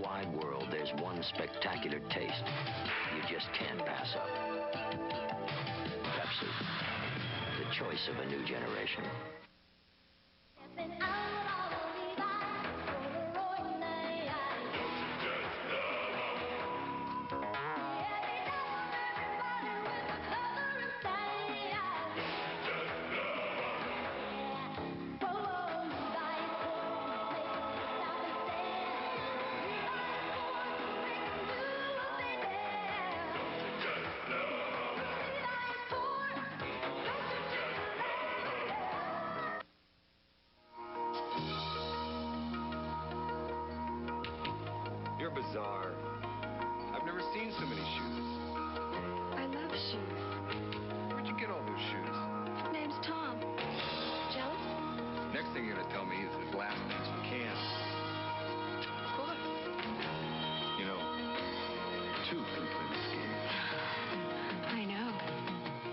wide world, there's one spectacular taste you just can't pass up. Pepsi, the choice of a new generation. You're bizarre. I've never seen so many shoes. I love shoes. Where'd you get all those shoes? Name's Tom. Jealous? Next thing you're gonna tell me is his last name's McCann. What? You know, two can play this game. I know.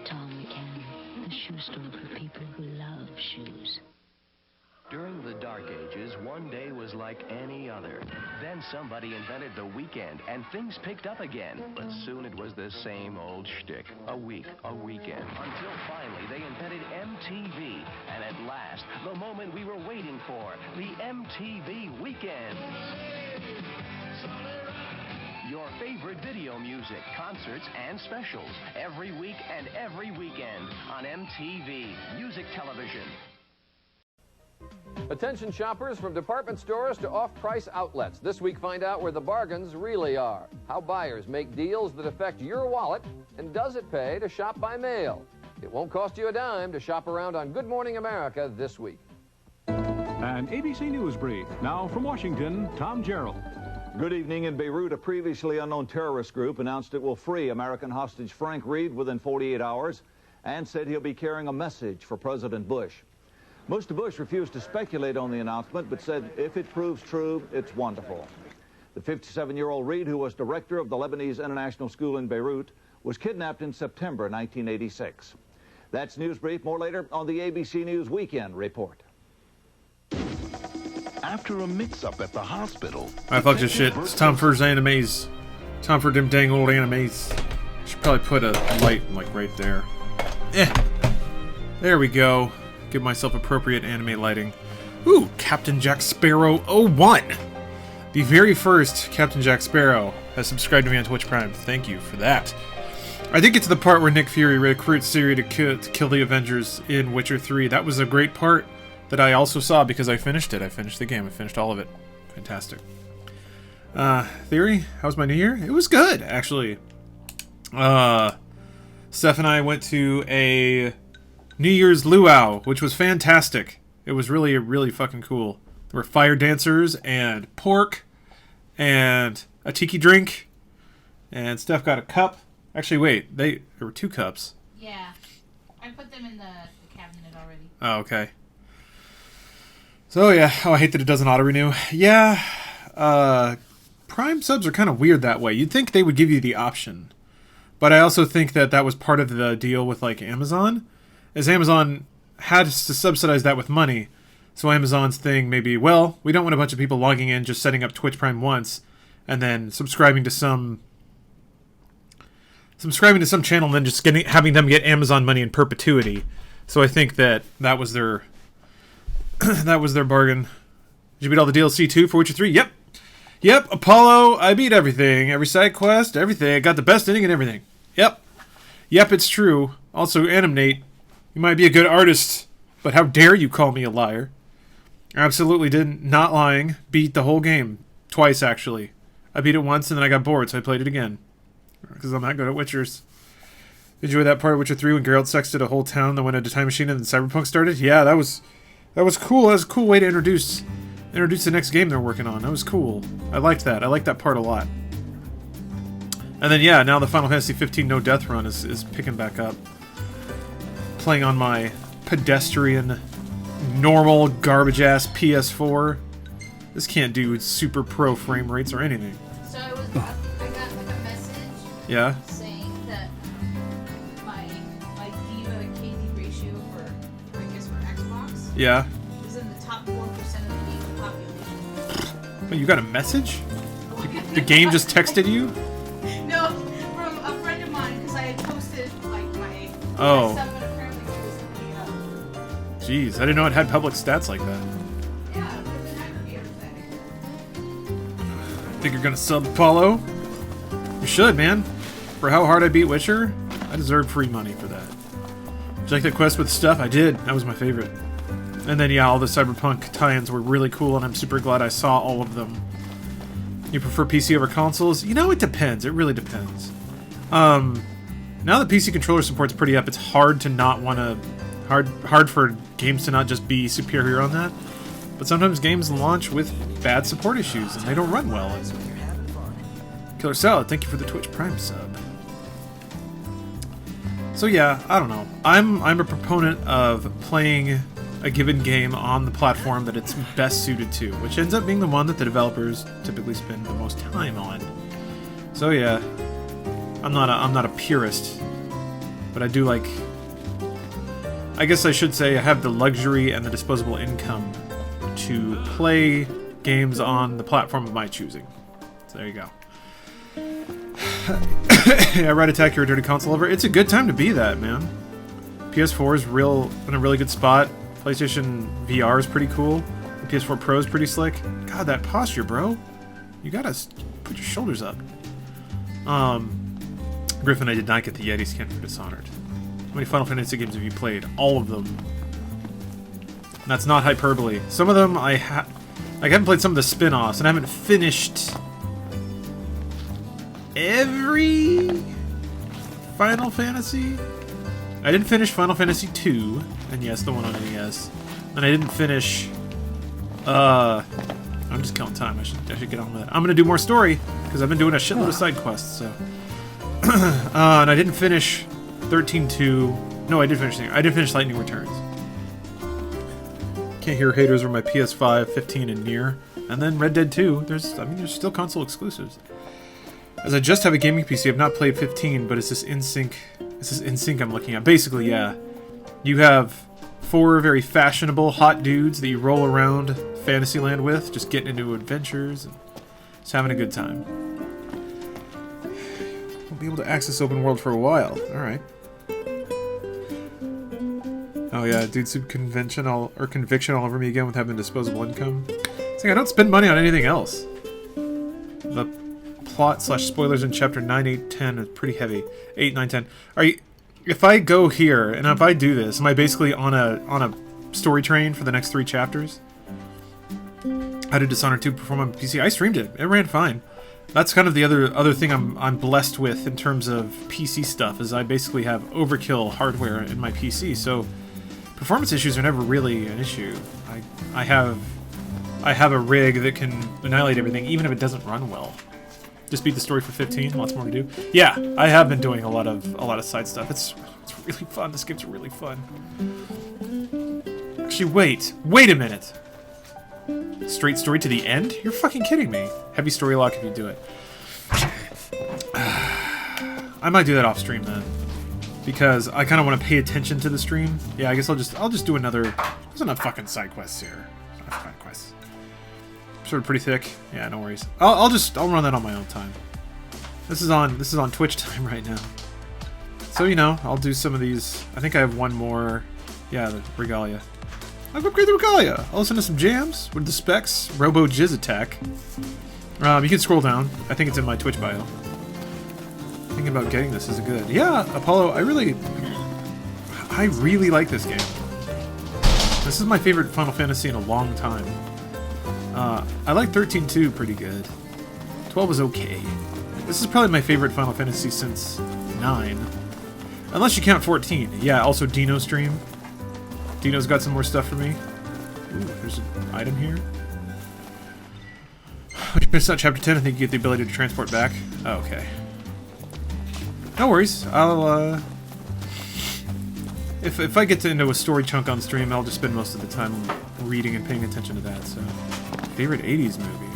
Tom McCann, the shoe store for people who love shoes. During the Dark Ages, one day was like any other. Then somebody invented the weekend, and things picked up again. But soon it was the same old shtick. A week, a weekend. Until finally they invented MTV. And at last, the moment we were waiting for, the MTV Weekend. Your favorite video music, concerts, and specials. Every week and every weekend on MTV Music Television. Attention shoppers, from department stores to off-price outlets. This week, find out where the bargains really are. How buyers make deals that affect your wallet, and does it pay to shop by mail? It won't cost you a dime to shop around on Good Morning America this week. An ABC News brief. Now from Washington, Tom Gerald. Good evening. In Beirut, a previously unknown terrorist group announced it will free American hostage Frank Reed within 48 hours and said he'll be carrying a message for President Bush. Mr. Bush refused to speculate on the announcement, but said if it proves true, it's wonderful. The 57-year-old Reed, who was director of the Lebanese International School in Beirut, was kidnapped in September 1986. That's News Brief. More later on the ABC News Weekend Report. After a mix-up at the hospital... I fucked this shit. It's time for his animes. Time for them dang old animes. Should probably put a light, like, right there. There we go. Give myself appropriate anime lighting. Ooh, Captain Jack Sparrow 01! The very first Captain Jack Sparrow has subscribed to me on Twitch Prime. Thank you for that. I did get to the part where Nick Fury recruits Ciri to kill the Avengers in Witcher 3. That was a great part that I also saw because I finished it. I finished the game. I finished all of it. Fantastic. Theory, how was my new year? It was good, actually. Steph and I went to a New Year's luau, which was fantastic. It was really, really fucking cool. There were fire dancers and pork and a tiki drink. And Steph got a cup. Actually, wait, there were 2 cups. Yeah. I put them in the cabinet already. Oh, okay. So, yeah. Oh, I hate that it doesn't auto-renew. Yeah. Prime subs are kind of weird that way. You'd think they would give you the option. But I also think that that was part of the deal with, like, Amazon. As Amazon had to subsidize that with money. So Amazon's thing may be, well, we don't want a bunch of people logging in, just setting up Twitch Prime once, and then subscribing to some channel and then just having them get Amazon money in perpetuity. So I think that was their bargain. Did you beat all the DLC too for Witcher 3? Yep, Apollo, I beat everything. Every side quest, everything. I got the best ending and everything. Yep, it's true. Also, Animate, you might be a good artist, but how dare you call me a liar? Absolutely didn't. Not lying. Beat the whole game. Twice, actually. I beat it once, and then I got bored, so I played it again. Because I'm not good at Witchers. Did you enjoy that part of Witcher 3 when Geralt sexted a whole town that went into Time Machine and then Cyberpunk started? Yeah, that was cool. That was a cool way to introduce the next game they're working on. That was cool. I liked that. I liked that part a lot. And then, yeah, now the Final Fantasy 15 No Death Run is picking back up. Playing on my pedestrian, normal, garbage-ass PS4. This can't do super pro frame rates or anything. So I got like a message. Yeah. Saying that my diva to KD ratio for Xbox. Yeah. Is in the top 4% of the gaming population. Wait, you got a message? You The game just texted you? No, from a friend of mine because I had posted like my Oh. stuff and apparently he was looking it up. Jeez, I didn't know it had public stats like that. Yeah, but the night would be everything. Think you're gonna sub Apollo? You should, man. For how hard I beat Witcher, I deserve free money for that. Did you like the quest with stuff? I did. That was my favorite. And then, yeah, all the Cyberpunk tie-ins were really cool, and I'm super glad I saw all of them. You prefer PC over consoles? You know, it depends. It really depends. Now that PC controller support's pretty up, it's hard to not want to... Hard for games to not just be superior on that. But sometimes games launch with bad support issues, and they don't run well. Killer Salad, thank you for the Twitch Prime sub. So yeah, I don't know. I'm a proponent of playing a given game on the platform that it's best suited to, which ends up being the one that the developers typically spend the most time on. So yeah, I'm not a purist, but I do like... I guess I should say I have the luxury and the disposable income to play games on the platform of my choosing. So there you go. Yeah, Right Attack, you're a dirty console lover. It's a good time to be that, man. PS4 is in a really good spot. PlayStation VR is pretty cool. The PS4 Pro is pretty slick. God, that posture, bro. You gotta put your shoulders up. Griffin, I did not get the Yeti skin for Dishonored. How many Final Fantasy games have you played? All of them. That's not hyperbole. Some of them I haven't played some of the spin-offs, and I haven't finished every Final Fantasy. I didn't finish Final Fantasy 2, and yes, the one on NES. And I didn't finish. I'm just killing time. I should get on with it. I'm gonna do more story because I've been doing a shitload of side quests. So, and I didn't finish 13-2. No, I did finish. I did finish Lightning Returns. Can't hear haters over my PS5, 15, and Nier. And then Red Dead 2. There's still console exclusives. As I just have a gaming PC, I've not played 15, but it's this InSync. It's this InSync I'm looking at. Basically, yeah, you have 4 very fashionable hot dudes that you roll around Fantasyland with, just getting into adventures and just having a good time. Won't be able to access open world for a while. All right. Oh yeah, dude, super conviction all over me again with having disposable income. It's like I don't spend money on anything else. The plot/spoilers in chapter 9, 8, 10 is pretty heavy. 8, 9, 10. Are you? If I go here and if I do this, am I basically on a story train for the next 3 chapters? How did Dishonored 2 perform on PC? I streamed it. It ran fine. That's kind of the other thing I'm blessed with in terms of PC stuff, is I basically have overkill hardware in my PC, so performance issues are never really an issue. I have a rig that can annihilate everything, even if it doesn't run well. Just beat the story for 15. Lots more to do. Yeah, I have been doing a lot of side stuff. It's really fun. This game's really fun. Actually, wait a minute. Straight story to the end? You're fucking kidding me. Heavy story lock if you do it. I might do that off stream then, because I kind of want to pay attention to the stream. Yeah, I guess I'll just do another. There's enough fucking side quests here. Side quests. Sort of pretty thick. Yeah, no worries. I'll run that on my own time. This is on Twitch time right now. So I'll do some of these. I think I have one more. Yeah, the Regalia. I've upgraded the Regalia. I'll listen to some jams with the specs. Robo Jizz Attack. You can scroll down. I think it's in my Twitch bio. Thinking about getting this is good. Yeah, Apollo. I really like this game. This is my favorite Final Fantasy in a long time. I like 13-2 pretty good. 12 was okay. This is probably my favorite Final Fantasy since 9. Unless you count 14. Yeah, also Dino stream. Dino's got some more stuff for me. Ooh, there's an item here. When you finish out chapter 10, I think you get the ability to transport back. Oh, okay. No worries. I'll, If I get into a story chunk on stream, I'll just spend most of the time reading and paying attention to that, so... Favorite 80s movie?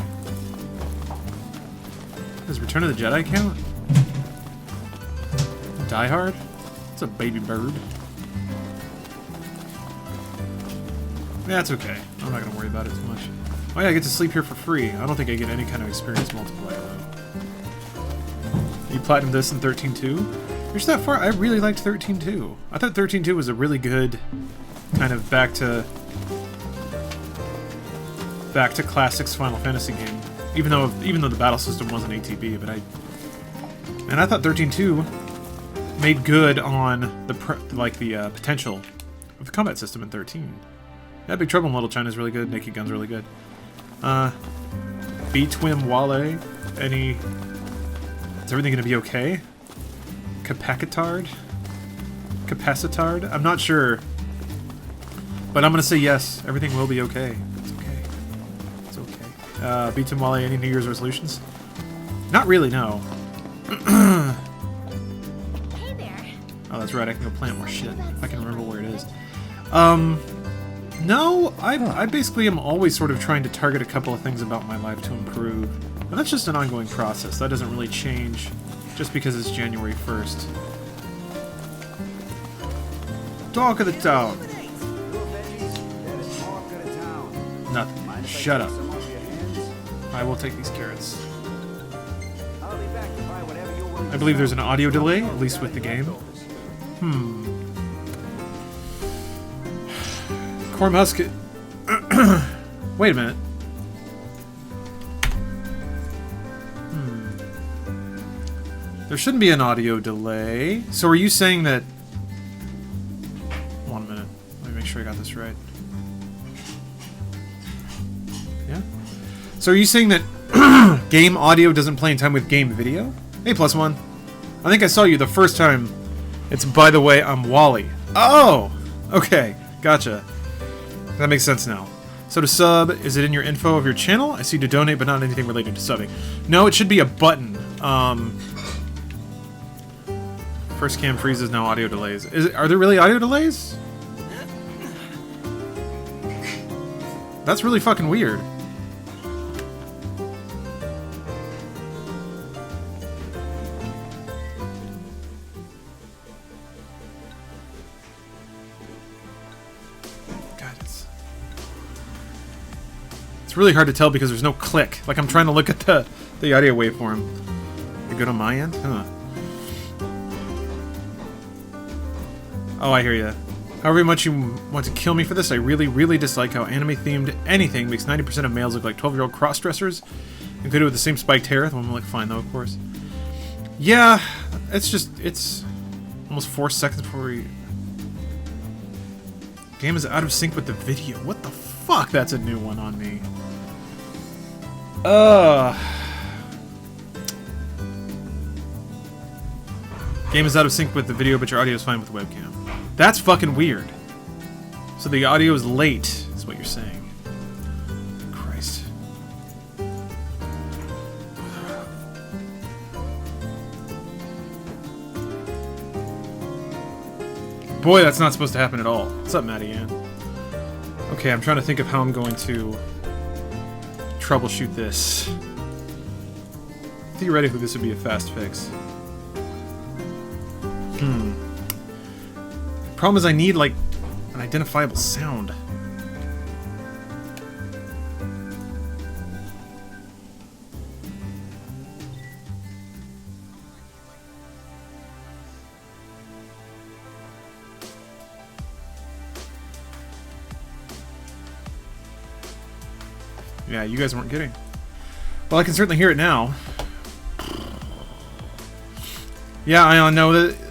Does Return of the Jedi count? Die Hard? It's a baby bird. Yeah, it's okay. I'm not gonna worry about it too much. Oh yeah, I get to sleep here for free. I don't think I get any kind of experience multiplier, though. You platinumed this in 13.2? You're that far? I really liked 13.2. I thought 13.2 was a really good kind of back to classics Final Fantasy game. Even though the battle system wasn't ATB, but I thought 13.2 made good on the potential of the combat system in 13. Yeah, Big Trouble in Little China is really good. Naked Gun's really good. B-Twim Wale. Is everything gonna be okay? Capacitard? I'm not sure. But I'm gonna say yes. Everything will be okay. It's okay. It's okay. B-Twim Wale, any New Year's resolutions? Not really, no. Hey there. Oh, that's right. I can go plant more shit. I can remember where it is. No, I basically am always sort of trying to target a couple of things about my life to improve. And that's just an ongoing process. That doesn't really change just because it's January 1st. Talk of the town. Nothing. Shut up. I will take these carrots. I believe there's an audio delay, at least with the game. Core musket. Wait a minute. There shouldn't be an audio delay. So are you saying that... 1 minute. Let me make sure I got this right. Yeah? So are you saying that game audio doesn't play in time with game video? Hey, +1. I think I saw you the first time. It's, by the way, I'm Wally. Oh! Okay. Gotcha. That makes sense now. So to sub, is it in your info of your channel? I see to donate, but not anything related to subbing. No, it should be a button. First cam freezes, no audio delays. Are there really audio delays? That's really fucking weird. It's really hard to tell because there's no click. Like I'm trying to look at the audio waveform. You good on my end? Huh. Oh, I hear you. However much you want to kill me for this, I really, really dislike how anime-themed anything makes 90% of males look like 12-year-old cross-dressers. Included with the same spiked hair. The one will look fine, though, of course. Yeah, it's almost 4 seconds before we... Game is out of sync with the video. What the fuck? That's a new one on me. Game is out of sync with the video, but your audio is fine with the webcam. That's fucking weird. So the audio is late, is what you're saying. Christ. Boy, that's not supposed to happen at all. What's up, Maddie Ann? Okay, I'm trying to think of how I'm going to troubleshoot this. Theoretically, this would be a fast fix. Problem is I need, like, an identifiable sound. Yeah, you guys weren't kidding. Well, I can certainly hear it now. Yeah, I know that.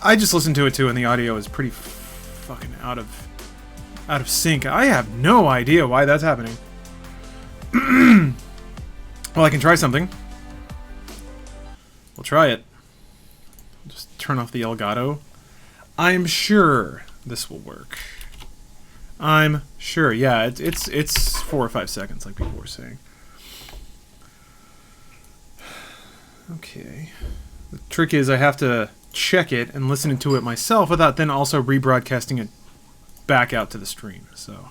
I just listened to it too, and the audio is pretty fucking out of sync. I have no idea why that's happening. Well, I can try something. We'll try it. Just turn off the Elgato. I'm sure this will work. I'm sure. Yeah, it's 4 or 5 seconds, like people were saying. Okay. The trick is I have to check it and listen to it myself without then also rebroadcasting it back out to the stream. So,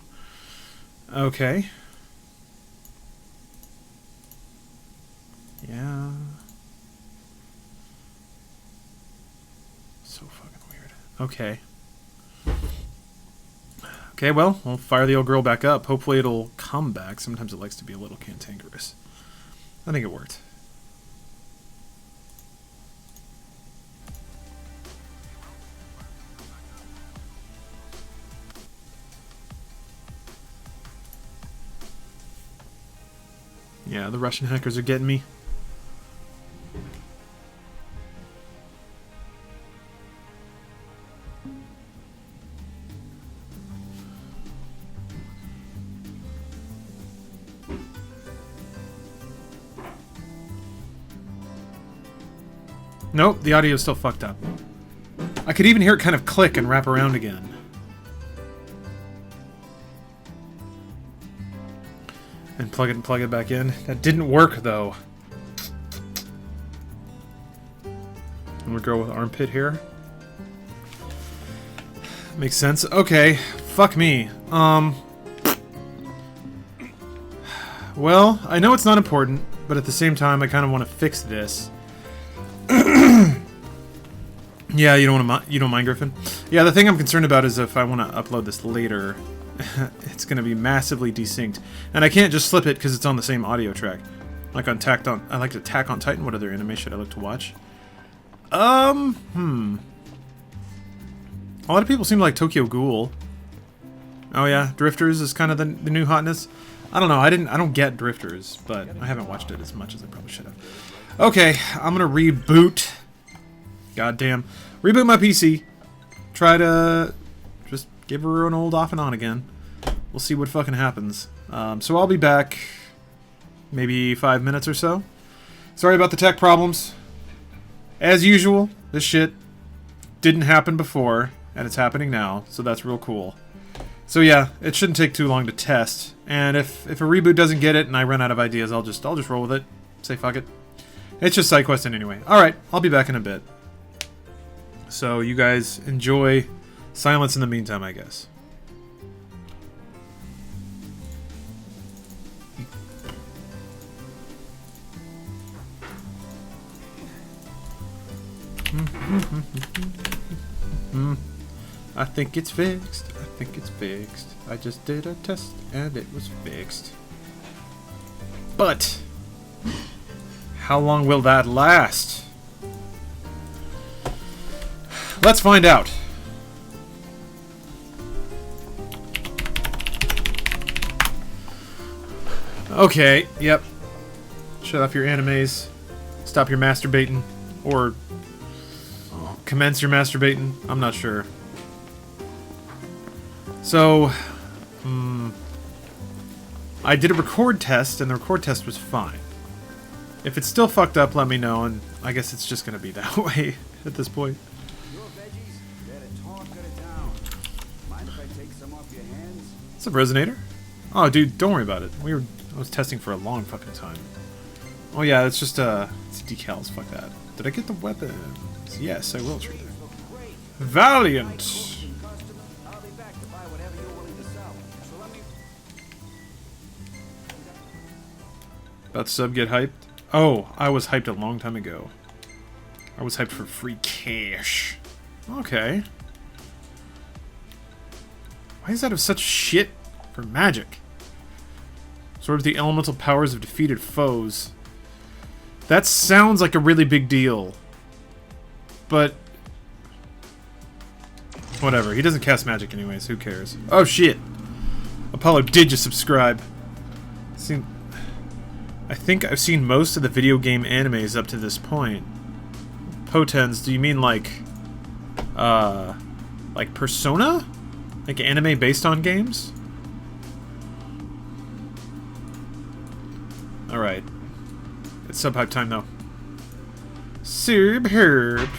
okay. Yeah. So fucking weird. Okay. Okay, well, we'll fire the old girl back up. Hopefully it'll come back. Sometimes it likes to be a little cantankerous. I think it worked. Yeah, the Russian hackers are getting me. Nope, the audio is still fucked up. I could even hear it kind of click and wrap around again. And plug it back in. That didn't work, though. I'm gonna go with armpit here. Makes sense. Okay, fuck me. Well, I know it's not important, but at the same time, I kind of want to fix this. Yeah, you don't mind, Griffin? Yeah, the thing I'm concerned about is if I want to upload this later, it's going to be massively desynced, and I can't just slip it because it's on the same audio track. Like on I like Attack on Titan. What other anime should I look to watch? A lot of people seem to like Tokyo Ghoul. Oh yeah, Drifters is kind of the new hotness. I don't know. I don't get Drifters, but I haven't watched it as much as I probably should have. Okay, I'm gonna reboot. Goddamn, reboot my PC. Try to just give her an old off and on again. We'll see what fucking happens. So I'll be back maybe 5 minutes or so. Sorry about the tech problems. As usual, this shit didn't happen before, and it's happening now, so that's real cool. So yeah, it shouldn't take too long to test, and if a reboot doesn't get it and I run out of ideas, I'll just roll with it. Say fuck it. It's just side questing anyway. Alright, I'll be back in a bit. So you guys enjoy silence in the meantime, I guess. I think it's fixed. I think it's fixed. I just did a test and it was fixed. But how long will that last? Let's find out. Okay, yep. Shut off your animes. Stop your masturbating. Or commence your masturbating. I'm not sure. So, I did a record test, and the record test was fine. If it's still fucked up, let me know, and I guess it's just gonna be that way at this point. What's up, Resonator? Oh, dude, don't worry about it. I was testing for a long fucking time. Oh yeah, it's just it's decals. Fuck that. Did I get the weapons? Yes, I will treat it. Valiant. About to sub get hyped? Oh, I was hyped a long time ago. I was hyped for free cash. Okay. Why is that of such shit for magic? Sort of the elemental powers of defeated foes. That sounds like a really big deal. But whatever, he doesn't cast magic anyways, who cares? Oh shit! Apollo did just subscribe. I think I've seen most of the video game animes up to this point. Potens, do you mean like Persona? Like anime based on games? Alright. It's sub-hype time though. Serb Herb.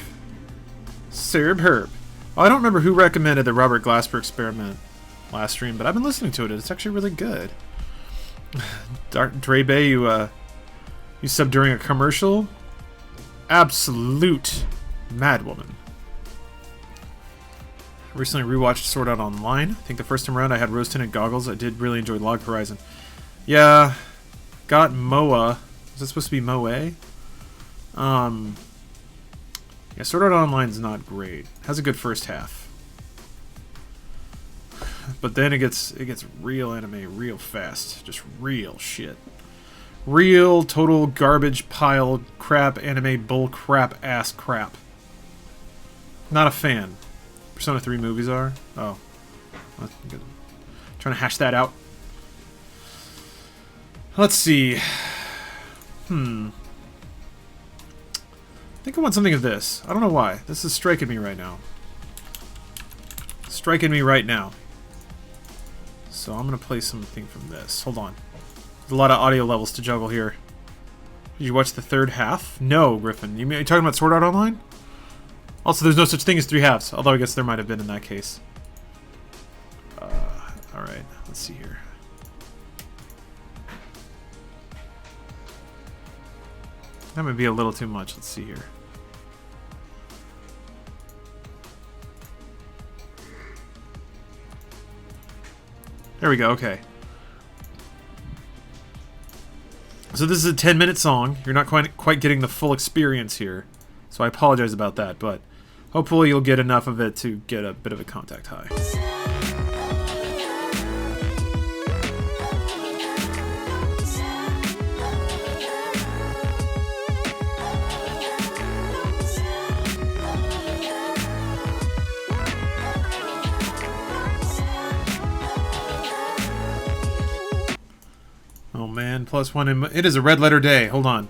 Oh, I don't remember who recommended the Robert Glasper experiment last stream, but I've been listening to it. It's actually really good. Dre Bay, you subbed during a commercial? Absolute madwoman. Recently rewatched Sword Art Online. I think the first time around I had rose-tinted goggles. I did really enjoy Log Horizon. Yeah, got MOA. Is that supposed to be Moe? Yeah, Sword Art Online's not great. Has a good first half. But then it gets real anime real fast. Just real shit. Real total garbage pile crap anime bull crap ass crap. Not a fan. Persona 3 movies are? Oh. That's good. Trying to hash that out. Let's see. I think I want something of this. I don't know why. This is striking me right now. Striking me right now. So I'm going to play something from this. Hold on. There's a lot of audio levels to juggle here. Did you watch the third half? No, Griffin. You talking about Sword Art Online? Also, there's no such thing as 3 halves. Although I guess there might have been in that case. Alright, let's see here. That might be a little too much. Let's see here. There we go, okay. So this is a 10-minute song. You're not quite getting the full experience here. So I apologize about that, but hopefully you'll get enough of it to get a bit of a contact high. Oh man, +1. It is a red letter day. Hold on.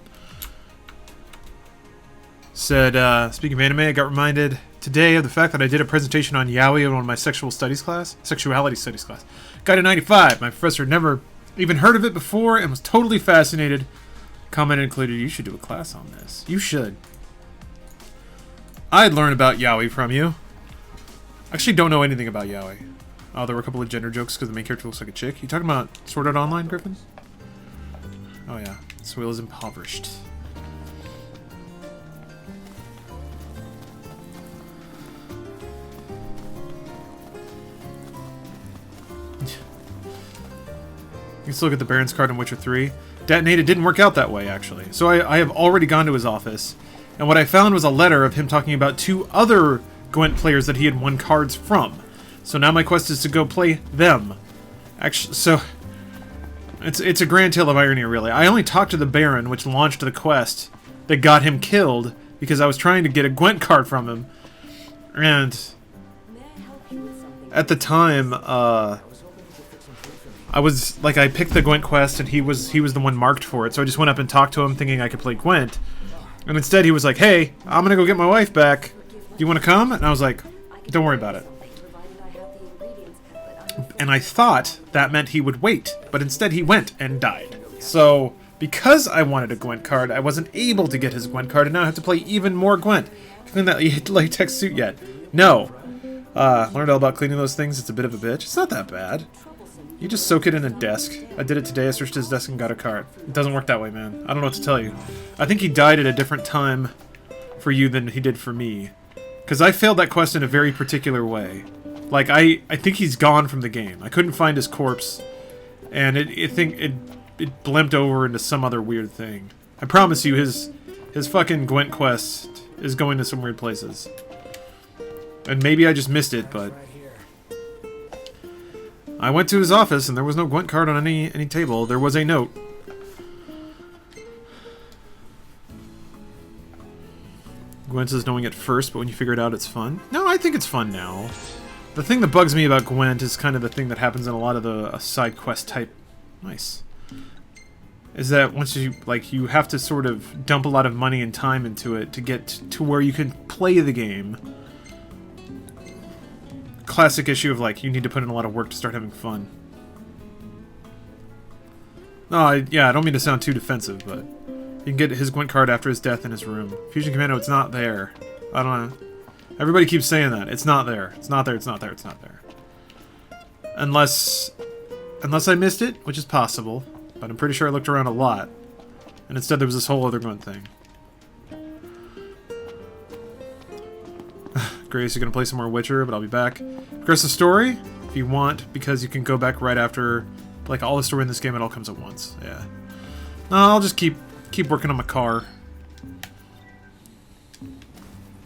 Said, speaking of anime, I got reminded today of the fact that I did a presentation on yaoi in one of my sexuality studies class. Got a 95. My professor had never even heard of it before and was totally fascinated. Comment included, you should do a class on this. You should. I'd learn about yaoi from you. I actually don't know anything about yaoi. Oh, there were a couple of gender jokes because the main character looks like a chick. You talking about Sword Art Online, Griffin? Oh yeah, Swill is impoverished. You can look at the Baron's card in Witcher 3. Detonated didn't work out that way, actually. So I have already gone to his office, and what I found was a letter of him talking about 2 other Gwent players that he had won cards from. So now my quest is to go play them. Actually, so it's a grand tale of irony, really. I only talked to the Baron, which launched the quest that got him killed because I was trying to get a Gwent card from him. And at the time, I picked the Gwent quest, and he was the one marked for it. So I just went up and talked to him, thinking I could play Gwent. And instead, he was like, "Hey, I'm gonna go get my wife back. Do you want to come?" And I was like, "Don't worry about it." And I thought that meant he would wait, but instead he went and died. So, because I wanted a Gwent card, I wasn't able to get his Gwent card, and now I have to play even more Gwent. Clean that latex suit yet? No. Learned all about cleaning those things. It's a bit of a bitch. It's not that bad. You just soak it in a desk. I did it today. I searched his desk and got a card. It doesn't work that way, man. I don't know what to tell you. I think he died at a different time for you than he did for me. Because I failed that quest in a very particular way. Like, I think he's gone from the game. I couldn't find his corpse, and it blimped over into some other weird thing. I promise you, his fucking Gwent quest is going to some weird places. And maybe I just missed it, but I went to his office, and there was no Gwent card on any table. There was a note. Gwent is knowing it first, but when you figure it out, it's fun. No, I think it's fun now. The thing that bugs me about Gwent is kind of the thing that happens in a lot of the side quest type. Nice. Is that once you have to sort of dump a lot of money and time into it to get to where you can play the game. Classic issue of you need to put in a lot of work to start having fun. Yeah, I don't mean to sound too defensive, but you can get his Gwent card after his death in his room. Fusion Commando, it's not there. I don't know. Everybody keeps saying that. It's not there. It's not there, it's not there, it's not there. Unless I missed it, which is possible, but I'm pretty sure I looked around a lot. And instead there was this whole other Gwent thing. Grace, you're going to play some more Witcher, but I'll be back. Progress the story, if you want, because you can go back right after, all the story in this game, it all comes at once. Yeah. No, I'll just keep working on my car.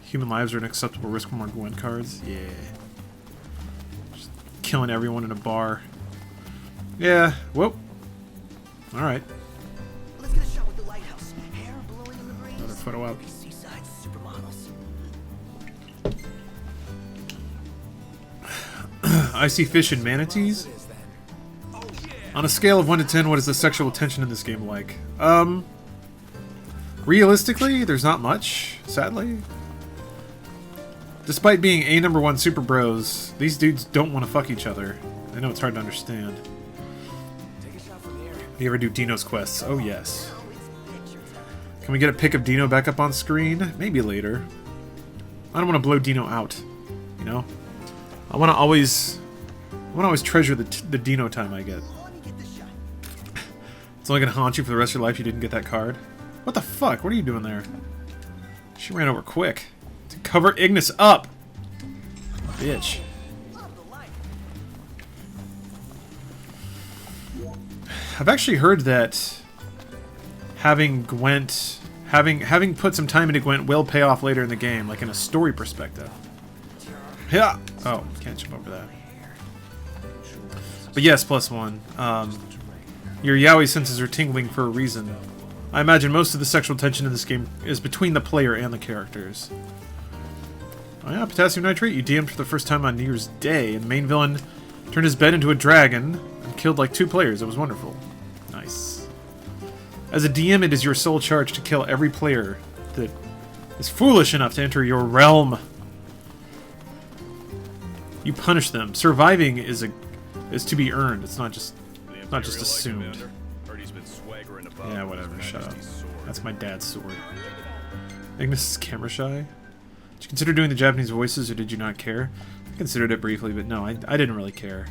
Human lives are an acceptable risk for more Gwent cards. Yeah. Just killing everyone in a bar. Yeah. Whoop. Alright. Let's get a shot with the lighthouse. Hair blowing in the breeze. Another photo out. Seaside supermodels. I see fish and manatees. On a scale of 1 to 10, what is the sexual tension in this game like? Realistically, there's not much, sadly. Despite being a #1 super bros, these dudes don't want to fuck each other. I know it's hard to understand. Do you ever do Dino's quests? Oh yes. Can we get a pic of Dino back up on screen? Maybe later. I don't want to blow Dino out, you know? I want to always treasure the Dino time I get. It's only going to haunt you for the rest of your life you didn't get that card. What the fuck? What are you doing there? She ran over quick. To cover Ignis up! Bitch. I've actually heard that having Gwent... Having put some time into Gwent will pay off later in the game, like in a story perspective. Yeah! Oh, can't jump over that. But yes, +1. Your yaoi senses are tingling for a reason. I imagine most of the sexual tension in this game is between the player and the characters. Oh yeah, potassium nitrate, you DM'd for the first time on New Year's Day, and the main villain turned his bed into a dragon and killed like 2 players. It was wonderful. Nice. As a DM, it is your sole charge to kill every player that is foolish enough to enter your realm. You punish them. Surviving is to be earned. It's not just assumed. Yeah, whatever. Shut up. That's my dad's sword. Ignis is camera shy. Did you consider doing the Japanese voices, or did you not care? I considered it briefly, but no, I didn't really care.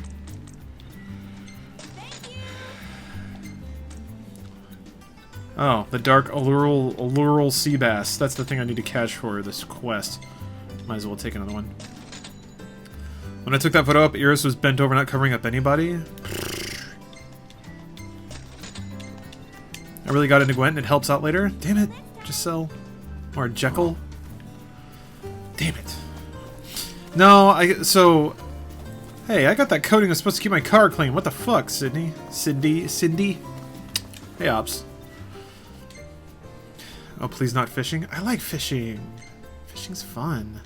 Oh, the dark allural sea bass. That's the thing I need to catch for this quest. Might as well take another one. When I took that photo up, Iris was bent over, not covering up anybody. I really got into Gwent, and it helps out later. Damn it, Giselle. Or Jekyll. Damn it. No, so... Hey, I got that coating that's supposed to keep my car clean. What the fuck, Sydney? Cindy? Hey, Ops. Oh, please not fishing? I like fishing. Fishing's fun.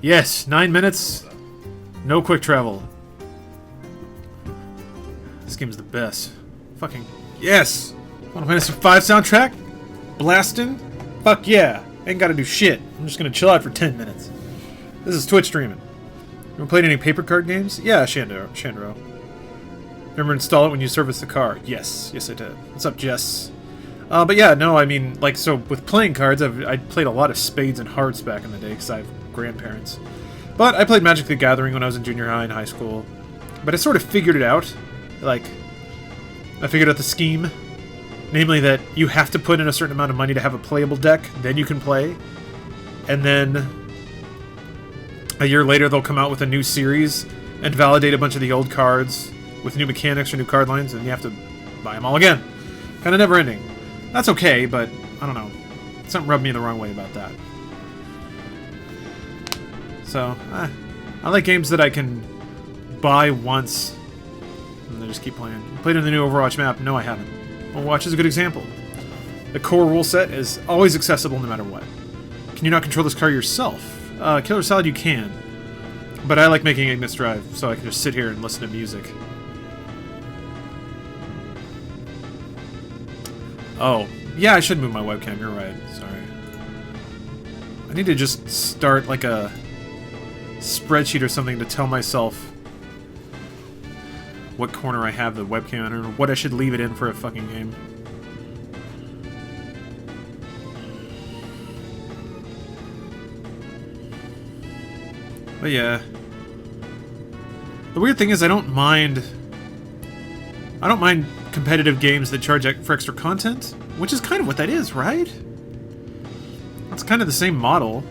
Yes, 9 minutes. No quick travel. This game's the best. Fucking... Yes! Final Fantasy V soundtrack? Blasting? Fuck yeah! Ain't gotta do shit. I'm just gonna chill out for 10 minutes. This is Twitch streaming. You ever played any paper card games? Yeah, Chandro. Remember install it when you service the car? Yes. Yes, I did. What's up, Jess? But yeah, no, I mean, like, so with playing cards, I played a lot of spades and hearts back in the day because I have grandparents. But I played Magic the Gathering when I was in junior high and high school. But I sort of figured it out. Like, I figured out the scheme. Namely that you have to put in a certain amount of money to have a playable deck, then you can play. And then a year later they'll come out with a new series and validate a bunch of the old cards with new mechanics or new card lines, and you have to buy them all again. Kind of never ending. That's okay, but I don't know. Something rubbed me the wrong way about that. So, I like games that I can buy once and then just keep playing. Played in the new Overwatch map? No, I haven't. Overwatch is a good example. The core rule set is always accessible no matter what. Can you not control this car yourself? Killer Salad you can. But I like making Ignis Drive, so I can just sit here and listen to music. Oh, yeah, I should move my webcam, you're right. Sorry. I need to just start like a spreadsheet or something to tell myself what corner I have the webcam in, or what I should leave it in for a fucking game. But yeah. The weird thing is I don't mind competitive games that charge for extra content, which is kind of what that is, right? That's kind of the same model.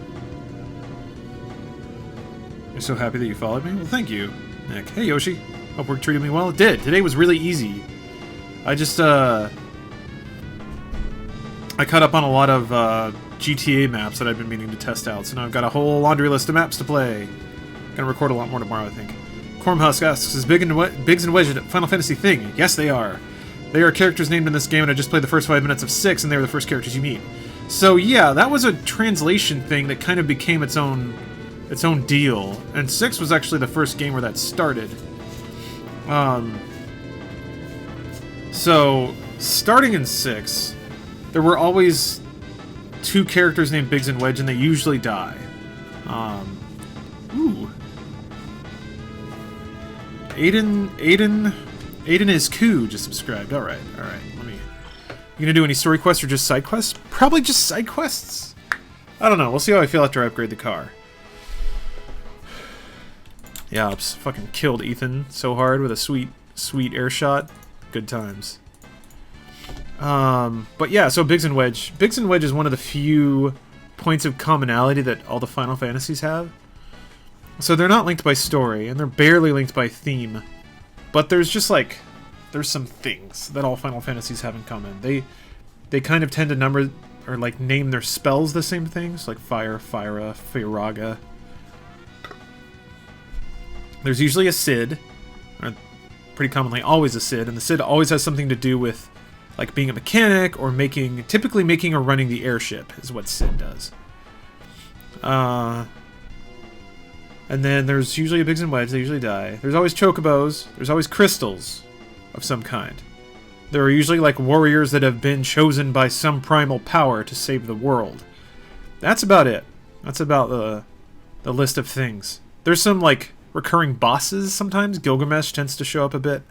You're so happy that you followed me? Well, thank you, Nick. Hey, Yoshi. Hope work treated me well. It did. Today was really easy. I just, I caught up on a lot of GTA maps that I've been meaning to test out, so now I've got a whole laundry list of maps to play. Gonna record a lot more tomorrow, I think. Cormhusk asks, is Biggs and Wedge a Final Fantasy thing? Yes, they are. They are characters named in this game, and I just played the first 5 minutes of 6, and they were the first characters you meet. So yeah, that was a translation thing that kind of became its own deal, and 6 was actually the first game where that started. So, starting in 6, there were always two characters named Biggs and Wedge, and they usually die. Ooh. Aiden is cool. Just subscribed. All right. Let me. You gonna do any story quests or just side quests? Probably just side quests. I don't know. We'll see how I feel after I upgrade the car. Yeah, I fucking killed Ethan so hard with a sweet air shot. Good times. But yeah, so Biggs and Wedge. Biggs and Wedge is one of the few points of commonality that all the Final Fantasies have. So they're not linked by story, and they're barely linked by theme. But there's just like, there's some things that all Final Fantasies have in common. They kind of tend to number, or like name their spells the same things, like Fire, Fyra, Firaga. There's usually a Cid, or pretty commonly always a Cid, and the Cid always has something to do with like being a mechanic or typically making or running the airship is what Cid does. And then there's usually a Biggs and Wedge, they usually die. There's always chocobos, there's always crystals of some kind. There are usually like warriors that have been chosen by some primal power to save the world. That's about it. That's about the list of things. There's some like recurring bosses sometimes. Gilgamesh tends to show up a bit.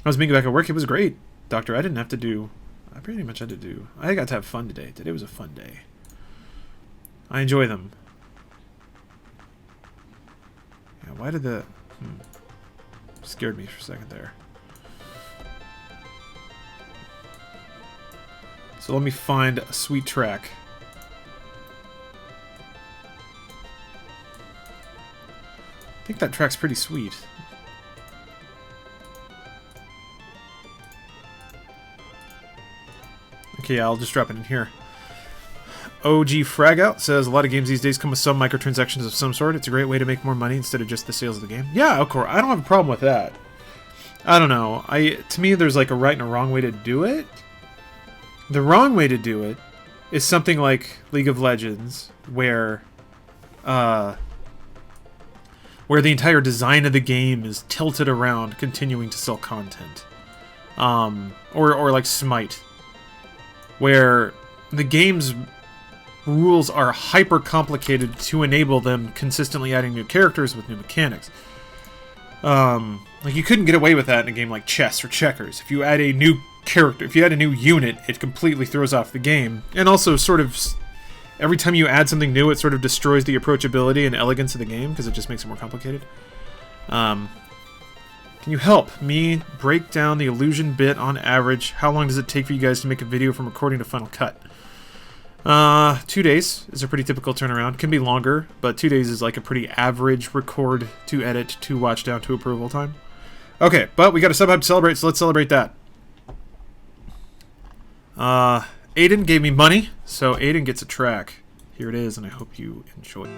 I was being back at work, it was great. Doctor, I pretty much had to do. I got to have fun today. Today was a fun day. I enjoy them. Yeah, why did the... Scared me for a second there. So let me find a sweet track. I think that track's pretty sweet. Okay, yeah, I'll just drop it in here. OG Fragout says, a lot of games these days come with some microtransactions of some sort. It's a great way to make more money instead of just the sales of the game. Yeah, of course. I don't have a problem with that. I don't know. To me, there's like a right and a wrong way to do it. The wrong way to do it is something like League of Legends, where the entire design of the game is tilted around continuing to sell content. Or like Smite, where the game's rules are hyper complicated to enable them consistently adding new characters with new mechanics. Like you couldn't get away with that in a game like chess or checkers. If you add a new character, if you add a new unit, it completely throws off the game. And also sort of every time you add something new, it sort of destroys the approachability and elegance of the game because it just makes it more complicated. Can you help me break down the illusion bit on average? How long does it take for you guys to make a video from recording to Final Cut? 2 days is a pretty typical turnaround. Can be longer, but 2 days is like a pretty average record to edit to watch down to approval time. Okay, but we got a sub hub to celebrate, so let's celebrate that. Aiden gave me money, so Aiden gets a track. Here it is, and I hope you enjoy it.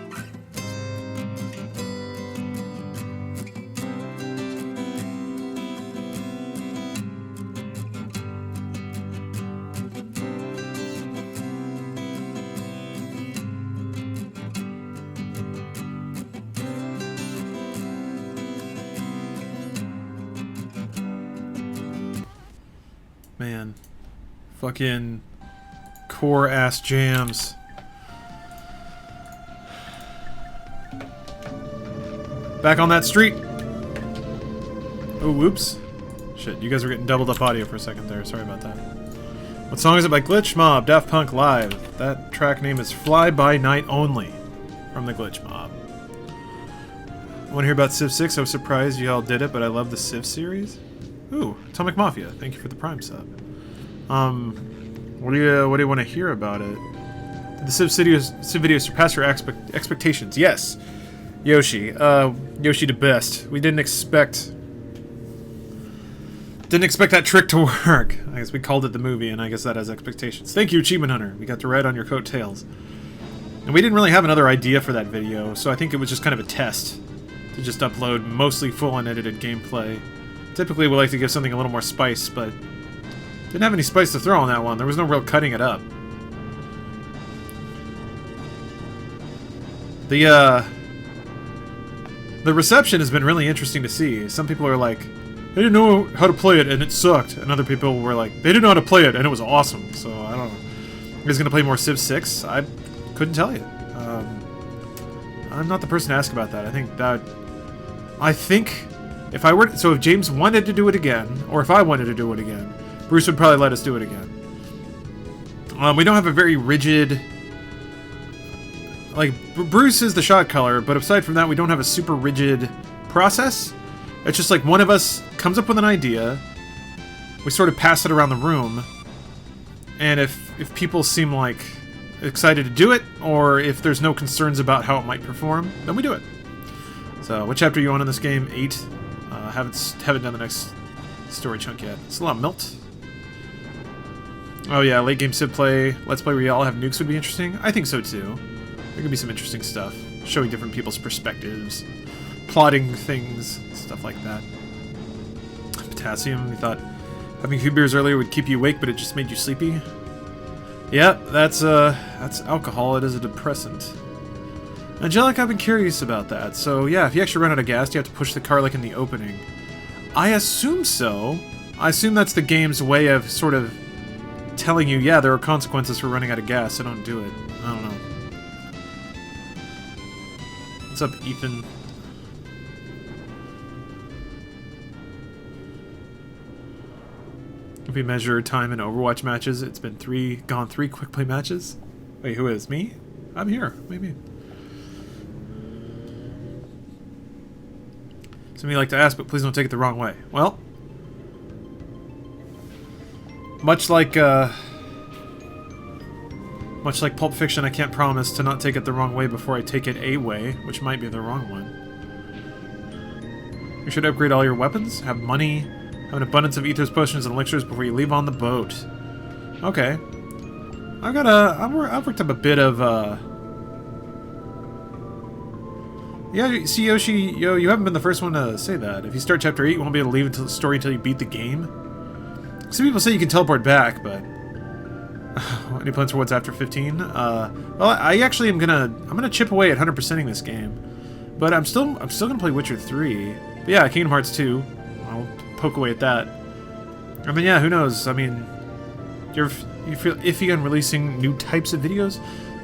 Man, fucking core ass jams. Back on that street. Oh, whoops. Shit, you guys were getting doubled up audio for a second there. Sorry about that. What song is it by Glitch Mob? Daft Punk Live. That track name is Fly By Night Only from the Glitch Mob. I want to hear about Civ 6. I was surprised you all did it, but I love the Civ series. Ooh, Atomic Mafia. Thank you for the Prime sub. What do you want to hear about it? Did the Civ video surpass your expectations? Yes. Yoshi. Yoshi the best. We didn't expect that trick to work. I guess we called it the movie, and I guess that has expectations. Thank you, Achievement Hunter. We got to ride on your coattails. And we didn't really have another idea for that video, so I think it was just kind of a test to just upload mostly full unedited gameplay. Typically, we like to give something a little more spice, but didn't have any spice to throw on that one. There was no real cutting it up. The reception has been really interesting to see. Some people are like, they didn't know how to play it and it sucked. And other people were like, they didn't know how to play it and it was awesome. So, I don't know. You guys gonna play more Civ 6? I couldn't tell you. I'm not the person to ask about that. I think if I were... So if James wanted to do it again, or if I wanted to do it again, Bruce would probably let us do it again. We don't have a very rigid... Like, Bruce is the shot caller, but aside from that, we don't have a super rigid process. It's just like one of us comes up with an idea, we sort of pass it around the room, and if people seem like excited to do it, or if there's no concerns about how it might perform, then we do it. So, what chapter are you on in this game? 8. Haven't done the next story chunk yet. It's a lot of melt. Oh yeah, late game Civ play, Let's Play where you all have nukes would be interesting. I think so too. There could be some interesting stuff, showing different people's perspectives, plotting things, stuff like that. Potassium, you thought having a few beers earlier would keep you awake, but it just made you sleepy. Yeah, that's alcohol. It is a depressant. Angelic, I've been curious about that. So yeah, if you actually run out of gas, do you have to push the car like in the opening? I assume so. I assume that's the game's way of sort of telling you, yeah, there are consequences for running out of gas, so don't do it. I don't know. What's up, Ethan? If we measure time in Overwatch matches, it's been gone three quick play matches. Wait, who is? Me? I'm here. Maybe. Some of you like to ask, but please don't take it the wrong way. Well, much like Pulp Fiction, I can't promise to not take it the wrong way before I take it a way, which might be the wrong one. You should upgrade all your weapons, have money, have an abundance of ethos potions and elixirs before you leave on the boat. Okay. I've worked up a bit of, Yeah, see, Yoshi, you haven't been the first one to say that. If you start Chapter 8, you won't be able to leave until the story until you beat the game. Some people say you can teleport back, but... Any plans for what's after 15? Well, I actually I'm gonna chip away at 100%ing this game. But I'm still gonna play Witcher 3. But yeah, Kingdom Hearts 2. I'll poke away at that. I mean, yeah, who knows? I mean, you feel iffy on releasing new types of videos?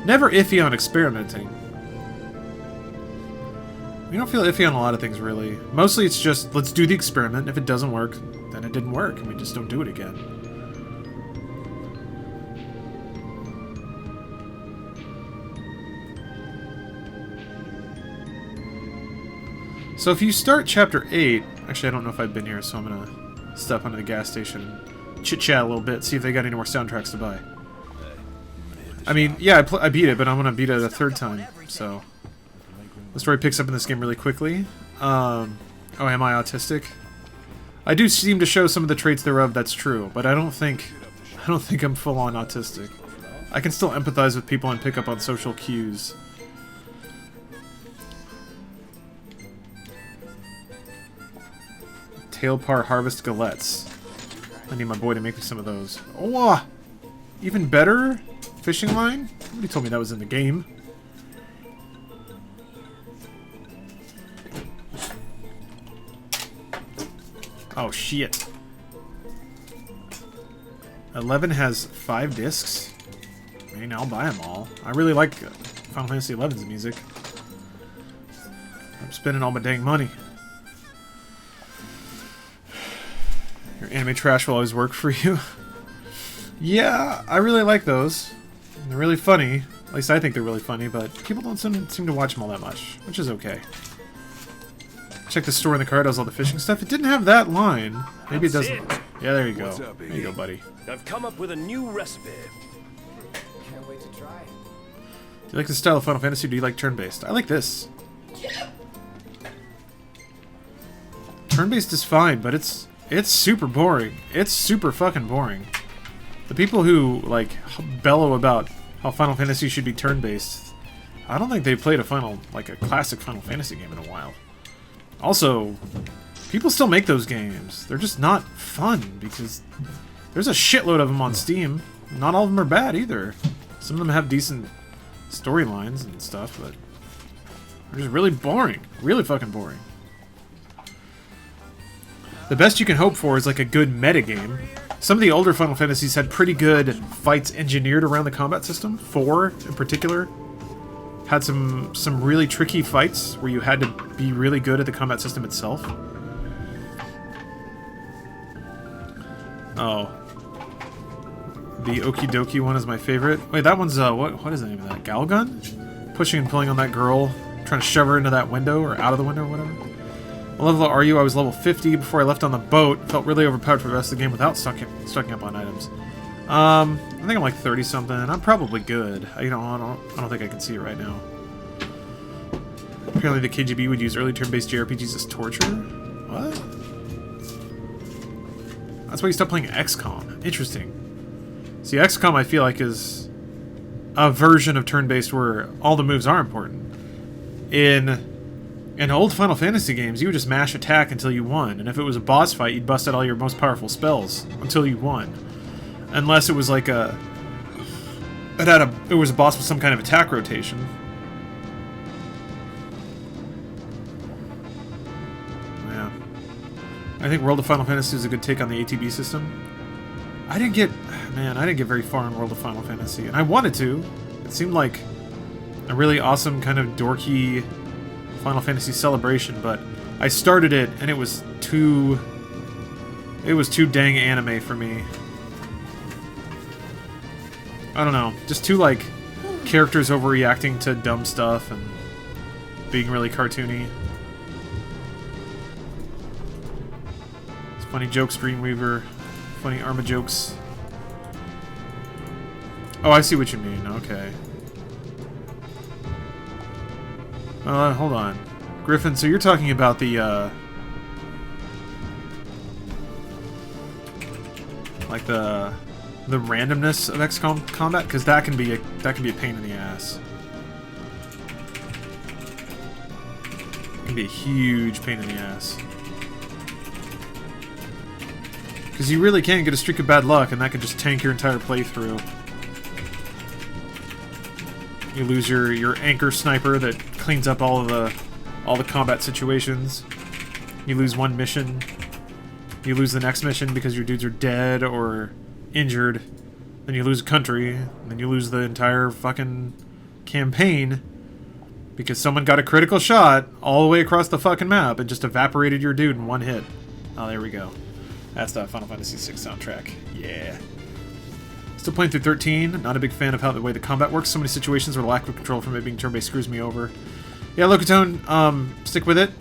Never iffy on experimenting. We don't feel iffy on a lot of things, really. Mostly it's just, let's do the experiment. If it doesn't work, then it didn't work, and we just don't do it again. So if you start Chapter 8... Actually, I don't know if I've been here, so I'm going to step onto the gas station and chit-chat a little bit, see if they got any more soundtracks to buy. I mean, yeah, I beat it, but I'm going to beat it a third time, so... The story picks up in this game really quickly. Oh, am I autistic? I do seem to show some of the traits thereof, that's true, but I don't think I'm full-on autistic. I can still empathize with people and pick up on social cues. Tailpar harvest galettes. I need my boy to make me some of those. Oh, even better? Fishing line? Nobody told me that was in the game. Oh, shit. 11 has 5 discs. I mean, I'll buy them all. I really like Final Fantasy XI's music. I'm spending all my dang money. Your anime trash will always work for you. Yeah, I really like those. They're really funny. At least I think they're really funny, but people don't seem to watch them all that much, which is okay. Check the store in the car, does all the fishing stuff. It didn't have that line. Maybe it doesn't. Yeah, there you go. There you go, buddy. I've come up with a new recipe. Can't wait to try it. Do you like the style of Final Fantasy, or do you like turn-based? I like this. Turn-based is fine, but it's super boring. It's super fucking boring. The people who, like, bellow about how Final Fantasy should be turn-based, I don't think they've played a classic Final Fantasy game in a while. Also, people still make those games. They're just not fun, because there's a shitload of them on Steam. Not all of them are bad, either. Some of them have decent storylines and stuff, but they're just really boring. Really fucking boring. The best you can hope for is, like, a good metagame. Some of the older Final Fantasies had pretty good fights engineered around the combat system. 4, in particular, had some really tricky fights where you had to be really good at the combat system itself. Oh. The Okie Dokie one is my favorite. Wait, that one's, what is the name of that? Galgun? Pushing and pulling on that girl, trying to shove her into that window, or out of the window, or whatever. What level are you? I was level 50 before I left on the boat. Felt really overpowered for the rest of the game without stocking up on items. I think I'm like 30-something. I'm probably good. I don't think I can see it right now. Apparently the KGB would use early turn-based JRPGs as torture? What? That's why you stopped playing XCOM. Interesting. See, XCOM I feel like is a version of turn-based where all the moves are important. In old Final Fantasy games, you would just mash attack until you won, and if it was a boss fight, you'd bust out all your most powerful spells until you won. Unless it was like it was a boss with some kind of attack rotation. Yeah. I think World of Final Fantasy is a good take on the ATB system. I didn't get very far in World of Final Fantasy, and I wanted to. It seemed like a really awesome kind of dorky Final Fantasy celebration, but I started it and it was too dang anime for me. I don't know, just too like characters overreacting to dumb stuff and being really cartoony. It's funny jokes, Dreamweaver, funny Arma jokes. Oh, I see what you mean. Okay. Hold on. Griffin, so you're talking about the, like the randomness of XCOM combat? Because that can be a pain in the ass. It can be a huge pain in the ass. Because you really can get a streak of bad luck, and that can just tank your entire playthrough. You lose your anchor sniper that cleans up all the combat situations. You lose one mission. You lose the next mission because your dudes are dead or injured. Then you lose a country. And then you lose the entire fucking campaign because someone got a critical shot all the way across the fucking map and just evaporated your dude in one hit. Oh, there we go. That's the Final Fantasy VI soundtrack. Yeah. Still playing through 13. Not a big fan of how the way the combat works. So many situations where the lack of control from it being turn-based screws me over. Yeah, Locatone, stick with it.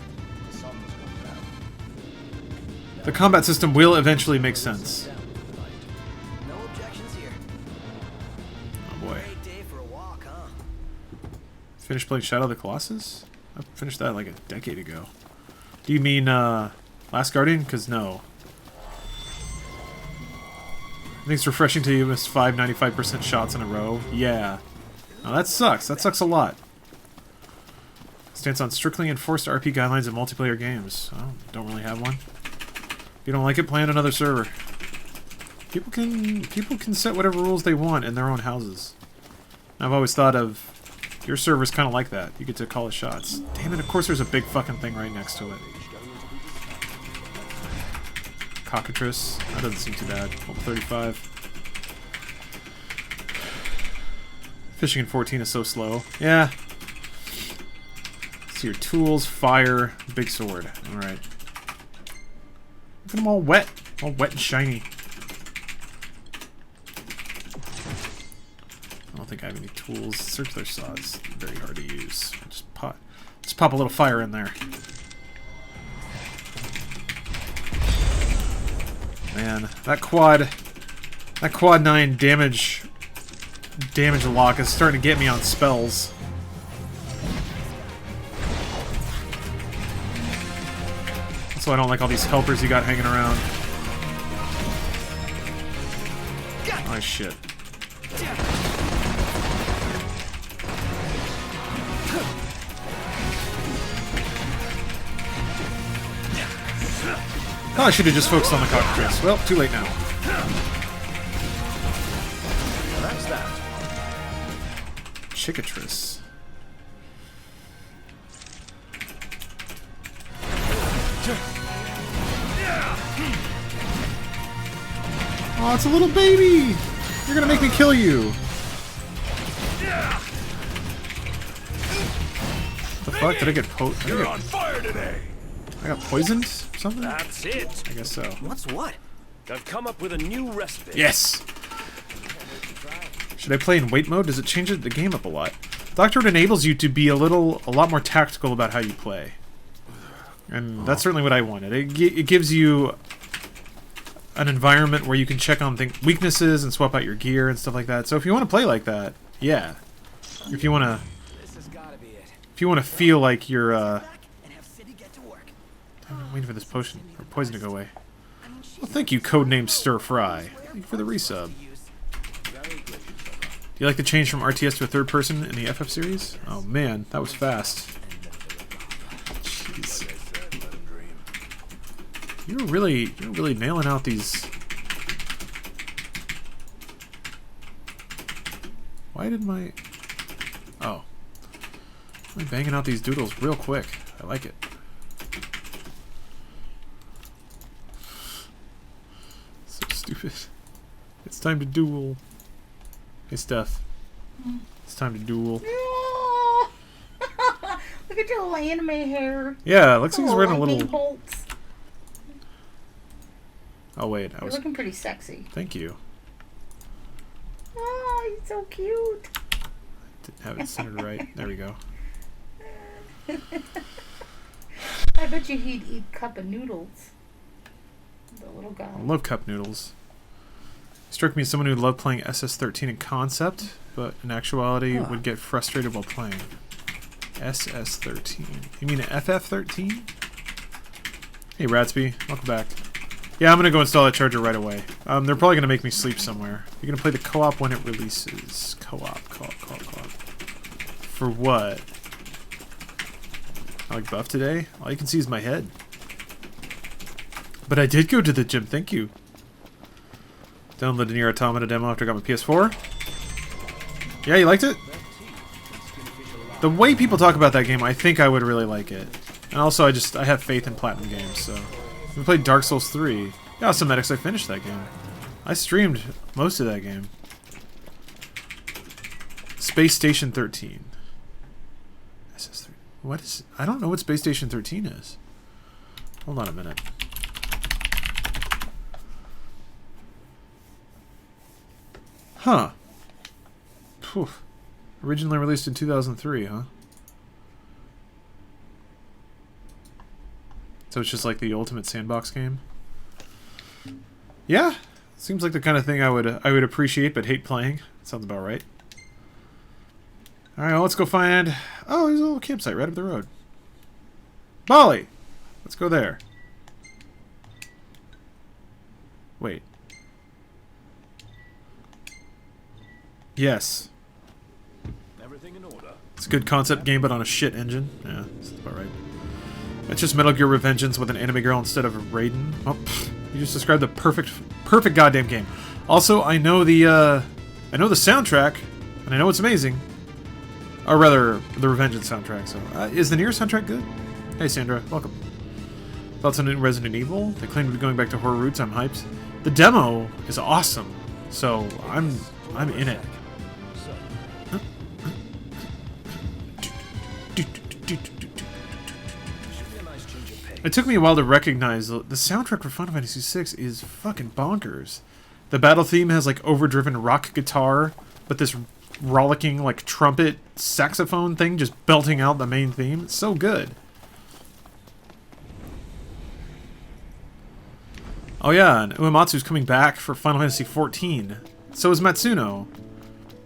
The combat system will eventually make sense. No objections here. Oh boy. Great day for a walk, huh? Finished playing Shadow of the Colossus? I finished that like a decade ago. Do you mean Last Guardian? Because no. I think it's refreshing to you miss 5 95% shots in a row. Yeah. Oh, that sucks. That sucks a lot. Stance on strictly enforced RP guidelines in multiplayer games. Oh, don't really have one. If you don't like it, play on another server. People can set whatever rules they want in their own houses. I've always thought of your server's kind of like that. You get to call the shots. Damn it, of course there's a big fucking thing right next to it. Cockatrice. That doesn't seem too bad. Level 35. Fishing in 14 is so slow. Yeah. So your tools, fire, big sword. Alright. Look at them all wet. All wet and shiny. I don't think I have any tools. Circular saws. Very hard to use. Just pop a little fire in there. Man, that quad 9 damage lock is starting to get me on spells. That's why I don't like all these helpers you got hanging around. Oh shit. Oh, I should have just focused on the cockatrice. Well, too late now. Well, that's that. Chickatrice. it's a little baby! You're gonna make me kill you! The fuck? Did I get You're on fire today. I got poisoned? Or something? That's it. I guess so. What's what? I've come up with a new recipe. Yes! Should I play in wait mode? Does it change the game up a lot? Doctorate enables you to be a lot more tactical about how you play. And that's certainly what I wanted. It gives you an environment where you can check on weaknesses and swap out your gear and stuff like that. So if you want to play like that, yeah. If you want to feel like you're I'm waiting for this potion or poison to go away. Well, thank you, codename Stir Fry. Thank you for the resub. Do you like the change from RTS to a third person in the FF series? Oh man, that was fast. Jeez. You're really nailing out these. Why did my... Oh. I'm banging out these doodles real quick. I like it. So stupid. It's time to duel. Hey, Steph. It's time to duel. Look at your little anime hair. Yeah, looks like he's wearing a little... Bolts. Oh, wait. You're looking pretty sexy. Thank you. Oh, he's so cute. Didn't have it centered right. There we go. I bet you he'd eat cup of noodles. The little guy. I love cup noodles. He struck me as someone who loved playing SS-13 in concept, but in actuality would get frustrated while playing. SS-13. You mean FF-13? Hey, Ratsby. Welcome back. Yeah, I'm going to go install that charger right away. They're probably going to make me sleep somewhere. You're going to play the co-op when it releases. Co-op. For what? I like buff today? All you can see is my head. But I did go to the gym, thank you. Downloaded the Nier Automata demo after I got my PS4. Yeah, you liked it? The way people talk about that game, I think I would really like it. And also, I have faith in Platinum Games, so... We played Dark Souls 3. Yeah, Sometics, I finished that game. I streamed most of that game. Space Station 13. SS3. What is... I don't know what Space Station 13 is. Hold on a minute. Huh. Poof. Originally released in 2003, huh? So it's just like the ultimate sandbox game? Yeah. Seems like the kind of thing I would appreciate but hate playing. Sounds about right. Alright, well, let's go find... Oh, there's a little campsite right up the road. Molly! Let's go there. Wait. Yes. Everything in order. It's a good concept game, but on a shit engine. Yeah, that's about right. It's just Metal Gear Revengeance with an anime girl instead of a Raiden. Oh, pfft, you just described the perfect goddamn game. Also, I know the soundtrack, and I know it's amazing. Or rather, the Revengeance soundtrack. So, is the Nier soundtrack good? Hey, Sandra, welcome. Thoughts on new Resident Evil? They claim to be going back to horror roots. I'm hyped. The demo is awesome, so I'm in it. It took me a while to recognize the soundtrack for Final Fantasy VI is fucking bonkers. The battle theme has like overdriven rock guitar, but this rollicking like trumpet saxophone thing just belting out the main theme. It's so good. Oh yeah, and Uematsu's coming back for Final Fantasy XIV. So is Matsuno.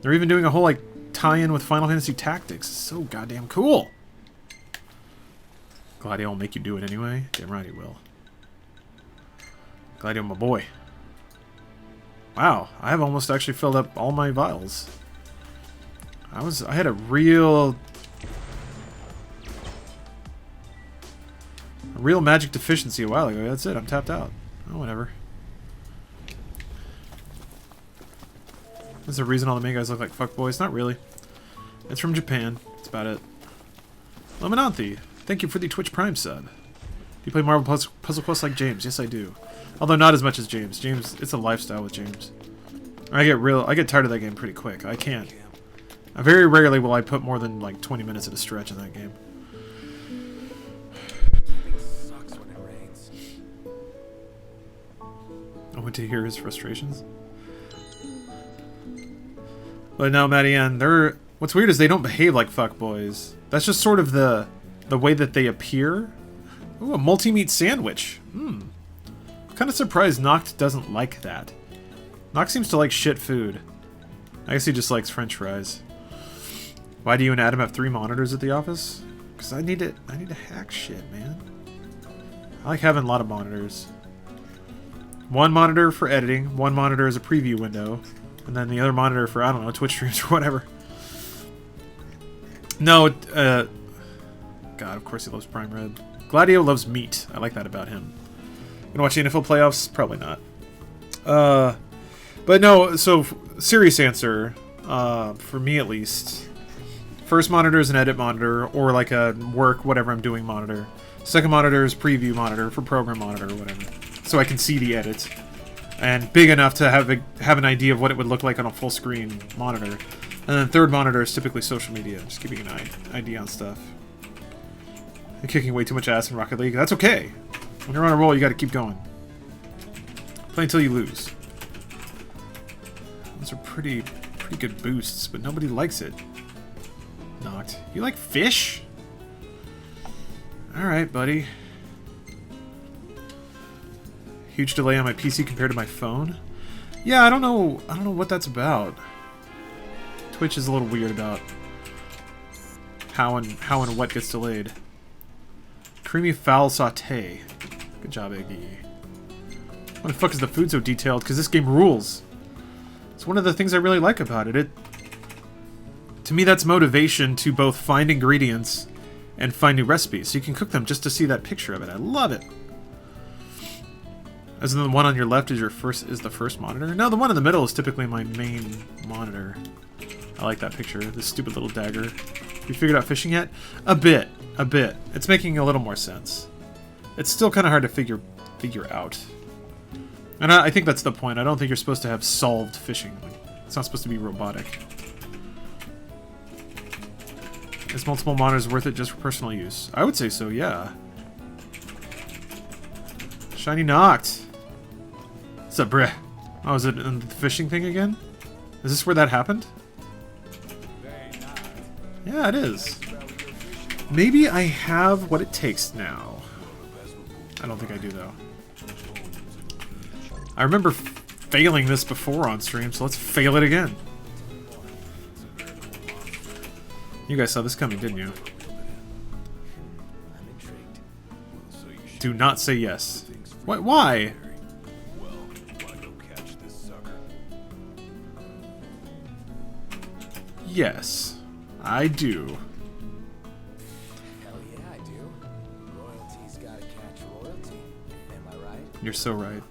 They're even doing a whole like tie-in with Final Fantasy Tactics. It's so goddamn cool. Gladio will make you do it anyway. Damn right he will. Gladio, my boy. Wow, I have almost actually filled up all my vials. I had a real magic deficiency a while ago. That's it, I'm tapped out. Oh, whatever. There's a reason all the main guys look like fuckboys. Not really. It's from Japan. That's about it. Lemonanthe, thank you for the Twitch Prime sub. you play Marvel Puzzle Quest like James? Yes, I do. Although not as much as James. James, it's a lifestyle with James. I get tired of that game pretty quick. I can't. Very rarely will I put more than like 20 minutes at a stretch in that game. Sucks when it rains. I went to hear his frustrations. But no, Maddie-Ann, what's weird is they don't behave like fuckboys. That's just sort of the way that they appear. Ooh, a multi-meat sandwich. I'm kind of surprised Noct doesn't like that. Noct seems to like shit food. I guess he just likes french fries. Why do you and Adam have 3 monitors at the office? Because I need to hack shit, man. I like having a lot of monitors. 1 monitor for editing, 1 monitor as a preview window, and then the other monitor for, I don't know, Twitch streams or whatever. No, God, of course he loves prime rib. Gladio loves meat. I like that about him. Gonna watch the NFL playoffs? Probably not. But no, so serious answer, for me at least. First monitor is an edit monitor, or like a work, whatever I'm doing monitor. Second monitor is preview monitor for program monitor or whatever. So I can see the edit. And big enough to have an idea of what it would look like on a full screen monitor. And then third monitor is typically social media, just keeping an idea on stuff. You're kicking way too much ass in Rocket League. That's okay. When you're on a roll, you gotta keep going. Play until you lose. Those are pretty good boosts, but nobody likes it. Noct. You like fish? Alright, buddy. Huge delay on my PC compared to my phone. Yeah, I don't know what that's about. Twitch is a little weird about how and what gets delayed. Creamy fowl saute. Good job, Iggy. Why the fuck is the food so detailed? Because this game rules. It's one of the things I really like about it. To me, that's motivation to both find ingredients and find new recipes. So you can cook them just to see that picture of it. I love it. As in the one on your left is the first monitor? No, the one in the middle is typically my main monitor. I like that picture. This stupid little dagger. You figured out fishing yet? A bit. It's making a little more sense. It's still kind of hard to figure out. And I think that's the point. I don't think you're supposed to have solved fishing. It's not supposed to be robotic. Is multiple monitors worth it just for personal use? I would say so, yeah. Shiny Noct. What's up, bruh? Oh, is it the fishing thing again? Is this where that happened? Yeah, it is. Maybe I have what it takes now. I don't think I do, though. I remember failing this before on stream, so let's fail it again. You guys saw this coming, didn't you? Do not say yes. What? Why? Yes, I do. Hell yeah, I do. Royalty's gotta catch royalty. Am I right? You're so right.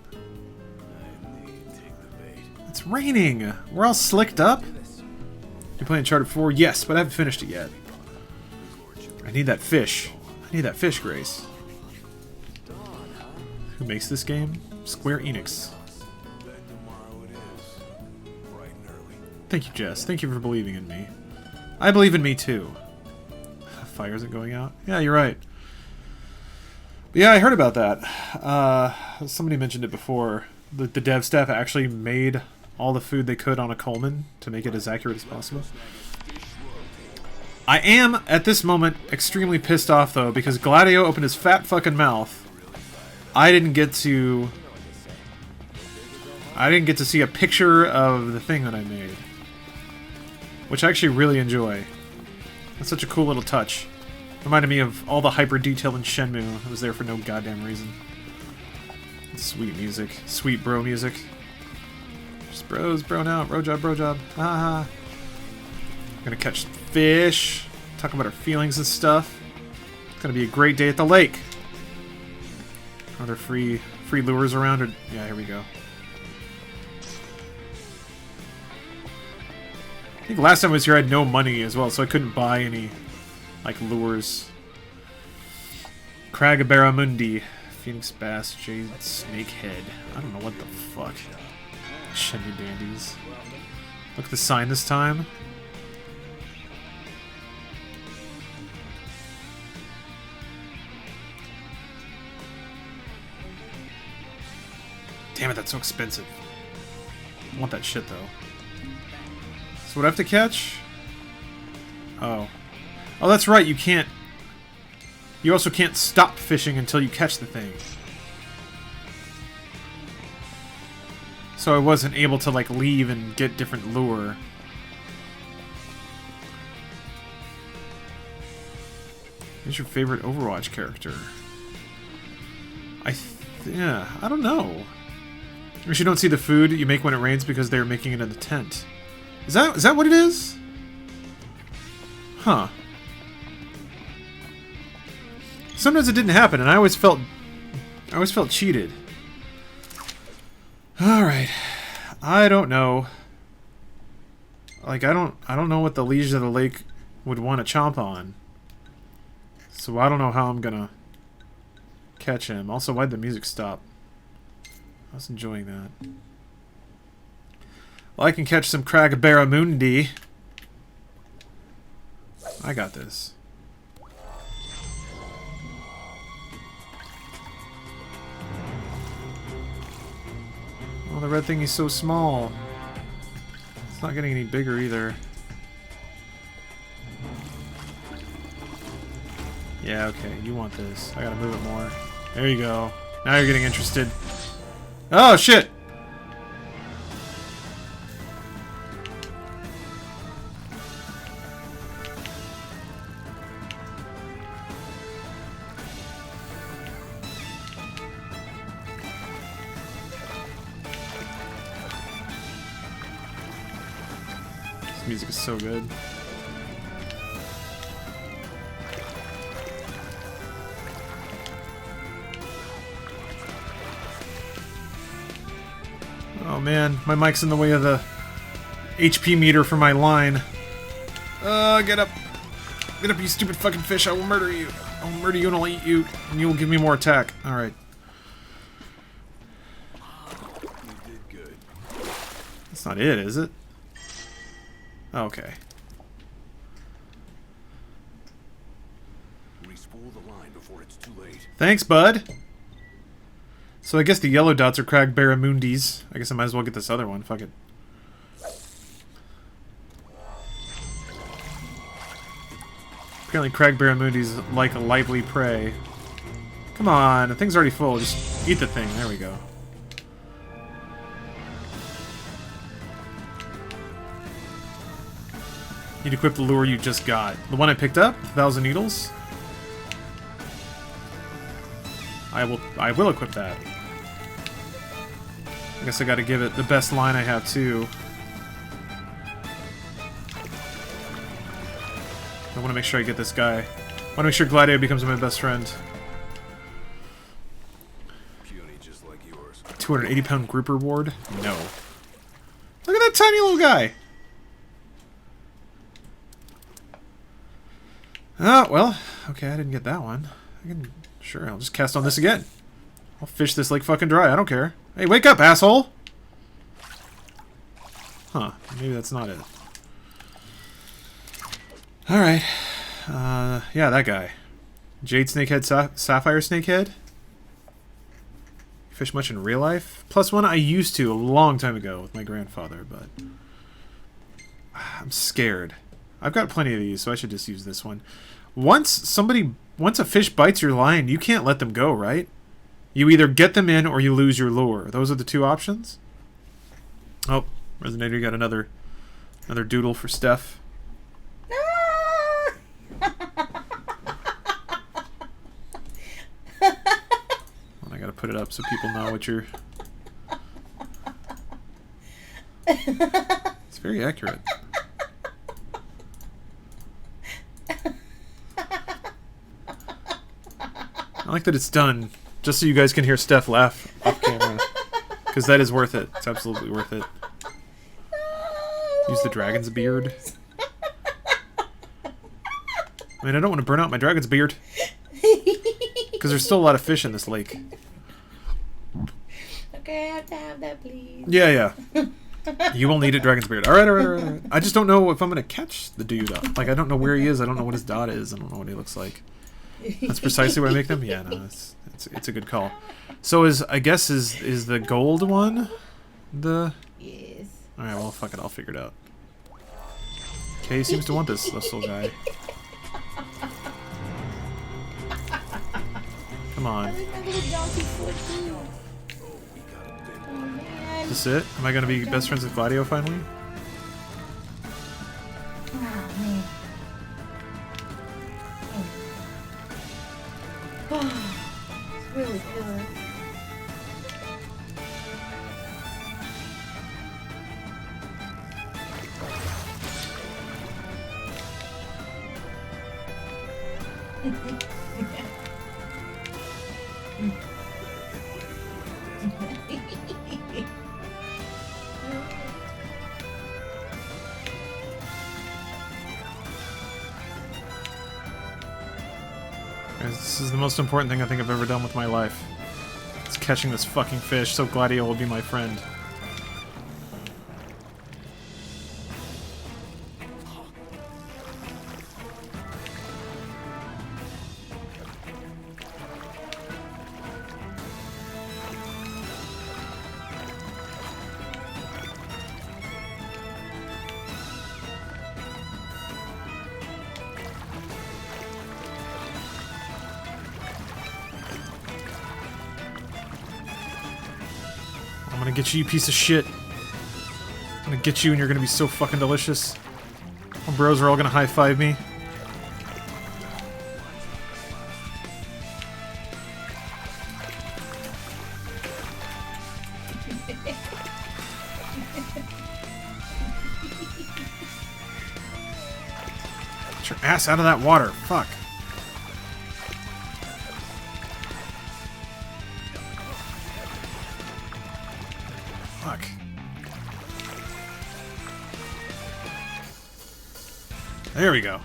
It's raining. We're all slicked up. You playing Uncharted 4? Yes, but I haven't finished it yet. I need that fish. I need that fish, Grace. Who makes this game? Square Enix. Thank you, Jess. Thank you for believing in me. I believe in me, too. Fire isn't going out? Yeah, you're right. But yeah, I heard about that. Somebody mentioned it before. The dev staff actually made all the food they could on a Coleman to make it as accurate as possible. I am, at this moment, extremely pissed off, though, because Gladio opened his fat fucking mouth. I didn't get to see a picture of the thing that I made. Which I actually really enjoy. That's such a cool little touch. Reminded me of all the hyper detail in Shenmue. It was there for no goddamn reason. Sweet music. Sweet bro music. Just bros, bro now. Bro job, bro job. Ah. Gonna catch fish. Talk about our feelings and stuff. It's gonna be a great day at the lake. Are there free lures around? Or yeah, here we go. I think last time I was here I had no money as well, so I couldn't buy any like lures. Cragabaramundi. Phoenix Bass, Jade Snakehead. I don't know what the fuck. Shiny dandies. Look at the sign this time. Damn it, that's so expensive. I want that shit, though. So what I have to catch? Oh. Oh, that's right, you can't... You also can't stop fishing until you catch the thing. So I wasn't able to, like, leave and get different lure. Who's your favorite Overwatch character? Yeah, I don't know. I guess you don't see the food you make when it rains because they're making it in the tent. Is that what it is? Huh. Sometimes it didn't happen, and I always felt cheated. All right, I don't know. Like I don't know what the Liege of the Lake would want to chomp on. So I don't know how I'm gonna catch him. Also, why'd the music stop? I was enjoying that. Well, I can catch some Cragabaramundi. I got this. Oh, the red thing is so small. It's not getting any bigger either. Yeah, okay, you want this. I gotta move it more. There you go. Now you're getting interested. Oh, shit! This music is so good. Oh man, my mic's in the way of the HP meter for my line. Get up. Get up, you stupid fucking fish. I will murder you. I will murder you and I'll eat you. And you will give me more attack. Alright. You did good. That's not it, is it? Okay. Respool the line before it's too late. Thanks, bud. So I guess the yellow dots are Cragbaramundis. I guess I might as well get this other one. Fuck it. Apparently Cragbaramundis like a lively prey. Come on, the thing's already full. Just eat the thing. There we go. Need to equip the lure you just got. The one I picked up, 1,000 needles. I will equip that. I guess I gotta give it the best line I have too. I want to make sure I get this guy. I want to make sure Gladio becomes my best friend. Puny just like yours. 280-pound group reward? No. Look at that tiny little guy! Oh, well, okay, I didn't get that one. Sure, I'll just cast on this again. I'll fish this lake fucking dry, I don't care. Hey, wake up, asshole! Huh, maybe that's not it. Alright. Yeah, that guy. Jade Snakehead, Sapphire Snakehead? Fish much in real life? +1 I used to a long time ago with my grandfather, but... I'm scared. I've got plenty of these, so I should just use this one. Once a fish bites your line, you can't let them go, right? You either get them in or you lose your lure. Those are the two options. Oh, Resonator got another doodle for Steph. Well, I gotta put it up so people know what you're... It's very accurate. I like that it's done just so you guys can hear Steph laugh off camera. Because that is worth it. It's absolutely worth it. Use the dragon's beard. I mean, I don't want to burn out my dragon's beard. because there's still a lot of fish in this lake. Okay, I have to have that, please. Yeah. You will need it, Dragon's Beard. All right. I just don't know if I'm gonna catch the dude. Like, I don't know where he is. I don't know what his dot is. I don't know what he looks like. That's precisely what I make them. Yeah, no, it's a good call. So is the gold one the? Yes. All right. Well, fuck it. I'll figure it out. Okay, he seems to want this little guy. Come on. Is this it? Am I gonna be best friends with Gladio finally? It's really good. This is the most important thing I think I've ever done with my life. It's catching this fucking fish, so Gladio will be my friend. I'm gonna get you, you piece of shit. I'm gonna get you and you're gonna be so fucking delicious. My bros are all gonna high-five me. Get your ass out of that water. Fuck. Fuck. There we go.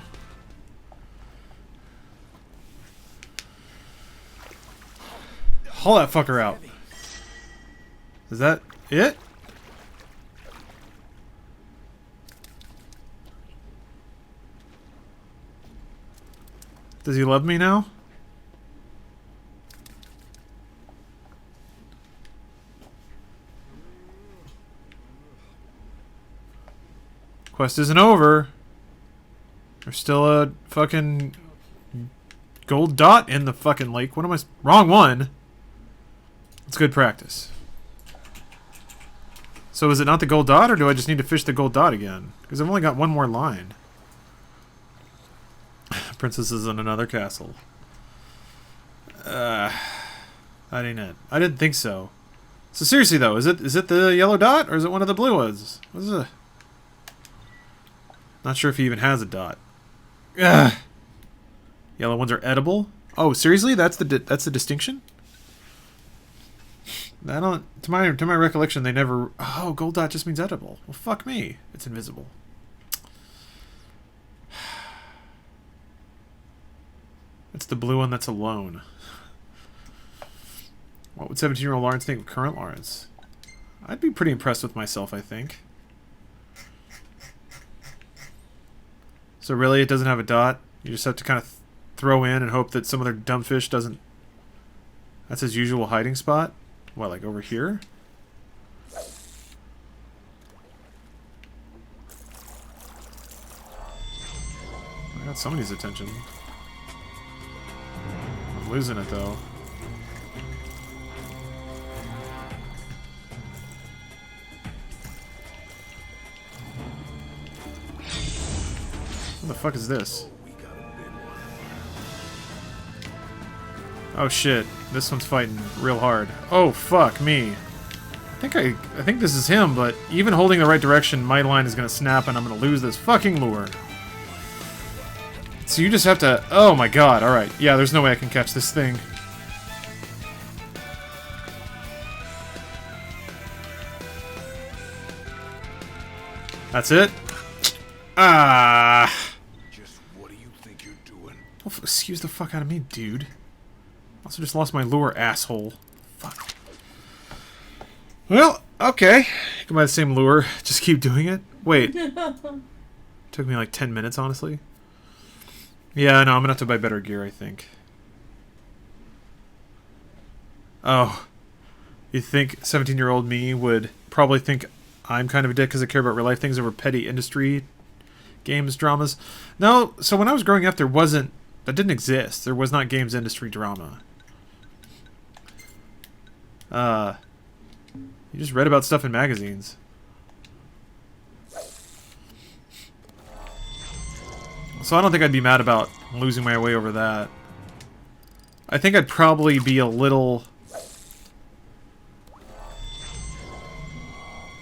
Haul that fucker out. Is that it? Does he love me now? Quest isn't over. There's still a fucking gold dot in the fucking lake. What am I... Wrong one. It's good practice. So is it not the gold dot, or do I just need to fish the gold dot again? Because I've only got one more line. Princess is in another castle. That ain't it. I didn't think so. So seriously though, is it the yellow dot, or is it one of the blue ones? What is it? Not sure if he even has a dot. Ugh. Yellow ones are edible. Oh, seriously? That's the distinction? I don't. To my recollection, they never. Oh, gold dot just means edible. Well, fuck me. It's invisible. It's the blue one that's alone. What would 17-year-old Lawrence think of current Lawrence? I'd be pretty impressed with myself, I think. So really, it doesn't have a dot? You just have to kind of throw in and hope that some other dumb fish doesn't... That's his usual hiding spot? What, like over here? I got somebody's attention. I'm losing it, though. What the fuck is this? Oh shit, this one's fighting real hard. Oh fuck me. I think this is him, but even holding the right direction, my line is gonna snap and I'm gonna lose this fucking lure. So you just have to... Oh my god, alright. Yeah, there's no way I can catch this thing. That's it? Ah. Just what do you think you're doing? Oh, excuse the fuck out of me, dude. Also just lost my lure, asshole. Fuck. Well, okay. You can buy the same lure. Just keep doing it. Wait. Took me like 10 minutes, honestly. Yeah, no, I'm gonna have to buy better gear, I think. Oh. You think 17-year-old me would probably think I'm kind of a dick because I care about real life things over petty industry games, dramas? No, so when I was growing up, that didn't exist. There was not games industry drama. You just read about stuff in magazines. So I don't think I'd be mad about losing my way over that. I think I'd probably be a little...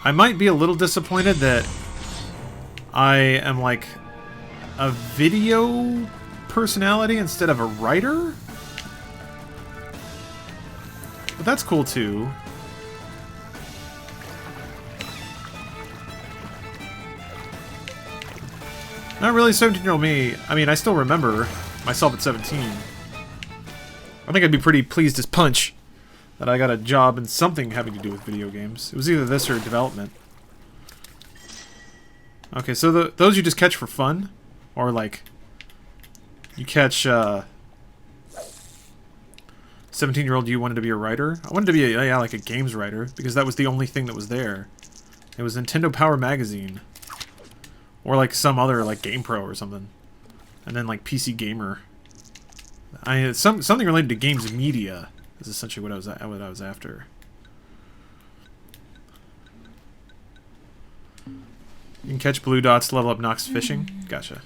I might be a little disappointed that I am like a video personality instead of a writer. But that's cool too. Not really 17-year-old me. I mean, I still remember myself at 17. I think I'd be pretty pleased as punch that I got a job in something having to do with video games. It was either this or development. Okay, so those you just catch for fun? Or, like, you catch, 17-year-old you wanted to be a writer? I wanted to be, like a games writer, because that was the only thing that was there. It was Nintendo Power Magazine. Or, like, some other, like, GamePro or something. And then, like, PC Gamer. Something related to games media is essentially what I was after. You can catch blue dots to level up Nox fishing. Gotcha.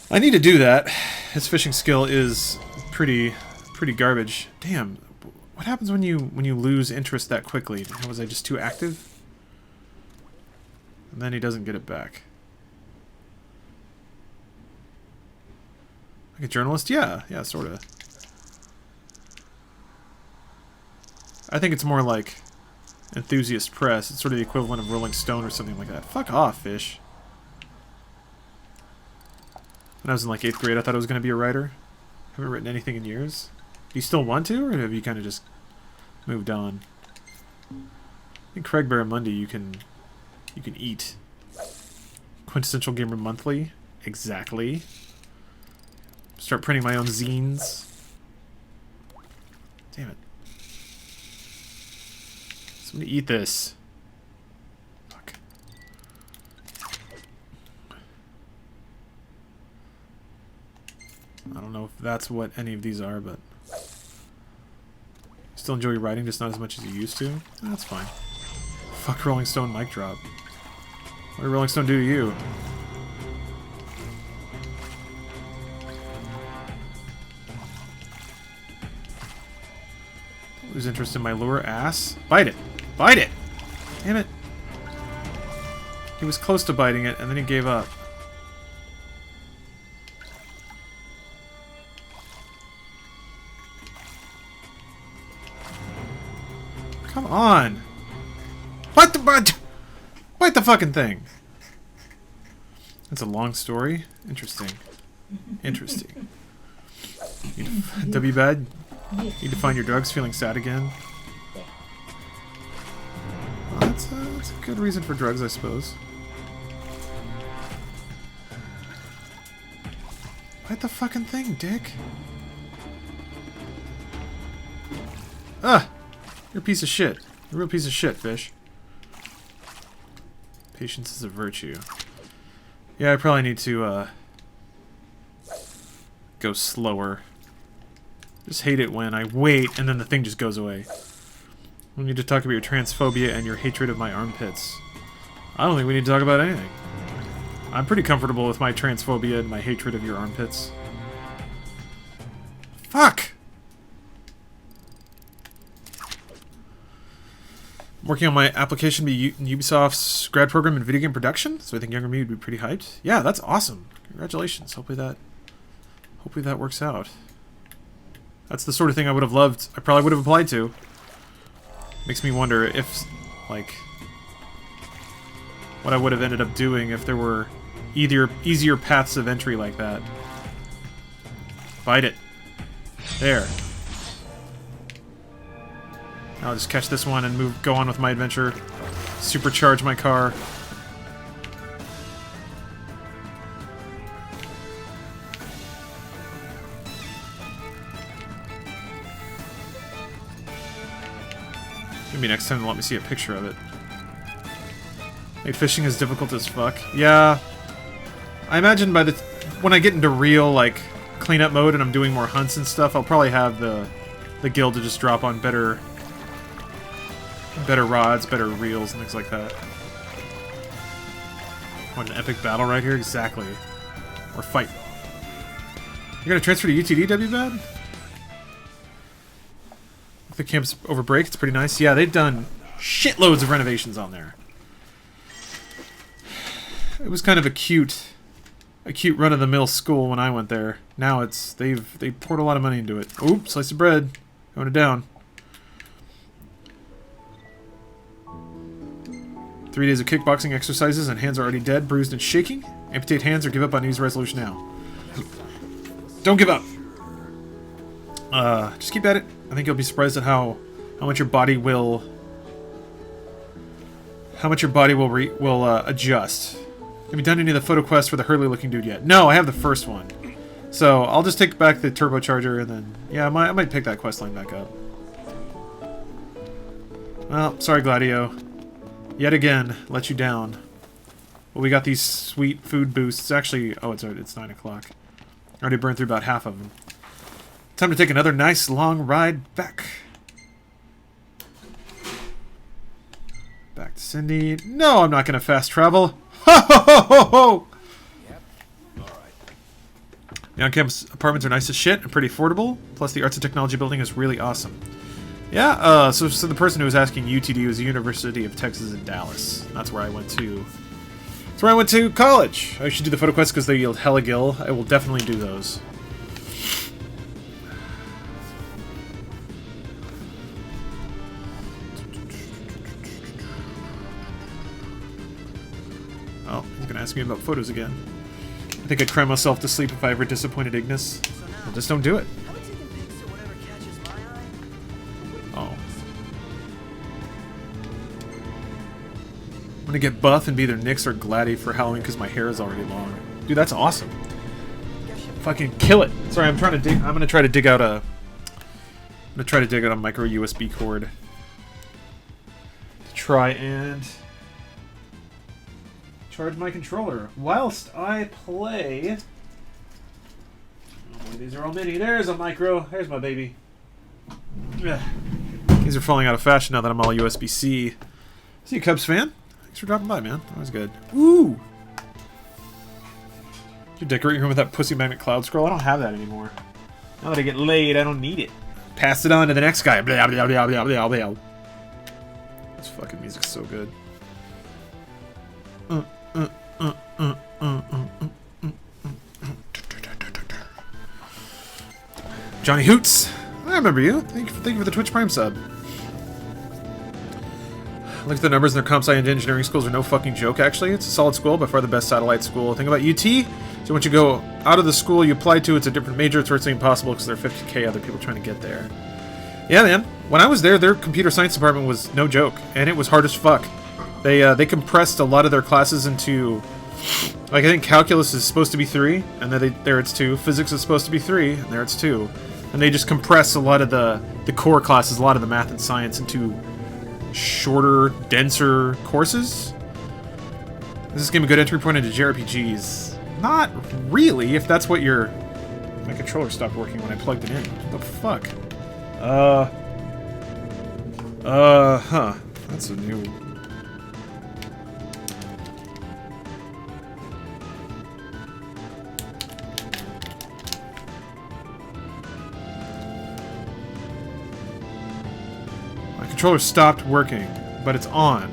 I need to do that. His fishing skill is pretty garbage. Damn. What happens when you lose interest that quickly? Was I just too active? And then he doesn't get it back. Like a journalist? Yeah, sort of. I think it's more like enthusiast press. It's sort of the equivalent of Rolling Stone or something like that. Fuck off, fish. When I was in like 8th grade, I thought I was going to be a writer. Haven't written anything in years. Do you still want to, or have you kind of just moved on? I think Craig Barramundi you can eat. Quintessential Gamer Monthly. Exactly. Start printing my own zines. Damn it. Somebody eat this. Fuck. I don't know if that's what any of these are, but... Still enjoy your writing, just not as much as you used to? That's fine. Fuck Rolling Stone mic drop. What did Rolling Stone do to you? Lose interest in my lure, ass. Bite it! Bite it! Damn it. He was close to biting it, and then he gave up. Come on! Bite the fucking thing! That's a long story. Interesting. Interesting. W bad? Need to find your drugs, feeling sad again? Well, that's a good reason for drugs, I suppose. Bite the fucking thing, dick. Ah! You're a piece of shit. You're a real piece of shit, fish. Patience is a virtue. Yeah, I probably need to, go slower. Just hate it when I wait and then the thing just goes away. We need to talk about your transphobia and your hatred of my armpits. I don't think we need to talk about anything. I'm pretty comfortable with my transphobia and my hatred of your armpits. Fuck! I'm working on my application to be Ubisoft's grad program in video game production, so I think younger me would be pretty hyped. Yeah, that's awesome. Congratulations. Hopefully that works out. That's the sort of thing I would have loved. I probably would have applied to. Makes me wonder if, like, what I would have ended up doing if there were easier paths of entry like that. Bite it. There. I'll just catch this one and go on with my adventure. Supercharge my car. Maybe next time they'll let me see a picture of it. Night fishing is difficult as fuck. Yeah. I imagine by when I get into real, like, cleanup mode and I'm doing more hunts and stuff, I'll probably have the guild to just drop on better rods, better reels, and things like that. What, an epic battle right here? Exactly. Or fight. You're gonna transfer to UTD, WBAD? The camp's over break. It's pretty nice. Yeah, they've done shitloads of renovations on there. It was kind of a cute run-of-the-mill school when I went there. Now they poured a lot of money into it. Oop, slice of bread. Going it down. 3 days of kickboxing exercises and hands are already dead, bruised, and shaking. Amputate hands or give up on New Year's resolution now. Don't give up. Just keep at it. I think you'll be surprised at how much your body will adjust. Have you done any of the photo quests for the Hurley-looking dude yet? No, I have the first one. So I'll just take back the turbocharger and then yeah, I might pick that quest line back up. Well, sorry, Gladio. Yet again, let you down. Well, we got these sweet food boosts. Actually, oh, it's 9 o'clock. Already burned through about half of them. Time to take another nice long ride back. Back to Cindy. No, I'm not going to fast travel. Ho ho ho ho ho! Yep. Alright. The on-campus apartments are nice as shit and pretty affordable. Plus, the Arts and Technology building is really awesome. Yeah, so the person who was asking UTD was the University of Texas in Dallas. That's where I went to. That's where I went to college. I should do the photo quests because they yield hella gil. I will definitely do those. Oh, he's gonna ask me about photos again. I think I'd cry myself to sleep if I ever disappointed Ignis. Well, just don't do it. Oh. I'm gonna get buff and be either Nyx or Gladdy for Halloween because my hair is already long. Dude, that's awesome. Fucking kill it. Sorry, I'm gonna try to dig out a micro USB cord to try and charge my controller whilst I play. Oh boy, these are all mini. There's a micro. There's my baby. Ugh. These are falling out of fashion now that I'm all USB-C. See you, Cubs fan. Thanks for dropping by, man. That was good. Ooh! Did you decorate your room with that pussy magnet cloud scroll? I don't have that anymore. Now that I get laid, I don't need it. Pass it on to the next guy. Blah, blah, blah, blah, blah, blah. This fucking music's so good. Johnny Hoots. I remember you. Thank you for the Twitch Prime sub. Look at the numbers in their comp sci and engineering schools are no fucking joke, actually. It's a solid school, by far the best satellite school. Think about UT. So once you go out of the school you apply to, it's a different major. It's virtually impossible because there are 50k other people trying to get there. Yeah, man. When I was there, their computer science department was no joke, and it was hard as fuck. They compressed a lot of their classes into, like, I think calculus is supposed to be 3, and there it's 2. Physics is supposed to be 3, and there it's 2. And they just compress a lot of the core classes, a lot of the math and science into shorter, denser courses. Is this game a good entry point into JRPGs? Not really, if that's what your... My controller stopped working when I plugged it in. What the fuck? Huh. That's a new... My controller stopped working, but it's on.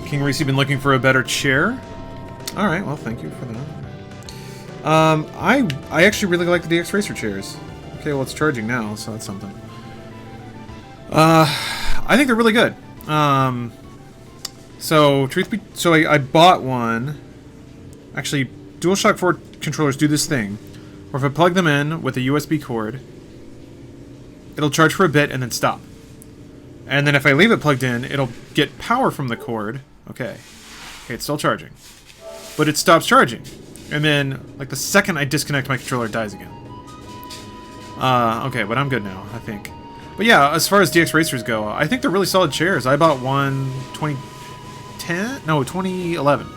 King Reese, you've been looking for a better chair? Alright, well, thank you for that. I actually really like the DX Racer chairs. Okay, well, it's charging now, so that's something. I think they're really good. So, I bought one. Actually, DualShock 4 controllers do this thing, where if I plug them in with a USB cord, it'll charge for a bit and then stop. And then if I leave it plugged in, it'll get power from the cord. Okay, it's still charging. But it stops charging. And then, like, the second I disconnect, my controller dies again. Okay, but I'm good now, I think. But yeah, as far as DX Racers go, I think they're really solid chairs. I bought one 2011.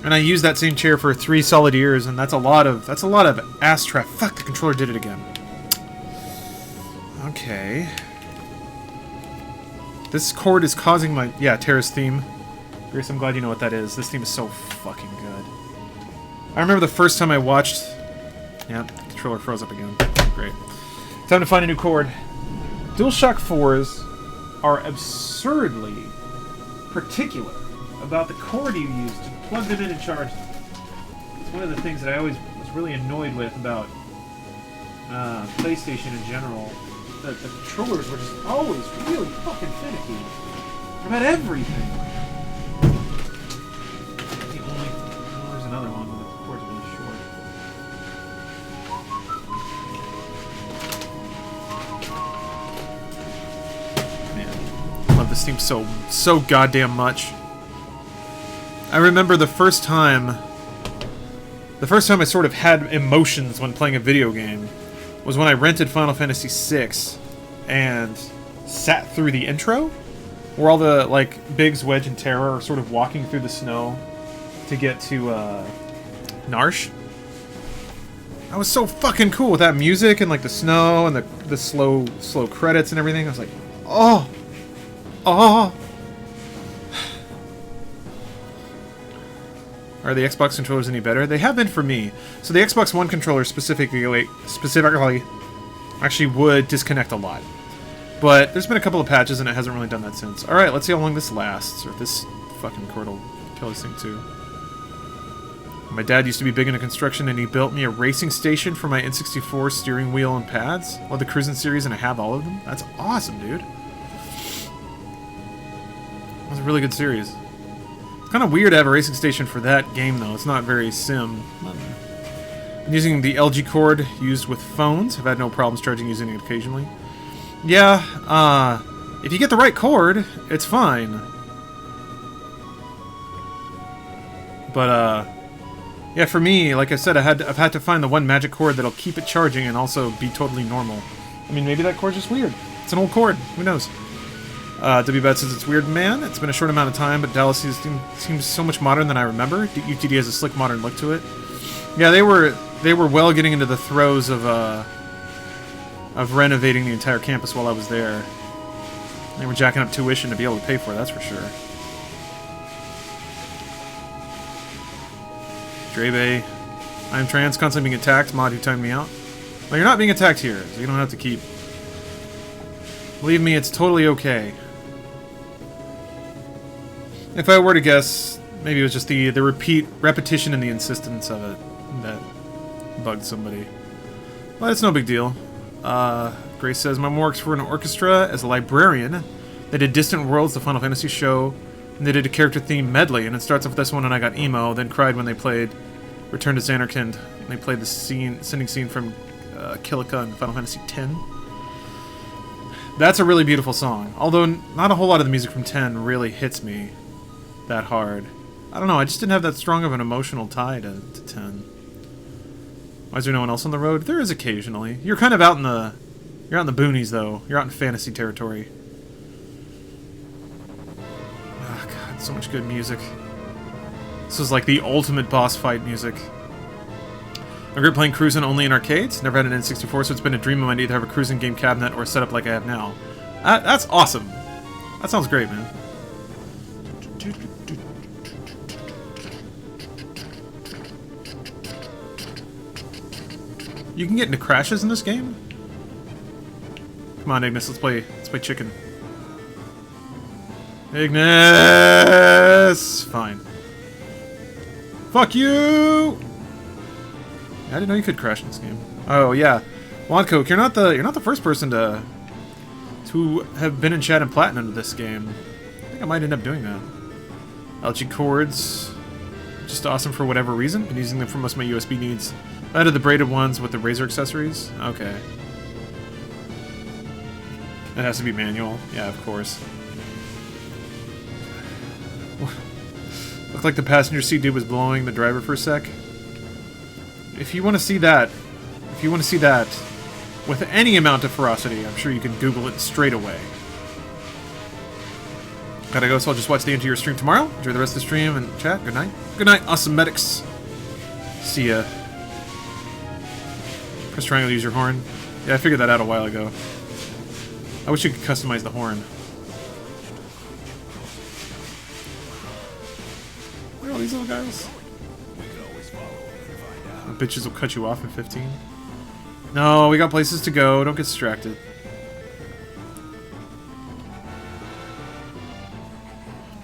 And I used that same chair for 3 solid years, and that's a lot of ass trap. Fuck, the controller did it again. Okay. This cord is causing my... Yeah, Terra's theme. Grace, I'm glad you know what that is. This theme is so fucking good. I remember the first time I watched... Yeah, the controller froze up again. Great. Time to find a new cord. DualShock 4s are absurdly particular about the cord you use to plug them in and charge them. It's one of the things that I always was really annoyed with about PlayStation in general. The controllers were just always really fucking finicky about everything. The only... Oh, there's another one, but the cord's really short. Man, I love this theme so goddamn much. I remember the first time I sort of had emotions when playing a video game was when I rented Final Fantasy VI and sat through the intro, where all the, like, Biggs, Wedge, and Terra are sort of walking through the snow to get to, Narsh. I was so fucking cool with that music and, like, the snow and the slow credits and everything. I was like, oh! Are the Xbox controllers any better? They have been for me. So the Xbox One controller specifically actually would disconnect a lot. But there's been a couple of patches and it hasn't really done that since. Alright, let's see how long this lasts. Or if this fucking cord will kill this thing too. My dad used to be big into construction and he built me a racing station for my N64 steering wheel and pads. Love the Cruisin' series and I have all of them. That's awesome, dude. That was a really good series. Kind of weird to have a racing station for that game, though. It's not very sim. I'm using the LG cord used with phones. I've had no problems charging using it occasionally. Yeah, if you get the right cord, it's fine. But, yeah, for me, like I said, I've had to find the one magic cord that'll keep it charging and also be totally normal. I mean, maybe that cord's just weird. It's an old cord. Who knows? WBAT says it's weird, man. It's been a short amount of time, but Dallas seems so much modern than I remember. UTD has a slick, modern look to it. Yeah, they were well getting into the throes of renovating the entire campus while I was there. They were jacking up tuition to be able to pay for it, that's for sure. Drebe, I'm trans, constantly being attacked. Mod, who timed me out. Well, you're not being attacked here, so you don't have to keep. Believe me, it's totally okay. If I were to guess, maybe it was just the repetition and the insistence of it that bugged somebody. But it's no big deal. Grace says, my mom works for an orchestra as a librarian. They did Distant Worlds, the Final Fantasy show, and they did a character-themed medley, and it starts off with this one, and I got emo, then cried when they played Return to Xanarkand. They played the sending scene from Kilika in Final Fantasy X. That's a really beautiful song, although not a whole lot of the music from 10 really hits me that hard. I don't know, I just didn't have that strong of an emotional tie to 10. Why is there no one else on the road? There is occasionally. You're kind of out in the boonies, though. You're out in fantasy territory. Oh, God, so much good music. This was like the ultimate boss fight music. I grew up playing Cruisin' only in arcades. Never had an N64, so it's been a dream of mine to either have a Cruisin' game cabinet or a setup like I have now. That's awesome. That sounds great, man. You can get into crashes in this game? Come on, Ignis, let's play chicken. Ignis! Fine. Fuck you! I didn't know you could crash in this game. Oh yeah, Wandcoke, you're not the first person to have been in chat and platinum to this game. I think I might end up doing that. LG cords, just awesome for whatever reason. Been using them for most of my USB needs. Out of the braided ones with the razor accessories. Okay. It has to be manual. Yeah, of course. Looked like the passenger seat dude was blowing the driver for a sec. If you want to see that, with any amount of ferocity, I'm sure you can Google it straight away. Gotta go, so I'll just watch the end of your stream tomorrow. Enjoy the rest of the stream and chat. Good night. Good night, awesome medics. See ya. Press triangle to use your horn. Yeah, I figured that out a while ago. I wish you could customize the horn. Where are all these little guys? The bitches will cut you off in 15. No, we got places to go. Don't get distracted.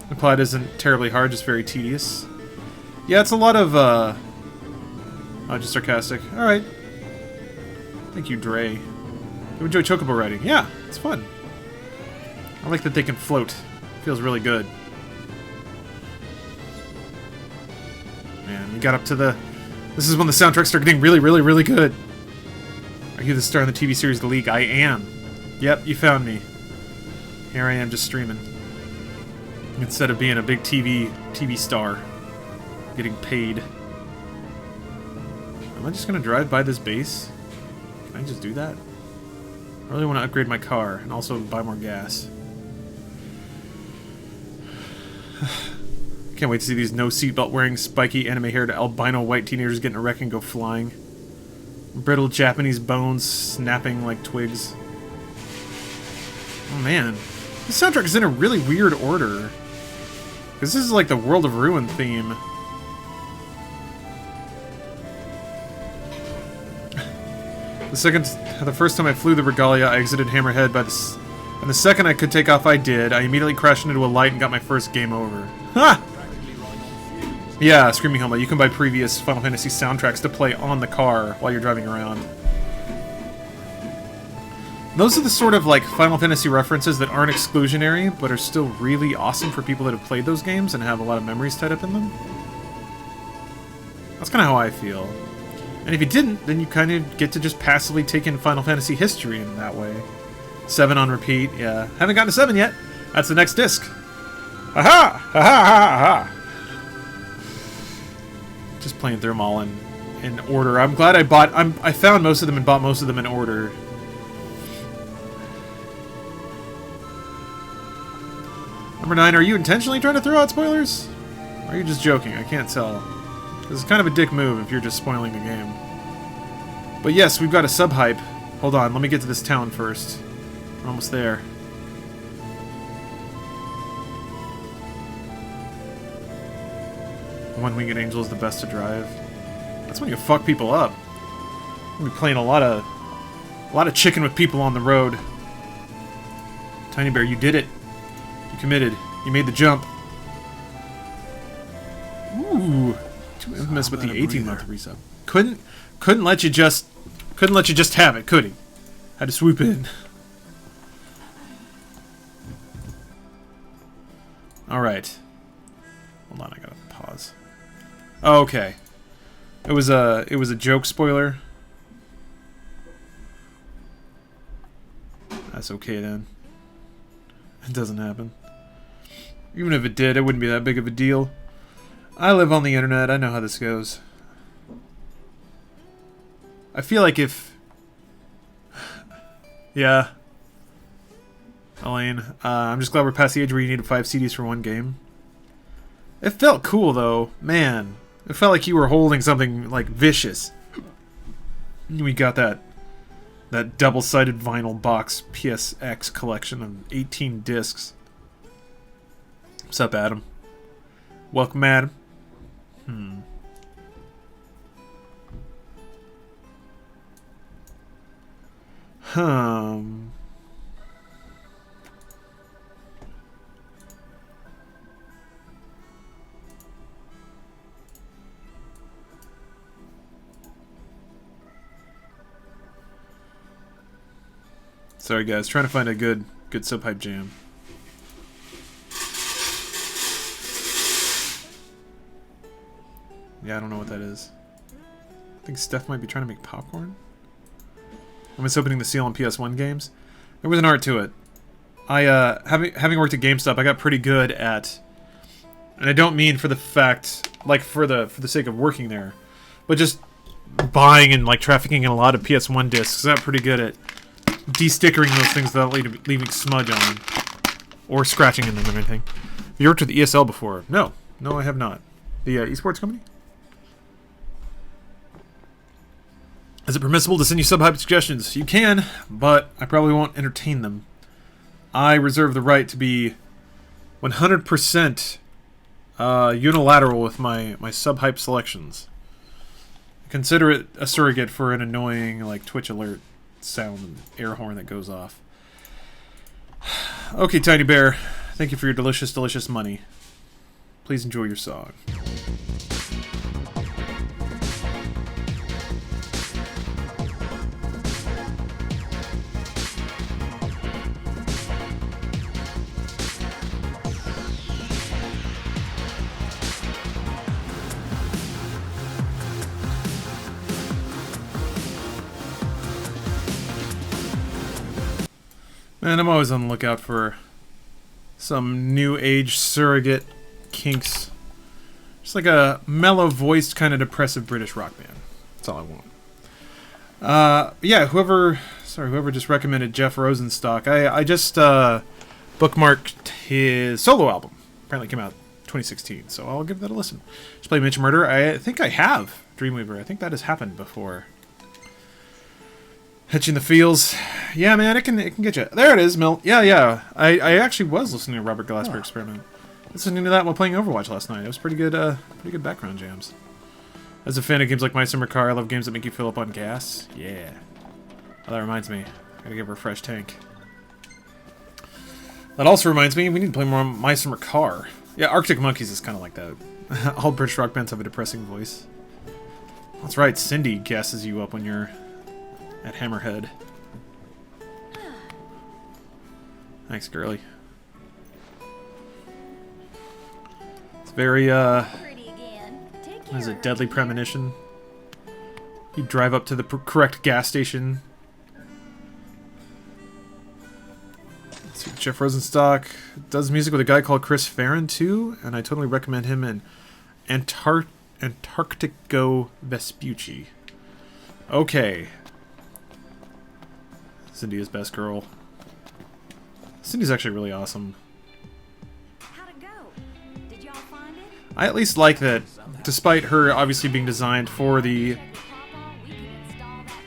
The plot isn't terribly hard, just very tedious. Yeah, it's a lot of, oh, just sarcastic. Alright. Thank you, Dre. You enjoy chocobo riding? Yeah, it's fun. I like that they can float. Feels really good. Man, we got up to the... This is when the soundtracks start getting really, really, really good. Are you the star in the TV series The League? I am. Yep, you found me. Here I am just streaming. Instead of being a big TV star. Getting paid. Am I just gonna drive by this base? Can I just do that? I really want to upgrade my car and also buy more gas. Can't wait to see these no seatbelt wearing, spiky, anime-haired, albino white teenagers get in a wreck and go flying. Brittle Japanese bones snapping like twigs. Oh man, this soundtrack is in a really weird order. Because this is like the World of Ruin theme. The first time I flew the Regalia, I exited Hammerhead and the second I could take off, I did. I immediately crashed into a light and got my first game over. Ha! Yeah, Screaming Helmet. You can buy previous Final Fantasy soundtracks to play on the car while you're driving around. Those are the sort of, like, Final Fantasy references that aren't exclusionary, but are still really awesome for people that have played those games and have a lot of memories tied up in them. That's kind of how I feel. And if you didn't, then you kind of get to just passively take in Final Fantasy history in that way. 7 on repeat, yeah. Haven't gotten to 7 yet. That's the next disc. Ha-ha! Ha-ha! Ha-ha! Just playing through them all in order. I'm glad I found most of them and bought most of them in order. Number 9, are you intentionally trying to throw out spoilers? Or are you just joking? I can't tell. This is kind of a dick move if you're just spoiling the game. But yes, we've got a sub-hype. Hold on, let me get to this town first. We're almost there. One-Winged Angel is the best to drive. That's when you fuck people up. We'll be playing a lot of chicken with people on the road. Tiny Bear, you did it. You committed. You made the jump. Ooh, too infamous with the 18-month resub. Couldn't let you just have it, could he? Had to swoop in. All right. Hold on, I gotta pause. Oh, okay. It was a joke spoiler. That's okay then. It doesn't happen. Even if it did, it wouldn't be that big of a deal. I live on the internet. I know how this goes. I feel like if... Yeah. Elaine, I'm just glad we're past the age where you needed 5 CDs for one game. It felt cool, though. Man. It felt like you were holding something, like, vicious. We got that double-sided vinyl box PSX collection of 18 discs. What's up, Adam? Welcome, Adam. Sorry, guys. Trying to find a good sub-hype jam. Yeah, I don't know what that is. I think Steph might be trying to make popcorn. I'm just opening the seal on PS1 games. There was an art to it. I having worked at GameStop, I got pretty good at, and I don't mean for the fact, like for the sake of working there, but just buying and like trafficking in a lot of PS1 discs. I got pretty good at de-stickering those things without leaving smudge on them or scratching in them and everything. Have you worked with the ESL before? No, I have not. The esports company. Is it permissible to send you sub-hype suggestions? You can, but I probably won't entertain them. I reserve the right to be 100% unilateral with my sub-hype selections. Consider it a surrogate for an annoying like Twitch alert sound and air horn that goes off. Okay, Tiny Bear, thank you for your delicious, delicious money. Please enjoy your song. Man, I'm always on the lookout for some new age surrogate kinks. Just like a mellow-voiced, kind of depressive British rock band. That's all I want. Yeah, whoever just recommended Jeff Rosenstock. I just bookmarked his solo album. Apparently came out 2016, so I'll give that a listen. Just play Mitch Murder. I think I have Dreamweaver. I think that has happened before. Hitching the feels. Yeah, man, it can get you. There it is, Milt. Yeah. I actually was listening to Robert Glasper Experiment. Listening to that while playing Overwatch last night. It was pretty good background jams. As a fan of games like My Summer Car, I love games that make you fill up on gas. Yeah. Oh, that reminds me. Gotta give her a fresh tank. That also reminds me, we need to play more on My Summer Car. Yeah, Arctic Monkeys is kind of like that. All British rock bands have a depressing voice. That's right, Cindy gasses you up when you're at Hammerhead. Thanks, girly. It's very, what is it, Deadly Premonition? You drive up to the correct gas station. Let's see, Jeff Rosenstock does music with a guy called Chris Farron, too, and I totally recommend him in Antarctico Vespucci. Okay. Cindy is best girl. Cindy's actually really awesome. How'd it go? Did y'all find it? I at least like that, despite her obviously being designed for the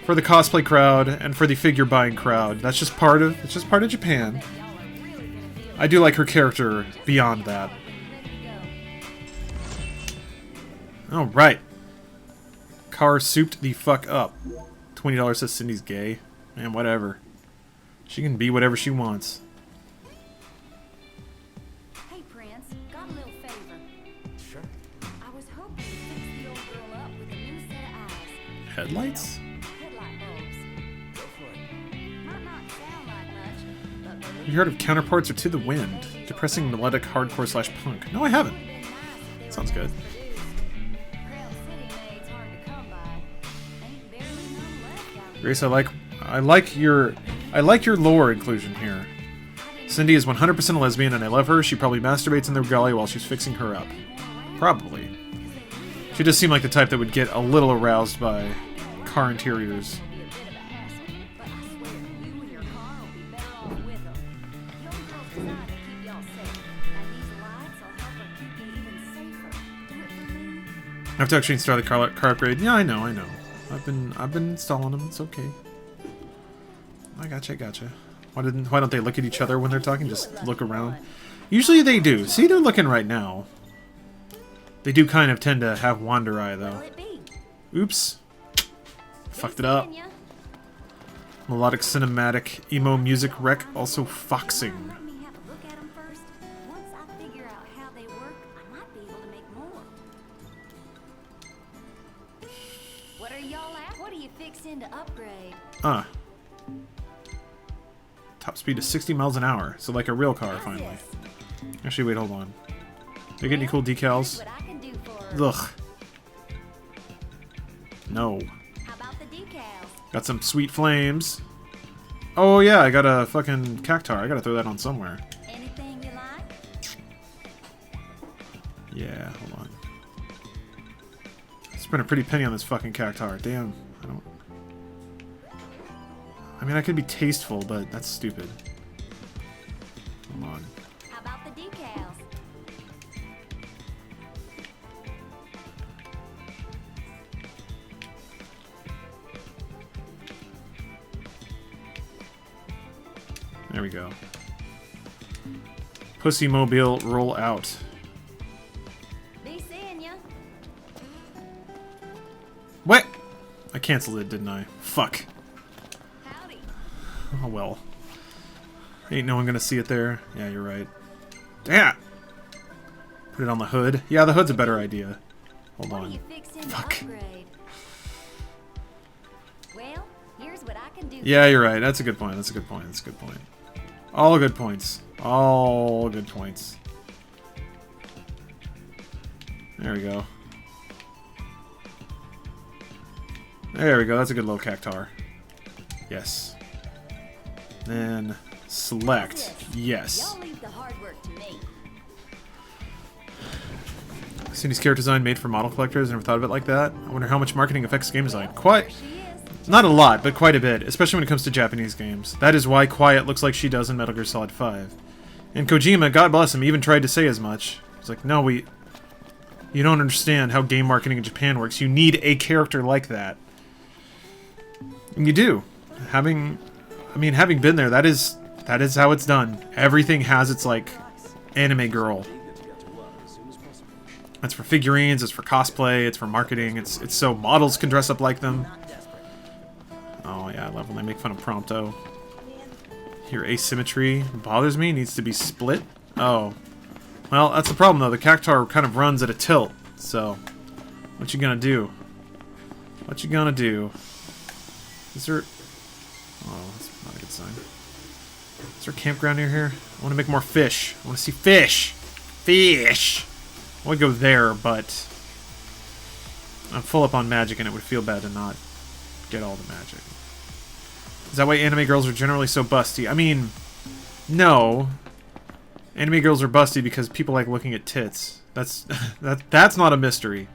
cosplay crowd and for the figure buying crowd. It's just part of Japan. I do like her character beyond that. All right. Car souped the fuck up. $20 says Cindy's gay. Man, whatever. She can be whatever she wants. Hey, Prince, got a little favor. Sure. I was hoping to fix the old girl up with a new set of eyes. Headlights? Headlight bulbs. Go for it. Might not sound like much, but Have you heard of Counterparts or To the Wind? Depressing melodic hardcore / punk. No, I haven't. Sounds good. Grace, I like your lore inclusion here. Cindy is 100% a lesbian, and I love her. She probably masturbates in the galley while she's fixing her up. Probably. She does seem like the type that would get a little aroused by car interiors. I have to actually install the car upgrade. Yeah, I know. I've been installing them. It's okay. I gotcha. Why don't they look at each other when they're talking? Just look around. Usually they do. See, they're looking right now. They do kind of tend to have wander eye, though. Oops. Fucked it up. Melodic cinematic emo music wreck, also foxing. To upgrade. Top speed is 60 miles an hour, so like a real car, finally. Actually, wait, hold on. They get any cool decals? Ugh. No. How about the decals? Got some sweet flames. Oh yeah, I got a fucking cactar. I gotta throw that on somewhere. Anything you like? Yeah, hold on. Spent a pretty penny on this fucking cactar. Damn, I don't... I mean, I could be tasteful, but that's stupid. Come on. How about the decals? There we go. Pussy Mobile roll out. Be seeing ya. What? I canceled it, didn't I? Fuck. Howdy. Oh well. Ain't no one gonna see it there. Yeah, you're right. Damn! Put it on the hood. Yeah, the hood's a better idea. Hold on. Fuck. Well, here's what I can do. Yeah, you're right. That's a good point. That's a good point. That's a good point. All good points. All good points. There we go. There we go. That's a good little cactar. Yes. Then select. Yes. Y'all leave the hard work to me. Cindy's character design made for model collectors. Never thought of it like that. I wonder how much marketing affects game design. Quite. Not a lot, but quite a bit, especially when it comes to Japanese games. That is why Quiet looks like she does in Metal Gear Solid 5. And Kojima, God bless him, even tried to say as much. He's like, no, you don't understand how game marketing in Japan works. You need a character like that. And you do. Having been there, that is how it's done. Everything has its, like, anime girl. That's for figurines, it's for cosplay, it's for marketing, it's so models can dress up like them. Oh yeah, I love when they make fun of Prompto. Here, asymmetry bothers me, needs to be split. Oh. Well, that's the problem though, the cactar kind of runs at a tilt, so what you gonna do? What you gonna do? Is there... Oh, that's not a good sign. Is there a campground near here? I want to make more fish. I want to see fish! Fish! I would go there, but I'm full up on magic and it would feel bad to not get all the magic. Is that why anime girls are generally so busty? I mean, no. Anime girls are busty because people like looking at tits. That's not a mystery.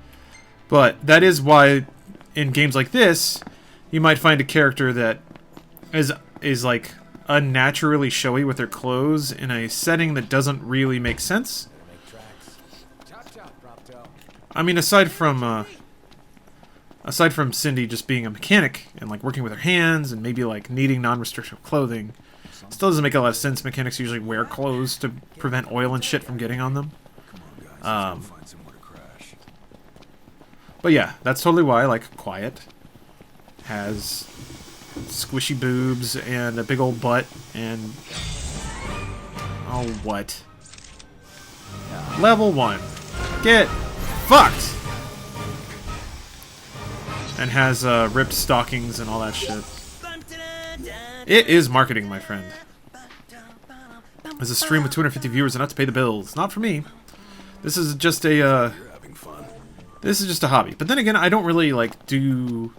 But that is why in games like this, you might find a character that is like unnaturally showy with their clothes in a setting that doesn't really make sense. I mean, aside from Cindy just being a mechanic and like working with her hands and maybe like needing non-restrictive clothing, still doesn't make a lot of sense. Mechanics usually wear clothes to prevent oil and shit from getting on them. But yeah, that's totally why like Quiet has squishy boobs and a big old butt and oh what? Level 1. Get fucked! And has ripped stockings and all that shit. It is marketing, my friend. There's a stream with 250 viewers enough to pay the bills. Not for me. This is just a this is just a hobby. But then again, I don't really like do.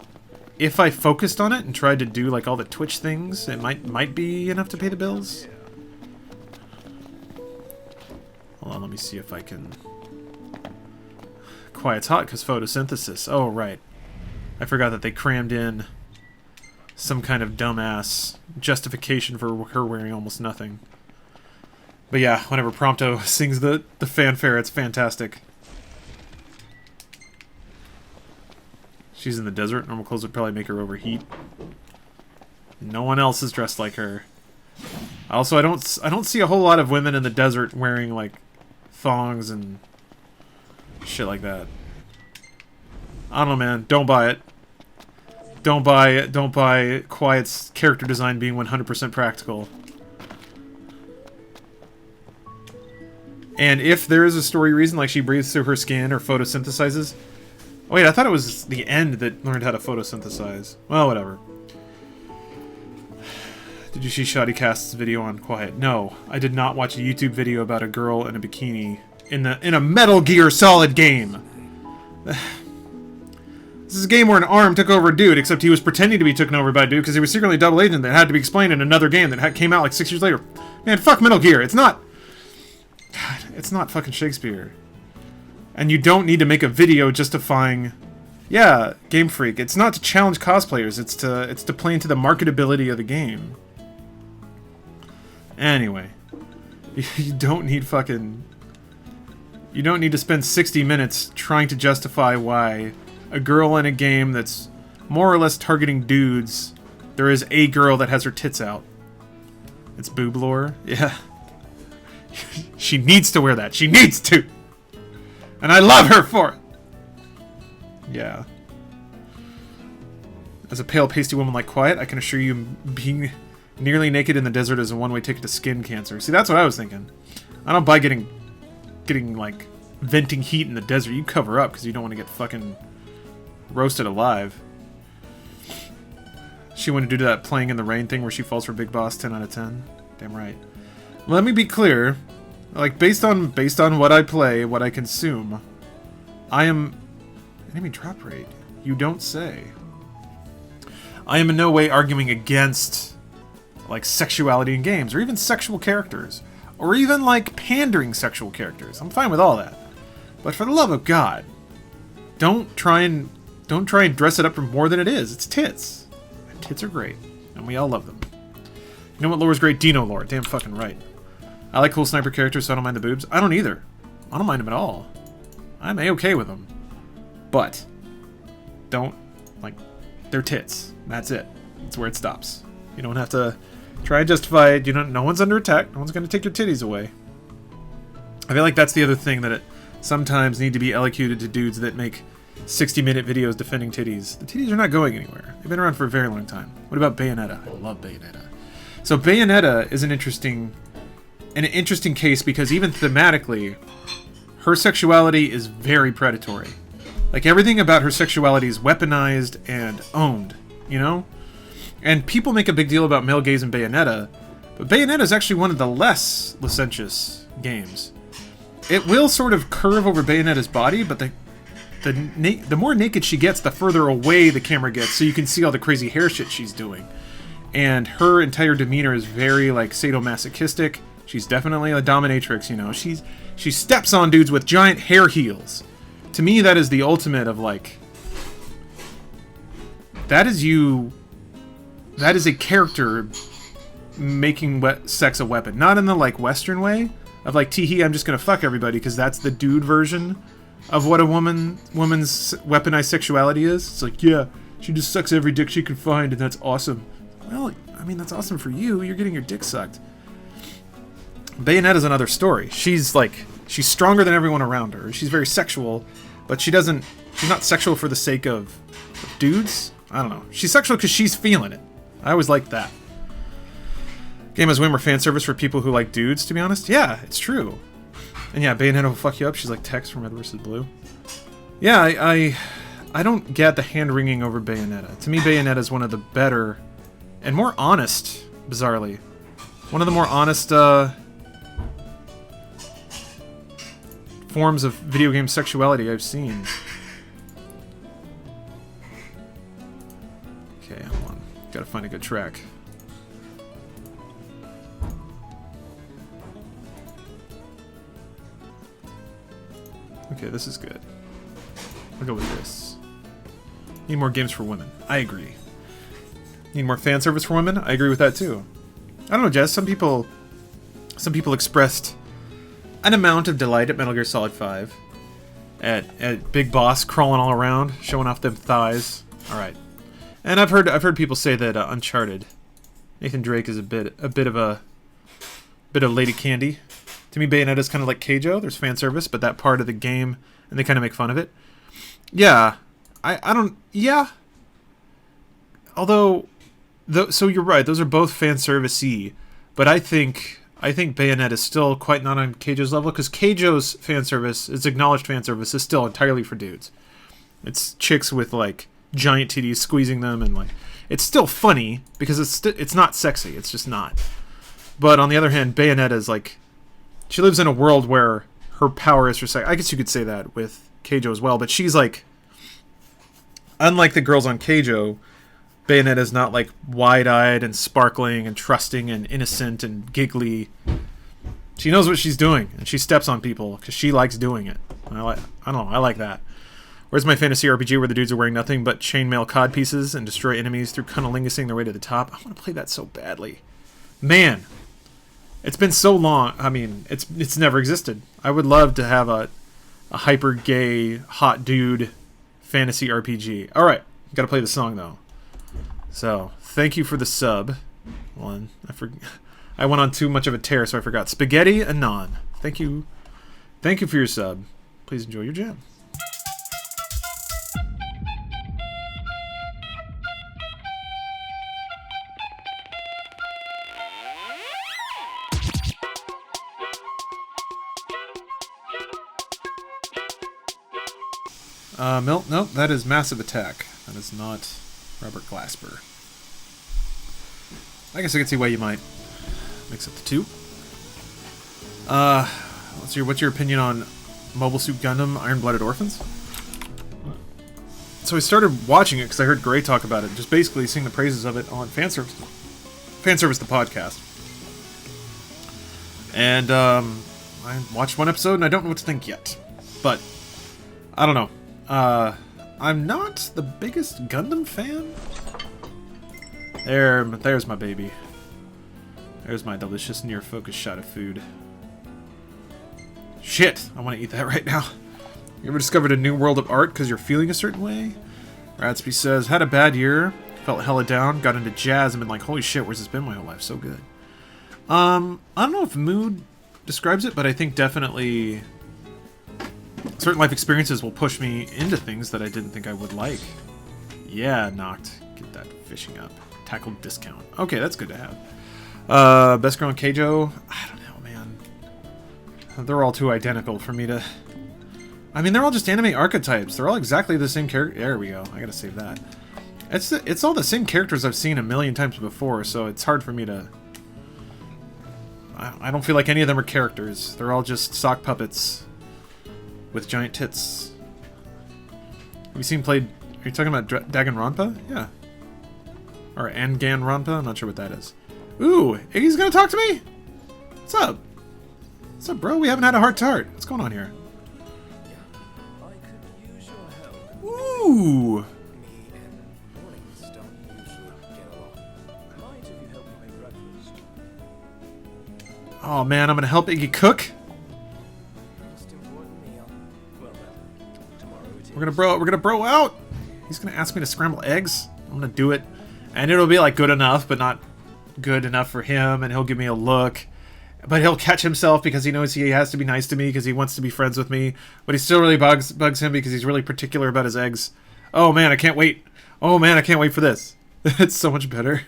If I focused on it and tried to do like all the Twitch things, it might be enough to pay the bills. Hold on, let me see if I can. Quiet's hot because photosynthesis. Oh right. I forgot that they crammed in some kind of dumbass justification for her wearing almost nothing. But yeah, whenever Prompto sings the fanfare, it's fantastic. She's in the desert. Normal clothes would probably make her overheat. No one else is dressed like her. Also, I don't see a whole lot of women in the desert wearing like thongs and shit like that. I don't know, man. Don't buy it. Don't buy it. Don't buy Quiet's character design being 100% practical. And if there is a story reason, like she breathes through her skin or photosynthesizes... Oh, wait, I thought it was the end that learned how to photosynthesize. Well, whatever. Did you see Shoddy Cast's video on Quiet? No, I did not watch a YouTube video about a girl in a bikini in a Metal Gear Solid game. This is a game where an arm took over a dude, except he was pretending to be taken over by a dude because he was secretly a double agent that had to be explained in another game that came out like 6 years later. Man, fuck Metal Gear. It's not... God, it's not fucking Shakespeare. And you don't need to make a video justifying... Yeah, Game Freak. It's not to challenge cosplayers. It's to play into the marketability of the game. Anyway. You don't need fucking... You don't need to spend 60 minutes trying to justify why a girl in a game that's more or less targeting dudes, there is a girl that has her tits out. It's boob lore. Yeah. She needs to wear that. She needs to! And I love her for it! Yeah. As a pale, pasty woman like Quiet, I can assure you being nearly naked in the desert is a one-way ticket to skin cancer. See, that's what I was thinking. I don't buy getting like, venting heat in the desert. You cover up because you don't want to get fucking roasted alive. She wouldn't do that playing in the rain thing where she falls for Big Boss 10 out of 10. Damn right. Let me be clear. Like, based on what I play, what I consume, I am... Enemy drop rate? You don't say. I am in no way arguing against, like, sexuality in games, or even sexual characters, or even, like, pandering sexual characters. I'm fine with all that. But for the love of God, don't try and dress it up for more than it is. It's tits. And tits are great, and we all love them. You know what lore is great? Dino lore. Damn fucking right. I like cool sniper characters, so I don't mind the boobs. I don't either. I don't mind them at all. I'm A-okay with them. But, don't, like, they're tits. That's it. That's where it stops. You don't have to try and justify it. You know, no one's under attack. No one's going to take your titties away. I feel like that's the other thing that it sometimes need to be elocuted to dudes that make 60-minute videos defending titties. The titties are not going anywhere. They've been around for a very long time. What about Bayonetta? I love Bayonetta. So Bayonetta is an interesting case because even thematically, her sexuality is very predatory. Like, everything about her sexuality is weaponized and owned, you know? And people make a big deal about male gaze in Bayonetta, but Bayonetta is actually one of the less licentious games. It will sort of curve over Bayonetta's body, but the more naked she gets, the further away the camera gets, so you can see all the crazy hair shit she's doing. And her entire demeanor is very, like, sadomasochistic. She's definitely a dominatrix, you know? She steps on dudes with giant hair heels. To me, that is the ultimate of, like... That is a character making sex a weapon. Not in the, like, Western way of, like, tee-hee, I'm just gonna fuck everybody, because that's the dude version of what a woman's weaponized sexuality is. It's like, yeah, she just sucks every dick she can find, and that's awesome. Well, I mean, that's awesome for you. You're getting your dick sucked. Bayonetta's another story. She's stronger than everyone around her. She's very sexual, but she's not sexual for the sake of dudes. I don't know. She's sexual because she's feeling it. I always liked that. Game has way more fan service for people who like dudes, to be honest. Yeah, it's true. And yeah, Bayonetta will fuck you up. She's like Tex from Red vs. Blue. Yeah, I don't get the hand-wringing over Bayonetta. To me, Bayonetta is one of the better and more honest, bizarrely. One of the more honest, forms of video game sexuality I've seen. Okay, hold on. Gotta find a good track. Okay, this is good. I'll go with this. Need more games for women. I agree. Need more fan service for women? I agree with that too. I don't know, Jess. Some people expressed an amount of delight at Metal Gear Solid 5. At Big Boss crawling all around, showing off them thighs. All right. And I've heard people say that Uncharted, Nathan Drake is a bit of Lady Candy. To me, Bayonetta's kind of like Keijo. There's fan service, but that part of the game, and they kind of make fun of it. Yeah, I don't. Yeah. Although, so you're right. Those are both fan servicey, but I think Bayonetta is still quite not on Keijo's level because Keijo's fan service, its acknowledged fan service, is still entirely for dudes. It's chicks with like giant titties squeezing them, and like it's still funny because it's not sexy. It's just not. But on the other hand, Bayonetta is like, she lives in a world where her power is for sex. I guess you could say that with Keijo as well, but she's like, unlike the girls on Keijo, Bayonetta's not like wide-eyed and sparkling and trusting and innocent and giggly. She knows what she's doing, and she steps on people because she likes doing it. I don't know. I like that. Where's my fantasy RPG where the dudes are wearing nothing but chainmail cod pieces and destroy enemies through cunnilingussing their way to the top? I want to play that so badly. Man, it's been so long. I mean, it's never existed. I would love to have a hyper gay hot dude fantasy RPG. All right, gotta play the song though. So thank you for the sub. One, I went on too much of a tear, so I forgot. Spaghetti Anon. Thank you for your sub. Please enjoy your jam. Nope, that is Massive Attack. That is not Robert Glasper. I guess I can see why you might mix up the two. What's your opinion on Mobile Suit Gundam Iron-Blooded Orphans? So I started watching it because I heard Gray talk about it, just basically sing the praises of it on Fanservice the podcast. And I watched one episode and I don't know what to think yet. But I don't know. I'm not the biggest Gundam fan. There's my baby. There's my delicious near-focus shot of food. Shit, I want to eat that right now. You ever discovered a new world of art because you're feeling a certain way? Radsby says, had a bad year, felt hella down, got into jazz, and been like, holy shit, where's this been my whole life? So good. I don't know if mood describes it, but I think definitely certain life experiences will push me into things that I didn't think I would like. Yeah, knocked. Get that fishing up. Tackle discount. Okay, that's good to have. Best girl in Keijo? I don't know, man. They're all too identical for me to... I mean, they're all just anime archetypes. They're all exactly the same character. There we go. I gotta save that. It's all the same characters I've seen a million times before, so it's hard for me to... I don't feel like any of them are characters. They're all just sock puppets with giant tits. Have you seen played... Are you talking about Danganronpa? Yeah. Or Anganronpa? I'm not sure what that is. Ooh, Iggy's gonna talk to me? What's up? What's up, bro? We haven't had a heart-to-heart. What's going on here? Ooh! Oh man, I'm gonna help Iggy cook? We're gonna bro out! He's gonna ask me to scramble eggs. I'm gonna do it. And it'll be like good enough, but not good enough for him, and he'll give me a look. But he'll catch himself because he knows he has to be nice to me because he wants to be friends with me. But he still really bugs him because he's really particular about his eggs. Oh man, I can't wait. Oh man, I can't wait for this. It's so much better.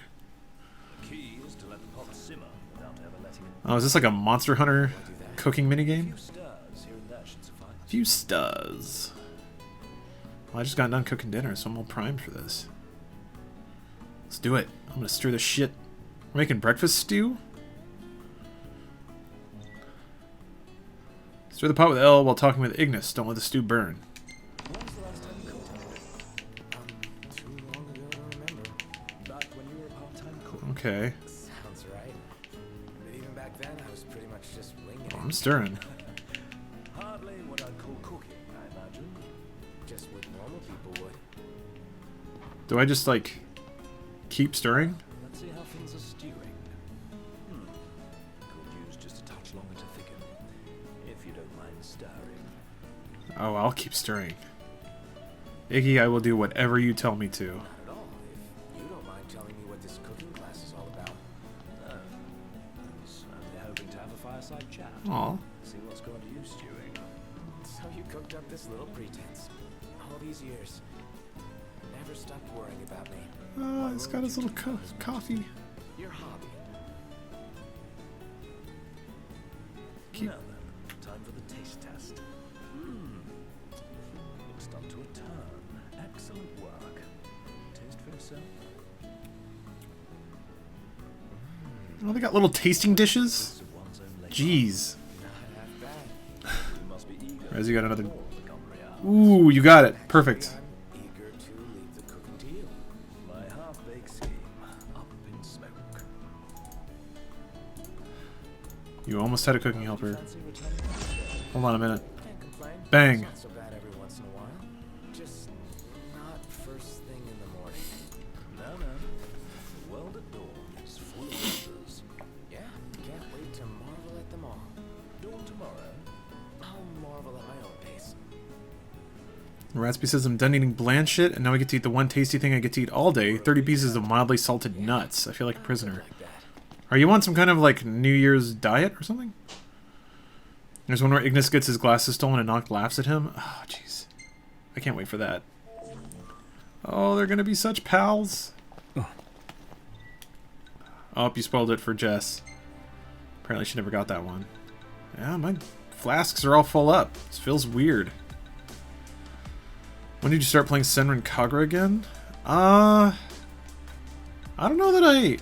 Oh, is this like a Monster Hunter cooking minigame? A few stars. Well, I just got done cooking dinner, so I'm all primed for this. Let's do it. I'm gonna stir this shit. We're making breakfast stew? Stir the pot with L while talking with Ignis. Don't let the stew burn. Okay. Sounds right. But even back then, I was pretty much just winging it. I'm stirring. Hardly what I'd call cooking, I imagine. Just what normal people would. Do I just, like, keep stirring? Let's see how things are stewing. Could use just a touch longer to thicken, if you don't mind stirring. Oh, I'll keep stirring. Iggy, I will do whatever you tell me to. Not at all. If you don't mind telling me what this cooking class is all about. I was only hoping to have a fireside chat. Aw. See what's going to you stewing. So you cooked up this little pretense. All these years. Never stopped worrying about me. Oh, he's got his little coffee. Your hobby. Keep... Now then, time for the taste test. Looks done to a turn. Excellent work. Taste for yourself. Oh, they got little tasting dishes? Jeez. Rez, you got another... Ooh, you got it. Perfect. You almost had a cooking helper. Hold on a minute. Bang. Not so bad every once in a while. Just not first thing in the morning. No, no. The world at dawn is full of wonders. Yeah, can't wait to marvel at them all. Dawn tomorrow. I'll marvel at my own pace. Ratsby says I'm done eating bland shit, and now I get to eat the one tasty thing I get to eat all day, 30 pieces of mildly salted nuts. I feel like a prisoner. Are you on some kind of, like, New Year's diet or something? There's one where Ignis gets his glasses stolen and Noct laughs at him. Oh, jeez. I can't wait for that. Oh, they're gonna be such pals. Oh, you spoiled it for Jess. Apparently she never got that one. Yeah, my flasks are all full up. This feels weird. When did you start playing Senran Kagura again? I don't know that I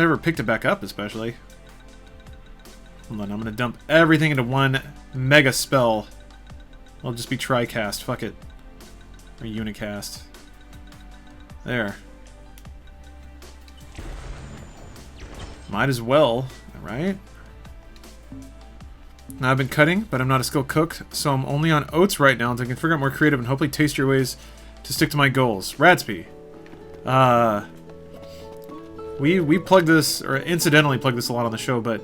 ever picked it back up, especially. Hold on, I'm gonna dump everything into one mega spell. I'll just be Tricast, fuck it. Or Unicast. There. Might as well, right? Now I've been cutting, but I'm not a skilled cook, so I'm only on oats right now until I can figure out more creative and hopefully tastier ways to stick to my goals. Ratsby. We plug this, or incidentally plug this a lot on the show, but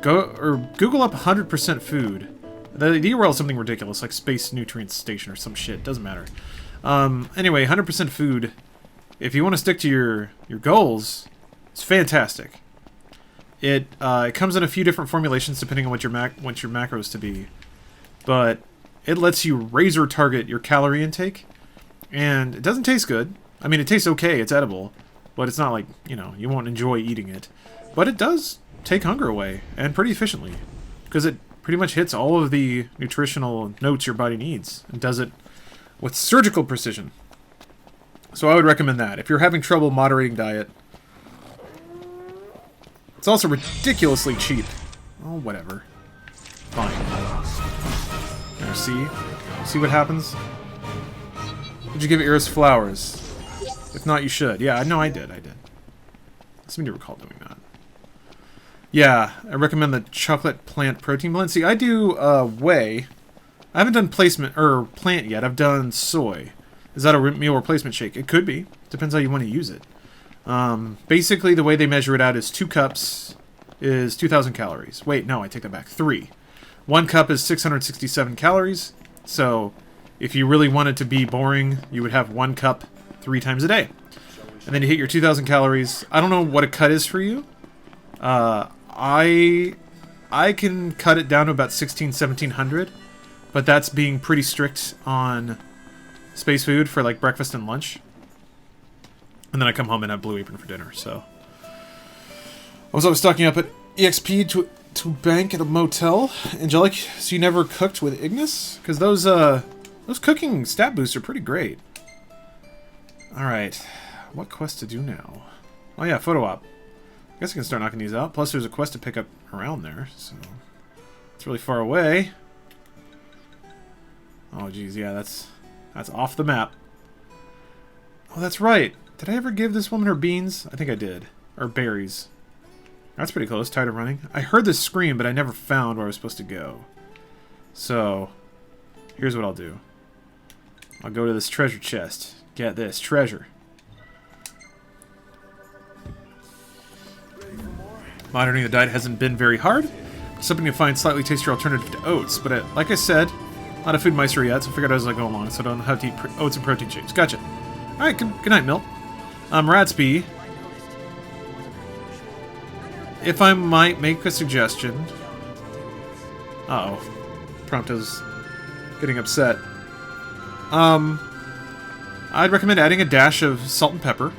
Google up 100% food. The URL is something ridiculous, like Space Nutrient Station or some shit. Doesn't matter. Anyway, 100% food. If you want to stick to your goals, it's fantastic. It comes in a few different formulations depending on what your macros to be, but it lets you razor target your calorie intake, and it doesn't taste good. I mean, it tastes okay. It's edible, but it's not like, you know, you won't enjoy eating it. But it does take hunger away, and pretty efficiently, because it pretty much hits all of the nutritional notes your body needs, and does it with surgical precision. So I would recommend that. If you're having trouble moderating diet, it's also ridiculously cheap. Oh, whatever. Fine. There, see what happens? Did you give Iris flowers? If not, you should. Yeah, no, I did. I seem to recall doing that. Yeah, I recommend the chocolate plant protein blend. See, I do whey. I haven't done plant yet. I've done soy. Is that a meal replacement shake? It could be. Depends how you want to use it. Basically, the way they measure it out is 2 cups is 2,000 calories. Wait, no, I take that back. 3. 1 cup is 667 calories. So, if you really wanted to be boring, you would have 1 cup 3 times a day. And then you hit your 2,000 calories. I don't know what a cut is for you. I can cut it down to about 1,700, but that's being pretty strict on space food for like breakfast and lunch. And then I come home and have Blue Apron for dinner, so. I was stocking up at EXP to bank at a motel. Angelic, so you never cooked with Ignis? Because those cooking stat boosts are pretty great. Alright, what quest to do now? Oh yeah, photo op. I guess I can start knocking these out. Plus there's a quest to pick up around there, so. It's really far away. Oh geez, yeah, that's off the map. Oh, that's right. Did I ever give this woman her beans? I think I did. Or berries. That's pretty close. Tired of running. I heard this scream, but I never found where I was supposed to go. So, here's what I'll do. I'll go to this treasure chest. Get this. Treasure. Monitoring the diet hasn't been very hard. It's something to find slightly tastier alternative to oats. But like I said, not a food meister yet, so I figured as I go along, so I don't have to eat oats and protein shakes. Gotcha. Alright, good night, Milt. Ratsby. If I might make a suggestion... Uh-oh. Prompto's getting upset. I'd recommend adding a dash of salt and pepper.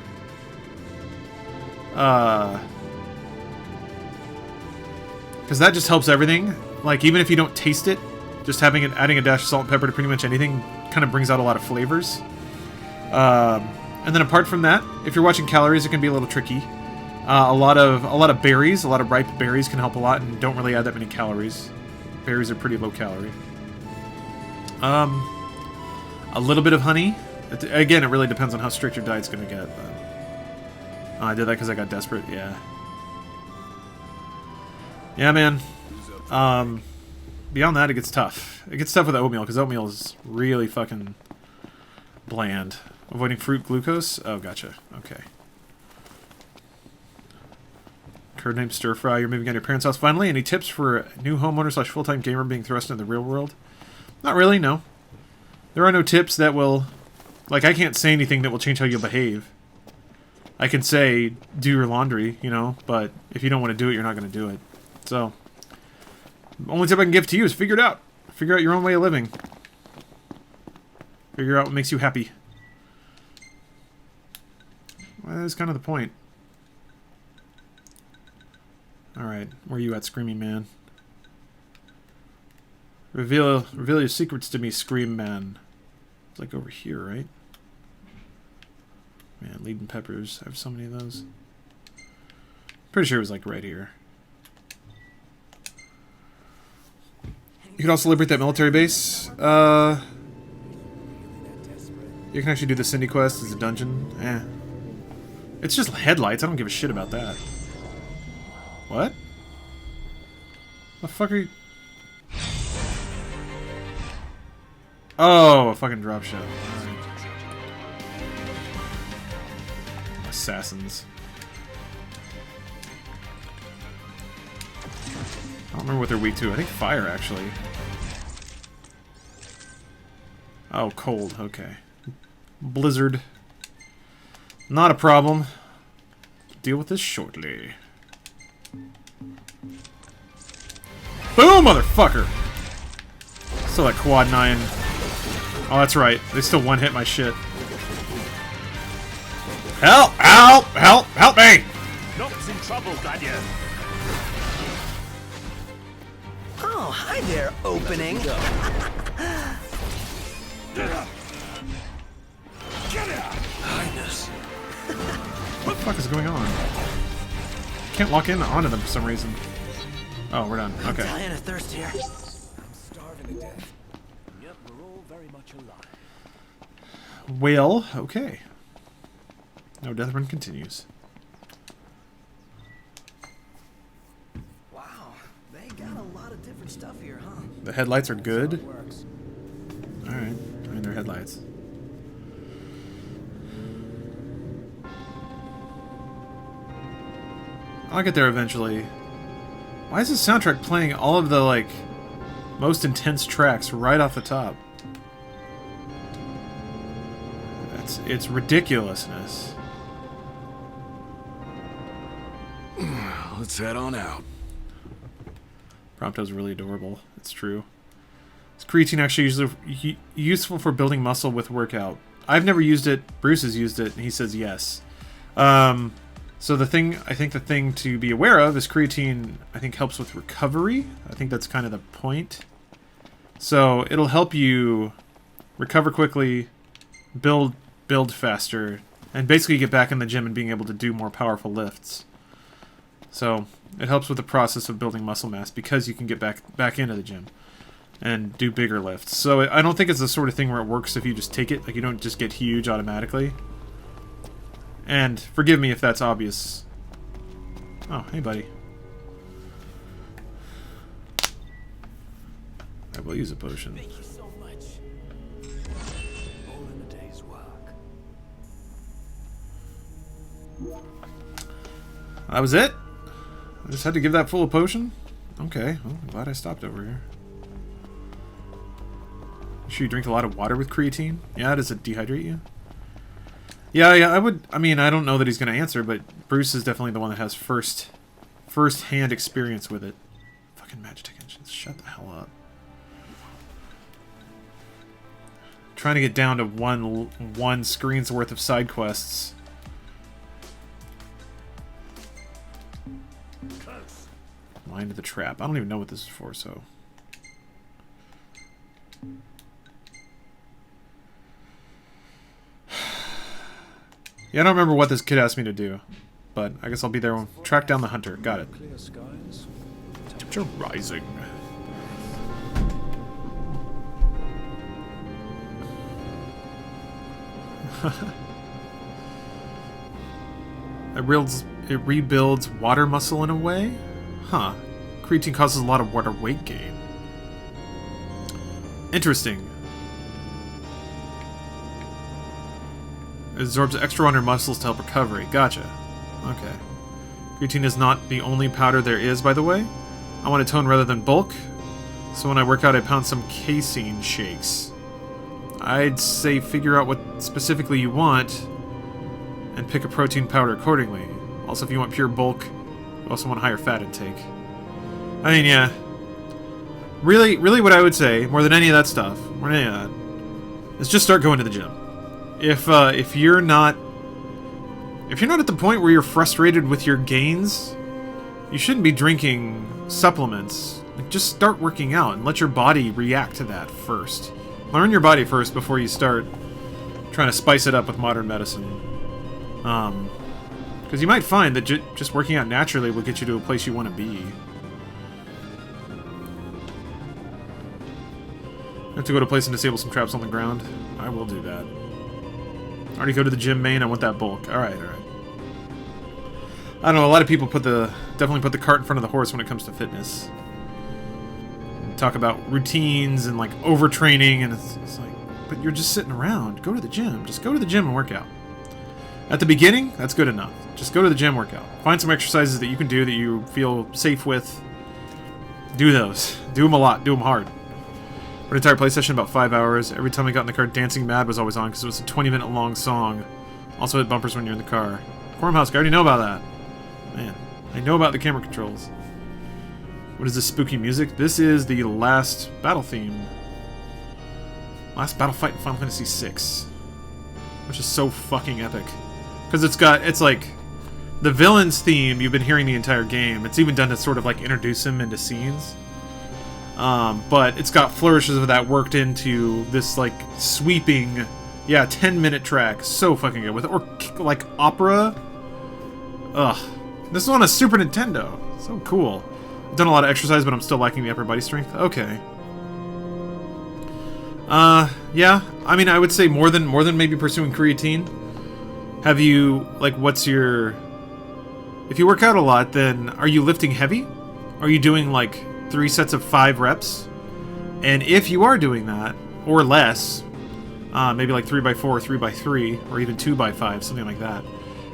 Because that just helps everything. Like, even if you don't taste it, just adding a dash of salt and pepper to pretty much anything kind of brings out a lot of flavors. And then apart from that, if you're watching calories, it can be a little tricky. A lot of berries, a lot of ripe berries can help a lot and don't really add that many calories. Berries are pretty low calorie. A little bit of honey. Again, it really depends on how strict your diet's going to get. But... I did that because I got desperate, yeah. Yeah, man. Beyond that, it gets tough. It gets tough with oatmeal, because oatmeal is really fucking bland. Avoiding fruit glucose? Oh, gotcha. Okay. Code name Stir Fry. You're moving out of your parents' house finally. Any tips for a new homeowner / full-time gamer being thrust into the real world? Not really, no. There are no tips that will... Like, I can't say anything that will change how you'll behave. I can say, do your laundry, you know, but if you don't want to do it, you're not going to do it. So, the only tip I can give to you is figure it out. Figure out your own way of living. Figure out what makes you happy. Well, that's kind of the point. Alright, where are you at, Screaming Man? Reveal your secrets to me, Scream Man. It's like over here, right? Man, Leading Peppers. I have so many of those. Pretty sure it was like right here. You can also liberate that military base. You can actually do the Cindy quest as a dungeon. Eh. It's just headlights. I don't give a shit about that. What? The fuck are you... Oh, a fucking drop shot. Right. Assassins. I don't remember what they're weak to. I think fire, actually. Oh, cold. Okay. Blizzard. Not a problem. Deal with this shortly. Boom, motherfucker! Still that quad 9. Oh, that's right. They still one-hit my shit. Help! Help! Help! Help me! Nook's in trouble, Gladiator. Oh, hi there, opening. Highness. What the fuck is going on? Can't lock in onto them for some reason. Oh, we're done. Okay. I'm dying of thirst here. I'm starving to death. Yep, we're all very much alive. Well, okay. No, Death Run continues. Wow, they got a lot of different stuff here, huh? The headlights are good. Alright. I mean, they're headlights. I'll get there eventually. Why is this soundtrack playing all of the, like, most intense tracks right off the top? It's ridiculousness. Let's head on out. Prompto's really adorable. It's true. Is creatine actually useful for building muscle with workout? I've never used it. Bruce has used it, and he says yes. So the thing to be aware of is creatine, I think, helps with recovery. I think that's kind of the point. So it'll help you recover quickly, build faster, and basically get back in the gym and being able to do more powerful lifts. So it helps with the process of building muscle mass because you can get back into the gym and do bigger lifts. So I don't think it's the sort of thing where it works if you just take it. Like, you don't just get huge automatically. And forgive me if that's obvious. Oh, hey, buddy. I will use a potion. Thank you so much. All in a day's work. That was it? I just had to give that full of potion? Okay, well, I'm glad I stopped over here. You sure you drink a lot of water with creatine? Yeah, does it dehydrate you? Yeah, I would. I mean, I don't know that he's going to answer, but Bruce is definitely the one that has first-hand experience with it. Fucking Magitek Engines, shut the hell up. Trying to get down to one screen's worth of side quests. Mind of the Trap. I don't even know what this is for, so... Yeah, I don't remember what this kid asked me to do, but I guess I'll be there when track down the hunter. Got it. Clear skies. Temperature rising. It rebuilds water muscle in a way? Huh. Creatine causes a lot of water weight gain. Interesting. It absorbs extra on your muscles to help recovery. Gotcha. Okay. Creatine is not the only powder there is, by the way. I want to tone rather than bulk, so when I work out, I pound some casein shakes. I'd say figure out what specifically you want and pick a protein powder accordingly. Also, if you want pure bulk, you also want higher fat intake. I mean, yeah. Really what I would say, more than any of that stuff, more than any of that, is just start going to the gym. If you're not at the point where you're frustrated with your gains, you shouldn't be drinking supplements. Like, just start working out and let your body react to that first. Learn your body first before you start trying to spice it up with modern medicine. Because you might find that just working out naturally will get you to a place you want to be. I have to go to a place and disable some traps on the ground. I will do that. Already go to the gym main. I want that bulk. Alright. I don't know, a lot of people definitely put the cart in front of the horse when it comes to fitness. Talk about routines and like overtraining, and it's like, but you're just sitting around. Go to the gym. Just go to the gym and work out. At the beginning, that's good enough. Just go to the gym, work out. Find some exercises that you can do that you feel safe with. Do those. Do them a lot. Do them hard. For an entire play session, about 5 hours. Every time I got in the car, Dancing Mad was always on because it was a 20-minute long song. Also hit bumpers when you're in the car. Quorum House, I already know about that. Man, I know about the camera controls. What is this spooky music? This is the last battle theme. Last battle fight in Final Fantasy VI. Which is so fucking epic. Because it's like the villain's theme you've been hearing the entire game. It's even done to sort of like introduce him into scenes. But it's got flourishes of that worked into this like sweeping, 10-minute track. So fucking good. With like opera. Ugh. This is on a Super Nintendo. So cool. I've done a lot of exercise, but I'm still lacking the upper body strength. Okay. Yeah. I mean, I would say more than maybe pursuing creatine. Have you, like, what's your... If you work out a lot, then are you lifting heavy? Are you doing, like, 3 sets of 5 reps? And if you are doing that, or less, maybe like 3x4 or 3x3, or even 2x5, something like that.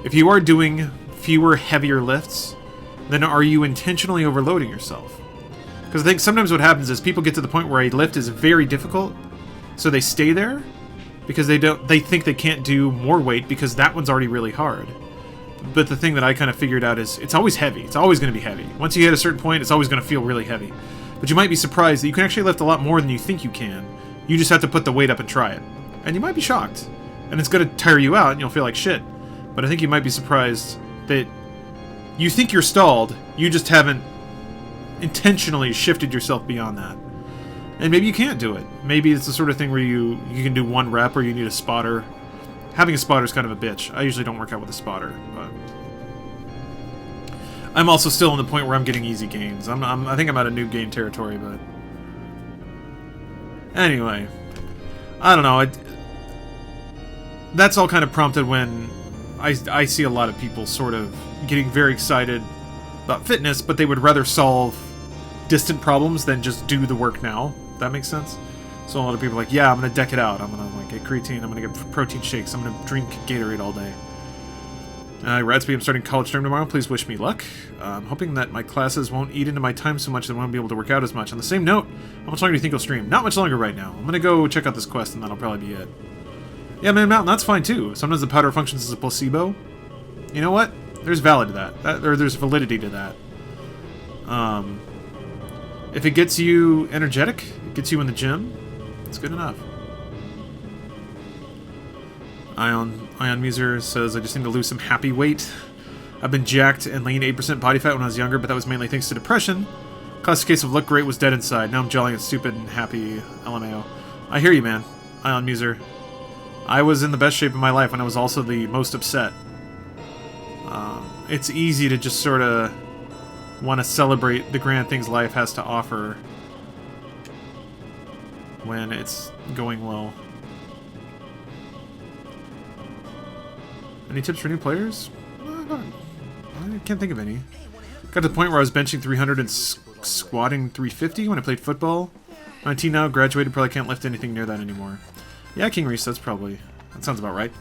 If you are doing fewer, heavier lifts, then are you intentionally overloading yourself? Because I think sometimes what happens is people get to the point where a lift is very difficult, so they stay there because they think they can't do more weight because that one's already really hard. But the thing that I kind of figured out is it's always heavy. It's always going to be heavy. Once you hit a certain point, it's always going to feel really heavy. But you might be surprised that you can actually lift a lot more than you think you can. You just have to put the weight up and try it. And you might be shocked. And it's going to tire you out and you'll feel like shit. But I think you might be surprised that you think you're stalled, you just haven't intentionally shifted yourself beyond that. And maybe you can't do it. Maybe it's the sort of thing where you can do 1 rep or you need a spotter. Having a spotter is kind of a bitch. I usually don't work out with a spotter, but I'm also still in the point where I'm getting easy gains. I think I'm out of noob gain territory, but anyway, I don't know. That's all kind of prompted when I see a lot of people sort of getting very excited about fitness, but they would rather solve distant problems than just do the work now. If that makes sense. So a lot of people are like, yeah, I'm gonna deck it out. I'm gonna like get creatine. I'm gonna get protein shakes. I'm gonna drink Gatorade all day. Radsby, I'm starting college term tomorrow. Please wish me luck. I'm hoping that my classes won't eat into my time so much that I won't be able to work out as much. On the same note, how much longer do you think you'll stream? Not much longer right now. I'm gonna go check out this quest and that'll probably be it. Yeah, Man Mountain, that's fine too. Sometimes the powder functions as a placebo. You know what? There's valid to that. There's validity to that. If it gets you energetic, it gets you in the gym, it's good enough. Ion Muser says, I just need to lose some happy weight. I've been jacked and lean 8% body fat when I was younger, but that was mainly thanks to depression. Classic case of look great was dead inside. Now I'm jolly and stupid and happy. LMAO. I hear you, man. Ion Muser. I was in the best shape of my life when I was also the most upset. It's easy to just sort of want to celebrate the grand things life has to offer when it's going well. Any tips for new players? I can't think of any. Got to the point where I was benching 300 and squatting 350 when I played football. 19 now, graduated, probably can't lift anything near that anymore. Yeah, King Reese, that sounds about right.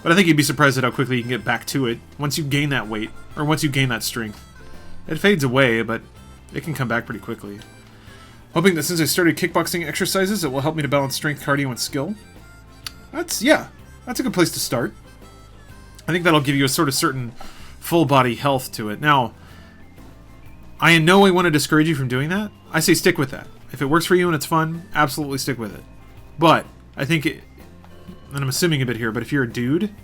But I think you'd be surprised at how quickly you can get back to it once you gain that weight, or once you gain that strength. It fades away, but it can come back pretty quickly. Hoping that since I started kickboxing exercises, it will help me to balance strength, cardio, and skill. That's a good place to start. I think that'll give you a sort of certain full body health to it. Now, I in no way want to discourage you from doing that. I say stick with that. If it works for you and it's fun, absolutely stick with it. But I think, and I'm assuming a bit here, but if you're a dude,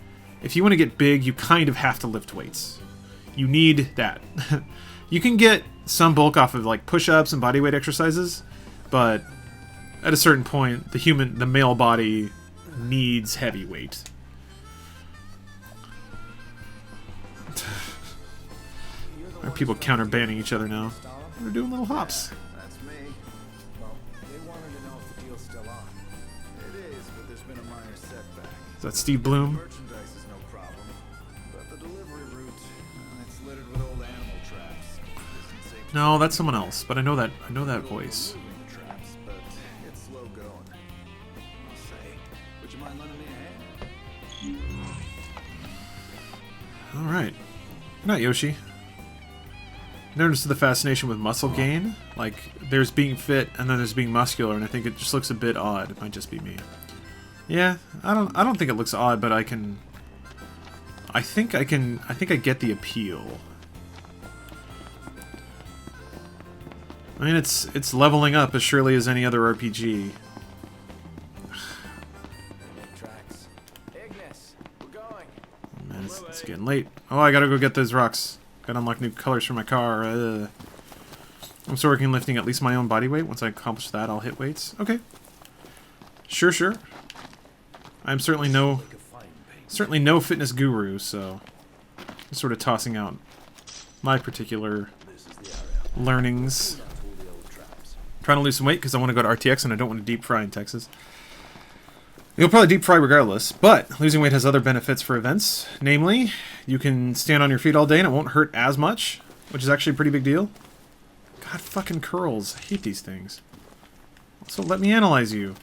if you want to get big, you kind of have to lift weights. You need that. You can get some bulk off of like push-ups and bodyweight exercises, but at a certain point, the male body needs heavy weight. Are people counterbanning each other now? They're doing little hops. That's me. Well, they wanted to know if the deal's still on. It is, but there's been a minor setback. Is that Steve Bloom? Merchandise is no problem, but the delivery route, it's littered with old animal traps. No, that's someone else, but I know that voice. Traps, but it's slow going. I'll say, would you mind lending me a hand? All right. Good night, Yoshi. Notice the fascination with muscle gain. Like, there's being fit and then there's being muscular, and I think it just looks a bit odd. It might just be me. Yeah, I don't think it looks odd, but I think I get the appeal. I mean, it's leveling up as surely as any other RPG. Oh, man, it's getting late. Oh, I gotta go get those rocks. Gotta unlock new colors for my car. I'm still working on lifting at least my own body weight. Once I accomplish that, I'll hit weights. Okay. Sure. I'm certainly no fitness guru, so I'm sort of tossing out my particular learnings. I'm trying to lose some weight because I want to go to RTX and I don't want to deep fry in Texas. You'll probably deep fry regardless, but losing weight has other benefits for events. Namely, you can stand on your feet all day and it won't hurt as much, which is actually a pretty big deal. God, fucking curls. I hate these things. Also, let me analyze you.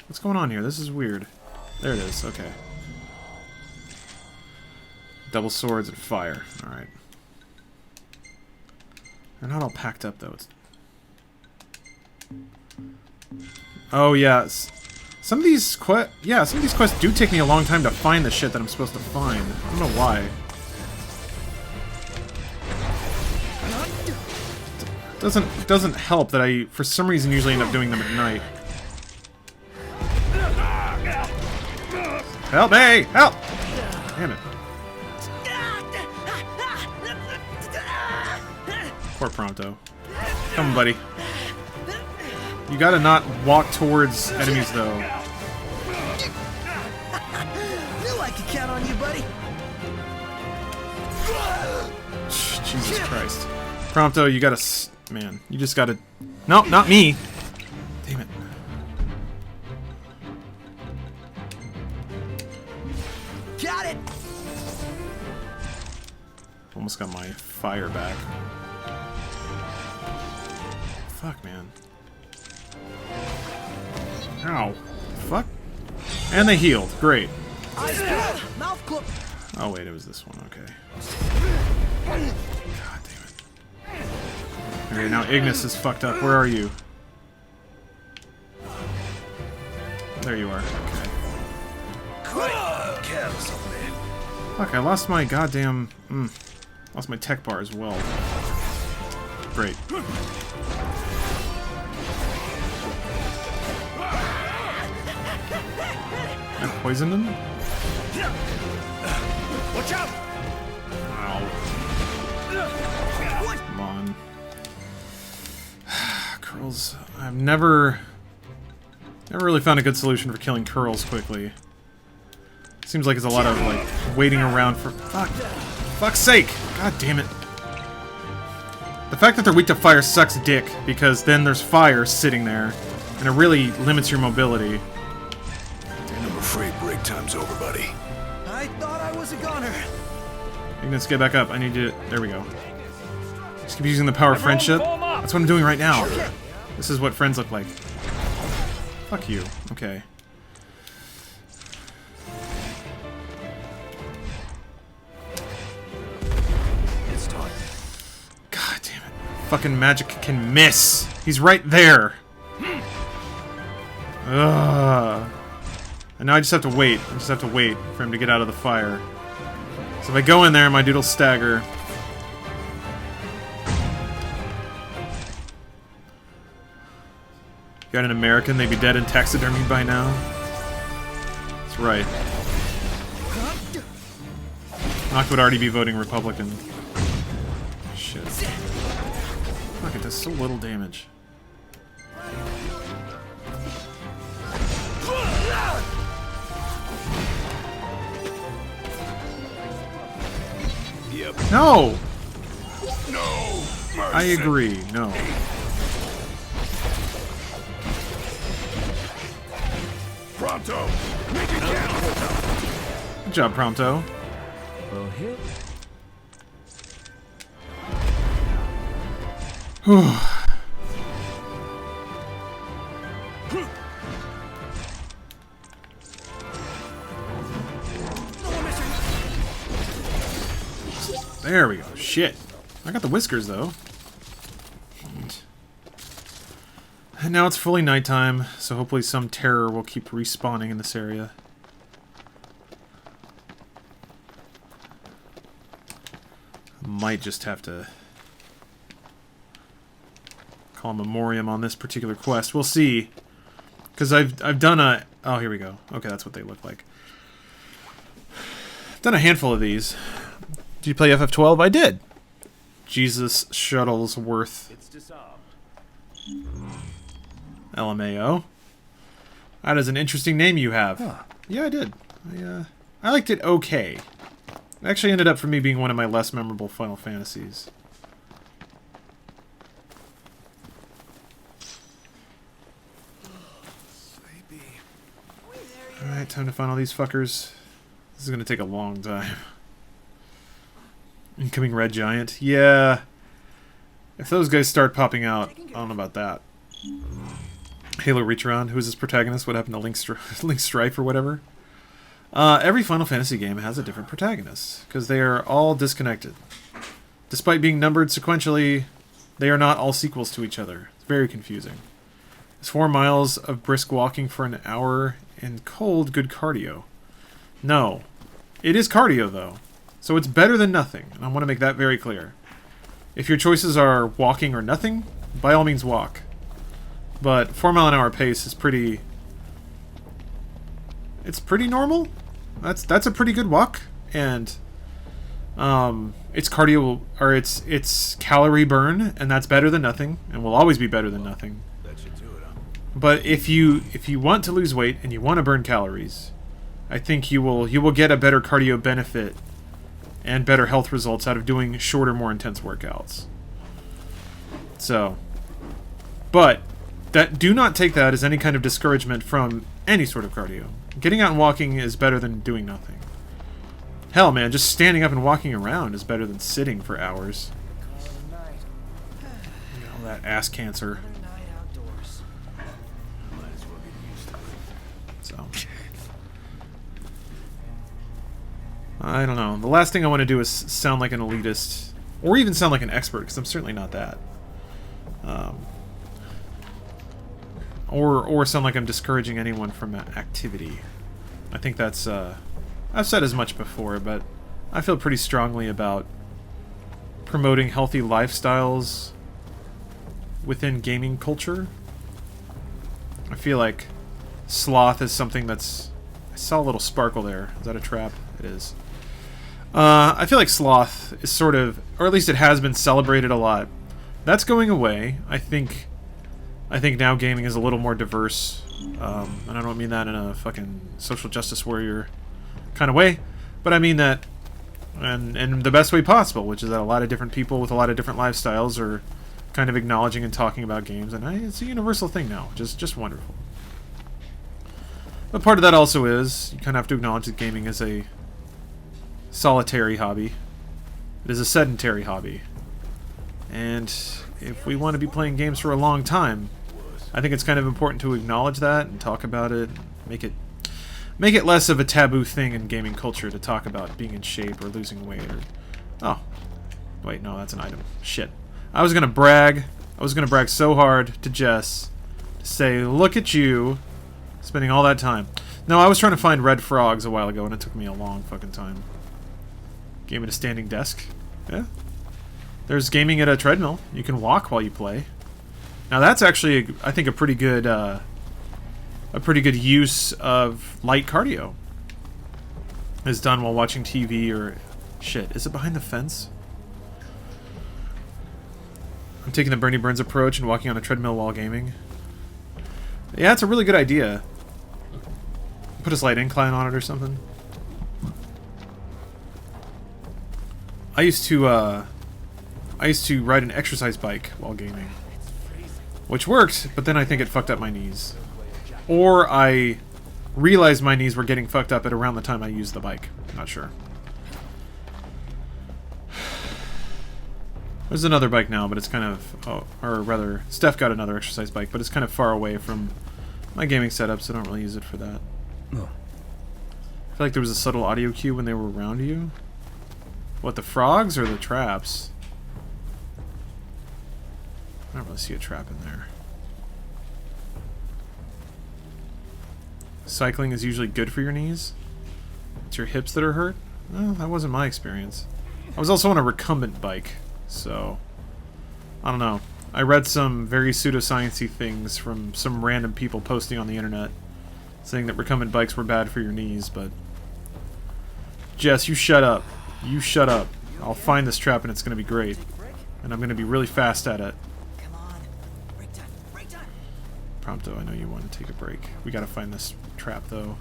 What's going on here? This is weird. There it is. Okay. Double swords and fire. Alright. They're not all packed up, though. Oh, yeah. Some of these quests do take me a long time to find the shit that I'm supposed to find. I don't know why. It doesn't help that I, for some reason, usually end up doing them at night. Help me! Help! Damn it. Poor Prompto. Come on, buddy. You gotta not walk towards enemies, though. Knew I could count on you, buddy. Jesus Christ. Prompto, you gotta... Man, you just gotta... No, not me! Damn it. Got it! Almost got my fire back. Fuck, man. Ow. Fuck. And they healed. Great. Mouth clip. Oh, wait, it was this one. Okay. God damn it. Okay, now Ignis is fucked up. Where are you? There you are. Okay. Fuck, I lost my goddamn... lost my tech bar as well. Great. I poisoned him? Watch out! Ow. Come on. Curls. I've never really found a good solution for killing curls quickly. Seems like it's a lot of, like, waiting around for... Fuck's sake! God damn it. The fact that they're weak to fire sucks dick, because then there's fire sitting there, and it really limits your mobility. I'm afraid break time's over, buddy. I thought I was a goner. Ignis, get back up. I need to... There we go. Just keep using the power of friendship. Form up. That's what I'm doing right now. This is what friends look like. Fuck you. Okay. It's time. God damn it. Fucking magic can miss. He's right there. Ugh. And now I just have to wait. I just have to wait for him to get out of the fire. So if I go in there, my dude will stagger. Got an American, they'd be dead and taxidermied by now. That's right. Nock would already be voting Republican. Shit. Fuck, it does so little damage. Yep. No! No! Mercy. I agree, no. Pronto! Make it count! Good job, Prompto. Well, hit. Whew. There we go. Shit. I got the whiskers, though. And now it's fully nighttime, so hopefully some terror will keep respawning in this area. Might just have to call a memoriam on this particular quest. We'll see. Because I've done a... Oh, here we go. Okay, that's what they look like. I've done a handful of these. Did you play FF12? I did. Jesus Shuttlesworth. It's disarmed. LMAO. That is an interesting name you have. Huh. Yeah, I did. I liked it okay. It actually ended up for me being one of my less memorable Final Fantasies. Alright, time to find all these fuckers. This is gonna take a long time. Incoming Red Giant. Yeah. If those guys start popping out, I don't know about that. Halo Reach Around. Who's this protagonist? What happened to Link Strife or whatever? Every Final Fantasy game has a different protagonist, because they are all disconnected. Despite being numbered sequentially, they are not all sequels to each other. It's very confusing. It's 4 miles of brisk walking for an hour and cold good cardio. No. It is cardio, though. So it's better than nothing, and I want to make that very clear. If your choices are walking or nothing, by all means walk. But 4 mile an hour pace is pretty... It's pretty normal. That's a pretty good walk, and it's cardio, or it's calorie burn, and that's better than nothing, and will always be better than nothing. That should do it, huh? But if you want to lose weight and you want to burn calories, I think you will get a better cardio benefit and better health results out of doing shorter, more intense workouts. So, but do not take that as any kind of discouragement from any sort of cardio. Getting out and walking is better than doing nothing. Hell, man, just standing up and walking around is better than sitting for hours. You know, that ass cancer. So, I don't know. The last thing I want to do is sound like an elitist, or even sound like an expert, because I'm certainly not that. Or sound like I'm discouraging anyone from activity. I think that's, I've said as much before, but I feel pretty strongly about promoting healthy lifestyles within gaming culture. I feel like sloth is something that's... I saw a little sparkle there. Is that a trap? It is. I feel like sloth is sort of, or at least it has been celebrated a lot. That's going away. I think now gaming is a little more diverse, and I don't mean that in a fucking social justice warrior kind of way, but I mean that in the best way possible, which is that a lot of different people with a lot of different lifestyles are kind of acknowledging and talking about games, and it's a universal thing now, just wonderful. But part of that also is, you kind of have to acknowledge that gaming is a solitary hobby. It is a sedentary hobby. And if we want to be playing games for a long time, I think it's kind of important to acknowledge that and talk about it, make it less of a taboo thing in gaming culture to talk about being in shape or losing weight or... Oh. Wait, no, that's an item. Shit. I was gonna brag so hard to Jess to say, look at you spending all that time. No, I was trying to find red frogs a while ago and it took me a long fucking time. Game at a standing desk. Yeah. There's gaming at a treadmill. You can walk while you play. Now that's actually, I think, a pretty good use of light cardio. Is done while watching TV or... Shit, is it behind the fence? I'm taking the Bernie Burns approach and walking on a treadmill while gaming. Yeah, it's a really good idea. Put a slight incline on it or something. I used to ride an exercise bike while gaming. Which worked, but then I think it fucked up my knees. Or I realized my knees were getting fucked up at around the time I used the bike. Not sure. There's another bike now, but it's kind of... Oh, or rather, Steph got another exercise bike, but it's kind of far away from my gaming setup, so I don't really use it for that. Oh. I feel like there was a subtle audio cue when they were around you. What, the frogs or the traps? I don't really see a trap in there. Cycling is usually good for your knees. It's your hips that are hurt? Well, that wasn't my experience. I was also on a recumbent bike, so... I don't know. I read some very pseudoscience-y things from some random people posting on the internet saying that recumbent bikes were bad for your knees, but... Jess, you shut up. You shut up. I'll find this trap and it's going to be great. And I'm going to be really fast at it. Prompto, I know you want to take a break. We gotta find this trap, though.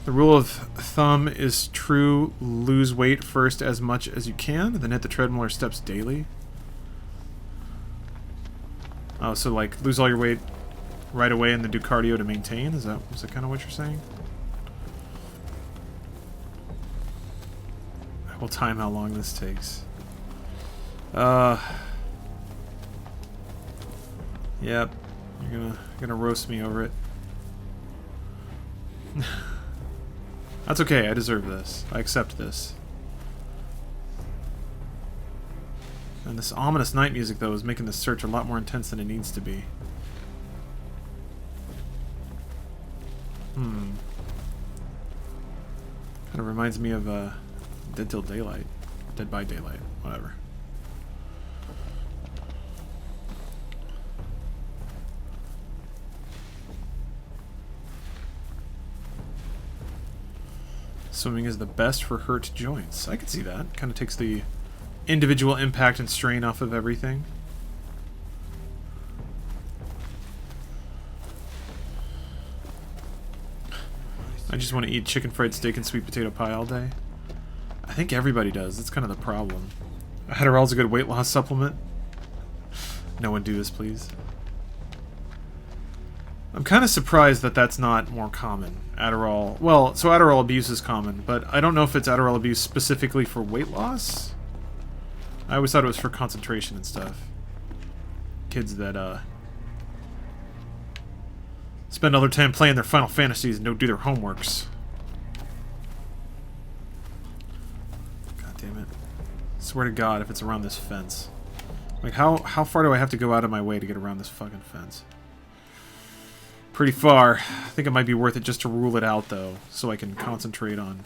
The rule of thumb is true. Lose weight first as much as you can, then hit the treadmill or steps daily. Oh, so like, lose all your weight right away and then do cardio to maintain? Is that kind of what you're saying? I will time how long this takes. Yep, you're gonna roast me over it. That's okay, I deserve this. I accept this. And this ominous night music, though, is making this search a lot more intense than it needs to be. Kind of reminds me of Dead Till Daylight. Dead by Daylight, whatever. Swimming is the best for hurt joints. I could see that. Kind of takes the individual impact and strain off of everything. I just want to eat chicken fried steak and sweet potato pie all day. I think everybody does. That's kind of the problem. Adderall's a good weight loss supplement. No one do this, please. I'm kind of surprised that that's not more common. Adderall... Well, so Adderall abuse is common, but I don't know if it's Adderall abuse specifically for weight loss. I always thought it was for concentration and stuff. Kids that, spend all their time playing their Final Fantasies and don't do their homeworks. God damn it. Swear to God if it's around this fence. Like, how far do I have to go out of my way to get around this fucking fence? Pretty far. I think it might be worth it just to rule it out, though, so I can concentrate on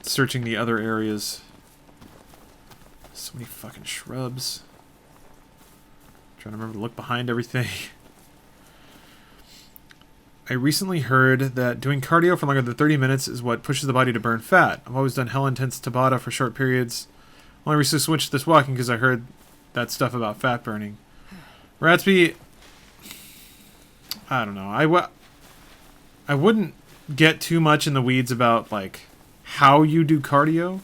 searching the other areas. So many fucking shrubs. Trying to remember to look behind everything. I recently heard that doing cardio for longer than 30 minutes is what pushes the body to burn fat. I've always done hell intense Tabata for short periods. Only recently switched to this walking because I heard that stuff about fat burning. Ratsby... I don't know. I wouldn't get too much in the weeds about, like, how you do cardio.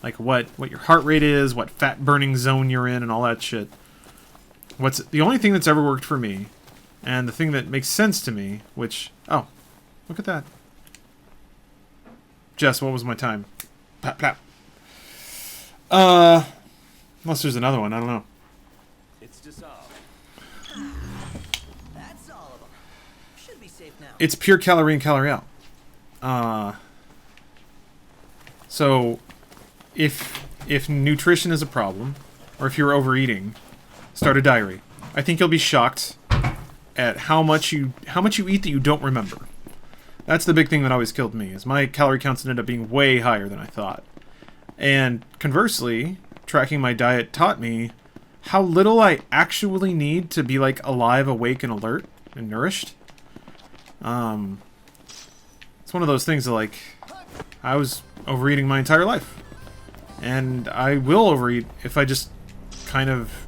Like, what your heart rate is, what fat burning zone you're in, and all that shit. The only thing that's ever worked for me, and the thing that makes sense to me, which... Oh, look at that. Jess, what was my time? Plap, plap. Unless there's another one, I don't know. It's dissolved. That's all of them. Should be safe now. It's pure calorie in, calorie out. So, if nutrition is a problem, or if you're overeating, start a diary. I think you'll be shocked at how much you eat that you don't remember. That's the big thing that always killed me, is my calorie counts ended up being way higher than I thought. And conversely, tracking my diet taught me how little I actually need to be like alive, awake, and alert and nourished. It's one of those things that, like, I was overeating my entire life. And I will overeat if I just kind of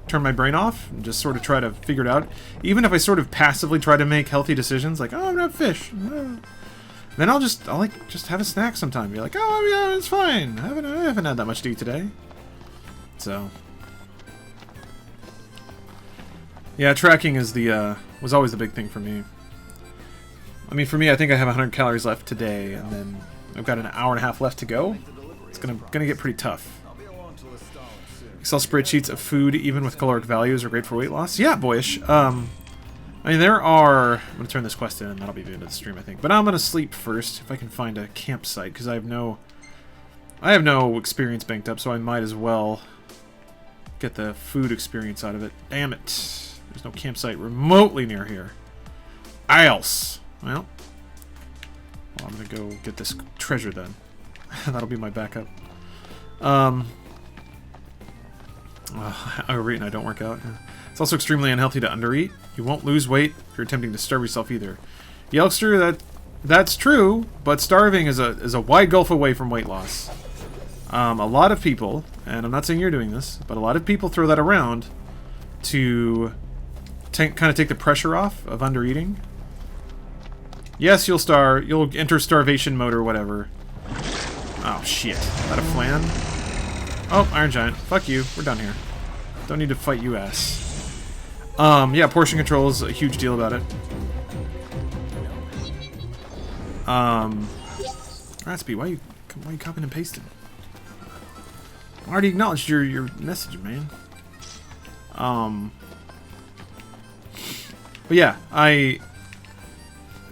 turn my brain off and just sort of try to figure it out. Even if I sort of passively try to make healthy decisions, like, oh, I'm gonna have fish. Then I'll just have a snack sometime. Be like, oh, yeah, it's fine. I haven't had that much to eat today. So, yeah, tracking is was always the big thing for me. I mean, for me, I think I have 100 calories left today, and then I've got an hour and a half left to go. It's gonna get pretty tough. Excel spreadsheets of food, even with caloric values, are great for weight loss. Yeah, boyish. I mean, I'm gonna turn this quest in, and that'll be the end of the stream, I think. But I'm gonna sleep first, if I can find a campsite, because I have no experience banked up, so I might as well get the food experience out of it. Damn it! There's no campsite remotely near here. Else, well, I'm gonna go get this treasure then. That'll be my backup. I overeat and I don't work out. Yeah. It's also extremely unhealthy to undereat. You won't lose weight if you're attempting to starve yourself either. Yelkster, that's true, but starving is a wide gulf away from weight loss. A lot of people, and I'm not saying you're doing this, but a lot of people throw that around to kind of take the pressure off of undereating. Yes, you'll enter starvation mode or whatever. Oh shit. Is that a flan? Oh, Iron Giant. Fuck you. We're done here. Don't need to fight you, ass. Yeah, portion control is a huge deal about it. Raspy, why you copying and pasting? I already acknowledged your message, man. But yeah,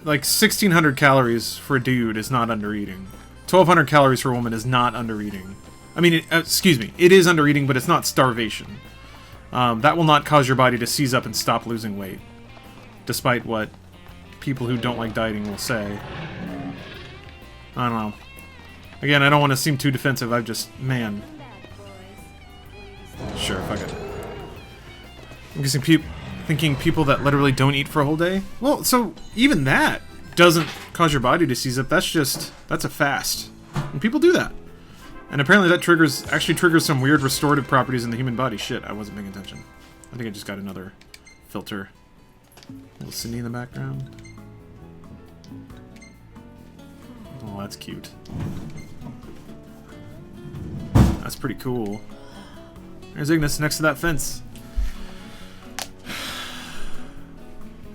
like 1,600 calories for a dude is not undereating. 1,200 calories for a woman is not undereating. I mean, excuse me, it is undereating, but it's not starvation. That will not cause your body to seize up and stop losing weight, despite what people who don't like dieting will say. I don't know. Again, I don't want to seem too defensive. I've just, man. Sure, fuck it. I'm guessing thinking people that literally don't eat for a whole day. Well, so even that doesn't cause your body to seize up. That's a fast, and people do that. And apparently that actually triggers some weird restorative properties in the human body. Shit, I wasn't paying attention. I think I just got another filter. Little Cindy in the background. Oh, that's cute. That's pretty cool. There's Ignis next to that fence.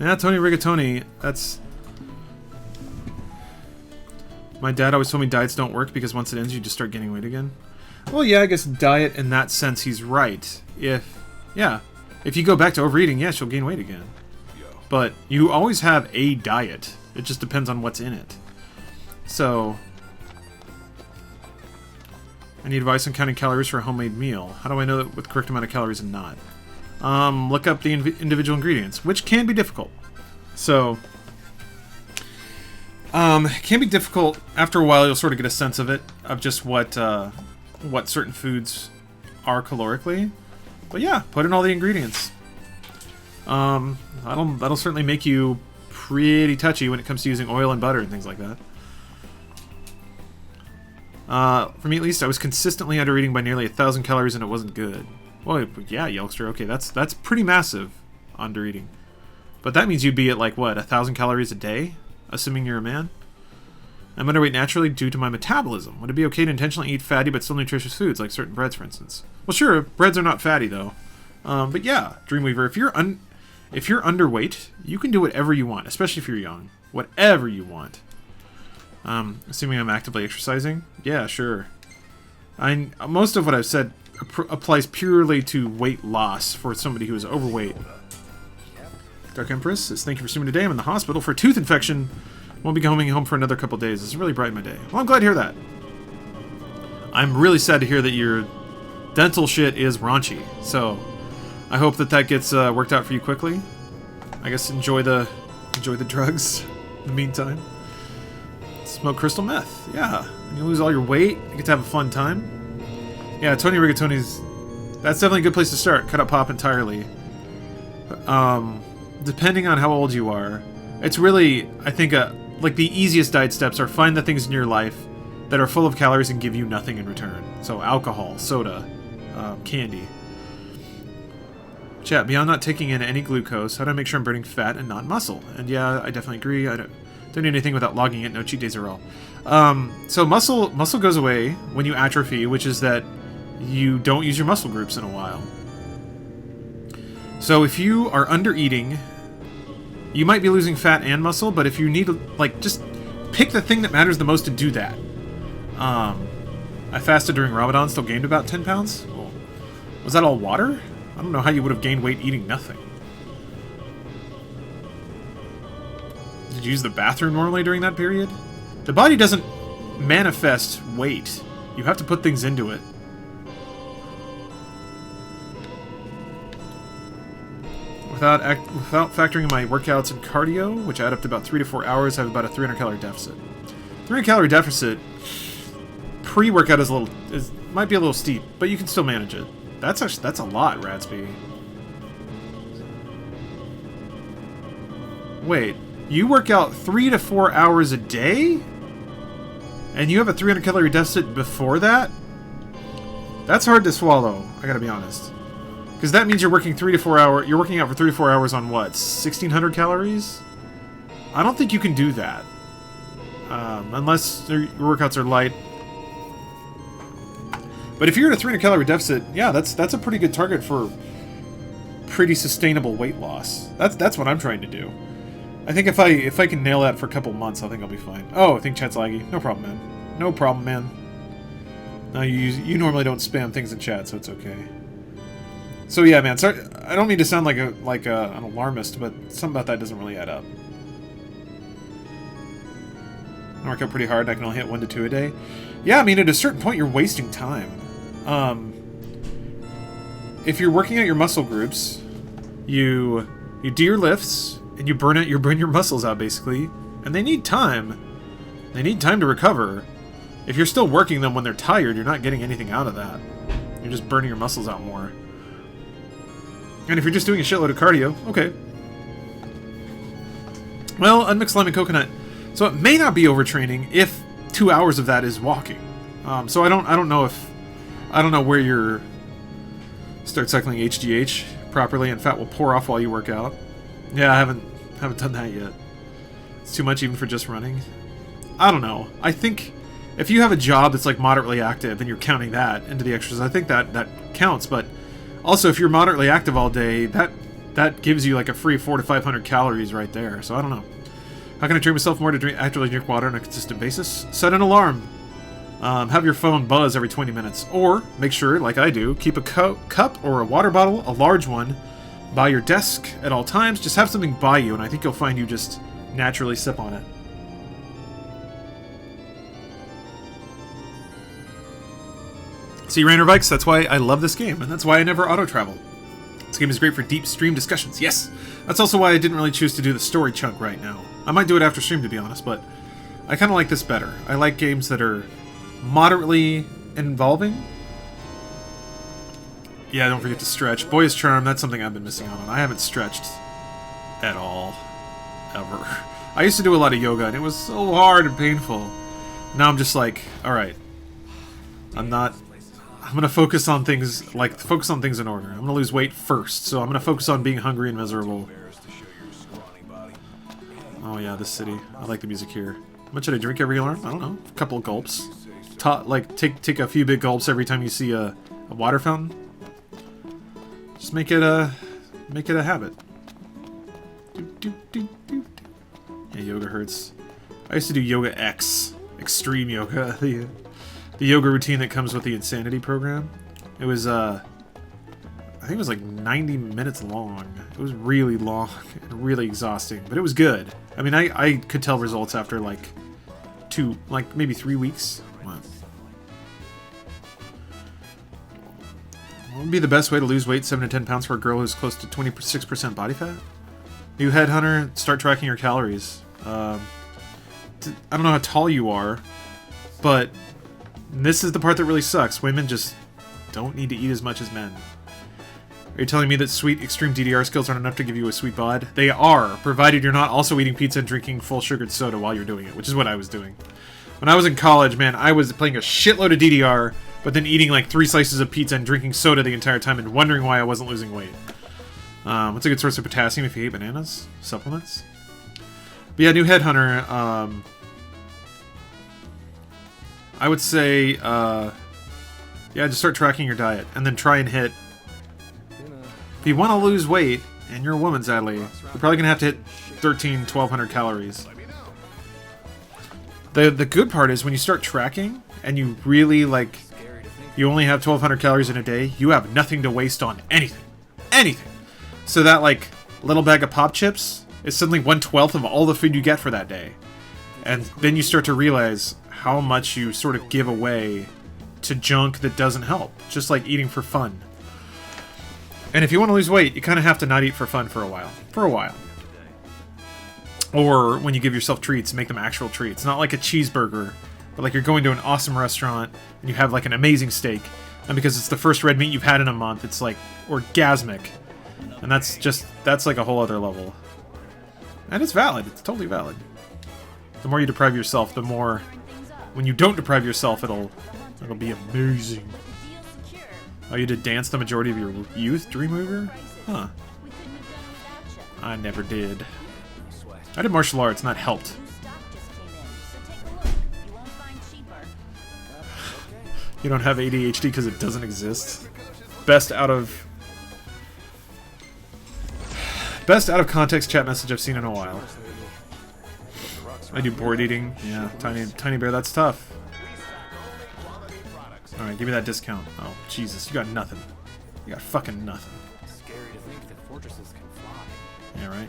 Yeah, Tony Rigatoni, that's... My dad always told me diets don't work because once it ends, you just start gaining weight again. Well, yeah, I guess diet in that sense, he's right. If you go back to overeating, yes, you'll gain weight again. But you always have a diet. It just depends on what's in it. So, I need advice on counting calories for a homemade meal. How do I know that with the correct amount of calories and not? Look up the individual ingredients, which can be difficult. So, it can be difficult. After a while, you'll sort of get a sense of it, of just what certain foods are calorically. But yeah, put in all the ingredients. That'll certainly make you pretty touchy when it comes to using oil and butter and things like that. For me at least, I was consistently undereating by nearly 1,000 calories and it wasn't good. Well, yeah, Yelkster, okay, that's pretty massive undereating. But that means you'd be at like, what, 1,000 calories a day? Assuming you're a man? I'm underweight naturally due to my metabolism. Would it be okay to intentionally eat fatty but still nutritious foods, like certain breads, for instance? Well, sure, breads are not fatty, though. But yeah, Dreamweaver, if you're underweight, you can do whatever you want, especially if you're young. Whatever you want. Assuming I'm actively exercising? Yeah, sure. Most of what I've said applies purely to weight loss for somebody who is overweight. Dark Empress says, thank you for streaming today. I'm in the hospital for a tooth infection. Won't be coming home for another couple days. This really brightened my day. Well, I'm glad to hear that. I'm really sad to hear that your dental shit is raunchy. So, I hope that that gets worked out for you quickly. I guess enjoy the drugs in the meantime. Smoke crystal meth. Yeah. And you lose all your weight. You get to have a fun time. Yeah, Tony Rigatoni's... That's definitely a good place to start. Cut out pop entirely. Depending on how old you are, it's really, I think, like the easiest diet steps are find the things in your life that are full of calories and give you nothing in return. So alcohol, soda, candy. Chat, beyond not taking in any glucose, how do I make sure I'm burning fat and not muscle? And yeah, I definitely agree. I don't do anything without logging it. No cheat days at all. So muscle goes away when you atrophy, which is that you don't use your muscle groups in a while. So if you are under eating, you might be losing fat and muscle, but if you need to, like, just pick the thing that matters the most to do that. I fasted during Ramadan, still gained about 10 pounds. Well, was that all water? I don't know how you would have gained weight eating nothing. Did you use the bathroom normally during that period? The body doesn't manifest weight. You have to put things into it. Without factoring in my workouts and cardio, which add up to about 3 to 4 hours, I have about a 300 calorie deficit. 300 calorie deficit pre-workout might be a little steep, but you can still manage it. That's a lot, Radsby. Wait, you work out 3 to 4 hours a day? And you have a 300 calorie deficit before that? That's hard to swallow, I gotta be honest. Because that means you're working 3 to 4 hours. You're working out for 3 to 4 hours on what? 1,600 calories? I don't think you can do that. Unless your workouts are light. But if you're at a 300 calorie deficit, yeah, that's a pretty good target for pretty sustainable weight loss. That's what I'm trying to do. I think if I can nail that for a couple months, I think I'll be fine. Oh, I think chat's laggy. No problem, man. No problem, man. No, you normally don't spam things in chat, so it's okay. So yeah, man. Sorry, I don't mean to sound like an alarmist, but something about that doesn't really add up. I work out pretty hard. And I can only hit 1 to 2 a day. Yeah, I mean, at a certain point, you're wasting time. If you're working out your muscle groups, you do your lifts and you burn your muscles out basically, and they need time. They need time to recover. If you're still working them when they're tired, you're not getting anything out of that. You're just burning your muscles out more. And if you're just doing a shitload of cardio, okay. Well, unmixed lime and coconut. So it may not be overtraining if 2 hours of that is walking. So I don't know where you're start cycling HGH properly and fat will pour off while you work out. Yeah, I haven't done that yet. It's too much even for just running. I don't know. I think if you have a job that's like moderately active and you're counting that into the extras, I think that counts, but also, if you're moderately active all day, that gives you like a free 400 to 500 calories right there. So I don't know. How can I train myself more to actively drink water on a consistent basis? Set an alarm. Have your phone buzz every 20 minutes. Or, make sure, like I do, keep a cup or a water bottle, a large one, by your desk at all times. Just have something by you, and I think you'll find you just naturally sip on it. See, Rainer Vikes, that's why I love this game, and that's why I never auto-travel. This game is great for deep stream discussions, yes! That's also why I didn't really choose to do the story chunk right now. I might do it after stream, to be honest, but I kind of like this better. I like games that are moderately involving. Yeah, don't forget to stretch. Boy's Charm, that's something I've been missing out on. I haven't stretched at all. Ever. I used to do a lot of yoga, and it was so hard and painful. Now I'm just like, alright. I'm gonna focus on things in order. I'm gonna lose weight first, so I'm gonna focus on being hungry and miserable. Oh yeah, this city. I like the music here. How much should I drink every alarm? I don't know. A couple of gulps. Take a few big gulps every time you see a water fountain. Just make it a habit. Yeah, yoga hurts. I used to do Yoga X, extreme yoga. The yoga routine that comes with the Insanity program. It was, I think it was like 90 minutes long. It was really long and really exhausting, but it was good. I mean, I could tell results after like maybe 3 weeks. What would be the best way to lose weight, 7 to 10 pounds for a girl who's close to 26% body fat? New headhunter, start tracking your calories. I don't know how tall you are, but this is the part that really sucks. Women just don't need to eat as much as men. Are you telling me that sweet extreme DDR skills aren't enough to give you a sweet bod? They are, provided you're not also eating pizza and drinking full sugared soda while you're doing it, which is what I was doing. When I was in college, man, I was playing a shitload of DDR, but then eating like 3 slices of pizza and drinking soda the entire time and wondering why I wasn't losing weight. What's a good source of potassium if you eat bananas? Supplements? But yeah, new headhunter, I would say, yeah, just start tracking your diet, and then try and hit... If you want to lose weight, and you're a woman, sadly, you're probably going to have to hit 1,200 calories. The good part is when you start tracking, and you really, like, you only have 1,200 calories in a day, you have nothing to waste on anything. Anything! So that, like, little bag of pop chips is suddenly 1/12 of all the food you get for that day. And then you start to realize how much you sort of give away to junk that doesn't help. Just like eating for fun. And if you want to lose weight, you kind of have to not eat for fun for a while. For a while. Or when you give yourself treats, make them actual treats. Not like a cheeseburger, but like you're going to an awesome restaurant and you have like an amazing steak. And because it's the first red meat you've had in a month, it's like orgasmic. And that's like a whole other level. And it's valid. It's totally valid. The more you deprive yourself, the more... When you don't deprive yourself, it'll be amazing. Oh, you did dance the majority of your youth, Dreamweaver? Huh. I never did. I did martial arts, and that helped. You don't have ADHD because it doesn't exist. Best out of context chat message I've seen in a while. I do board eating. Yeah, tiny bear, that's tough. Alright, give me that discount. Oh, Jesus, you got nothing. You got fucking nothing. Scary to think that fortresses can fly. Yeah, right?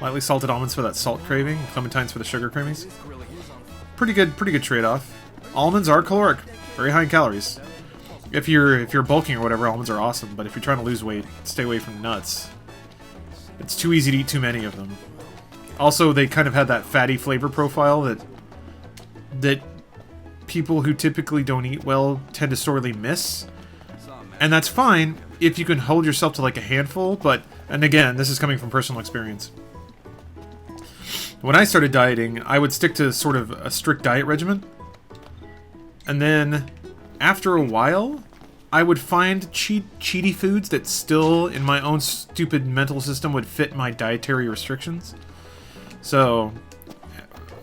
Lightly salted almonds for that salt craving, clementines for the sugar cravings. Pretty good trade-off. Almonds are caloric, very high in calories. If you're bulking or whatever, almonds are awesome, but if you're trying to lose weight, stay away from nuts. It's too easy to eat too many of them. Also, they kind of had that fatty flavor profile that people who typically don't eat well tend to sorely miss. And that's fine if you can hold yourself to like a handful, but, and again, this is coming from personal experience. When I started dieting, I would stick to sort of a strict diet regimen. And then, after a while, I would find cheaty foods that still, in my own stupid mental system, would fit my dietary restrictions. So,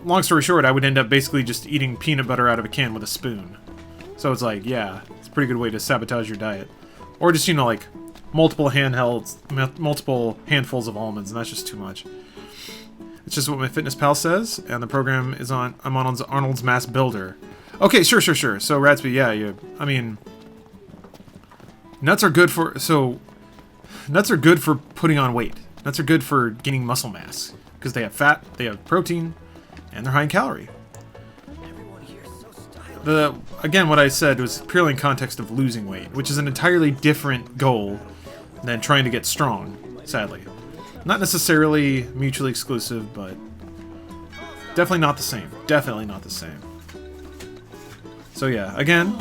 long story short, I would end up basically just eating peanut butter out of a can with a spoon. So it's like, yeah, it's a pretty good way to sabotage your diet. Or just, you know, like, multiple handfuls of almonds, and that's just too much. It's just what my fitness pal says, and the program is on, I'm on Arnold's Mass Builder. Okay, sure. So, Ratsby, yeah, I mean... Nuts are good for putting on weight. Nuts are good for gaining muscle mass because they have fat, they have protein, and they're high in calorie. Again, what I said was purely in context of losing weight, which is an entirely different goal than trying to get strong, sadly. Not necessarily mutually exclusive, but definitely not the same. Definitely not the same. So yeah, again,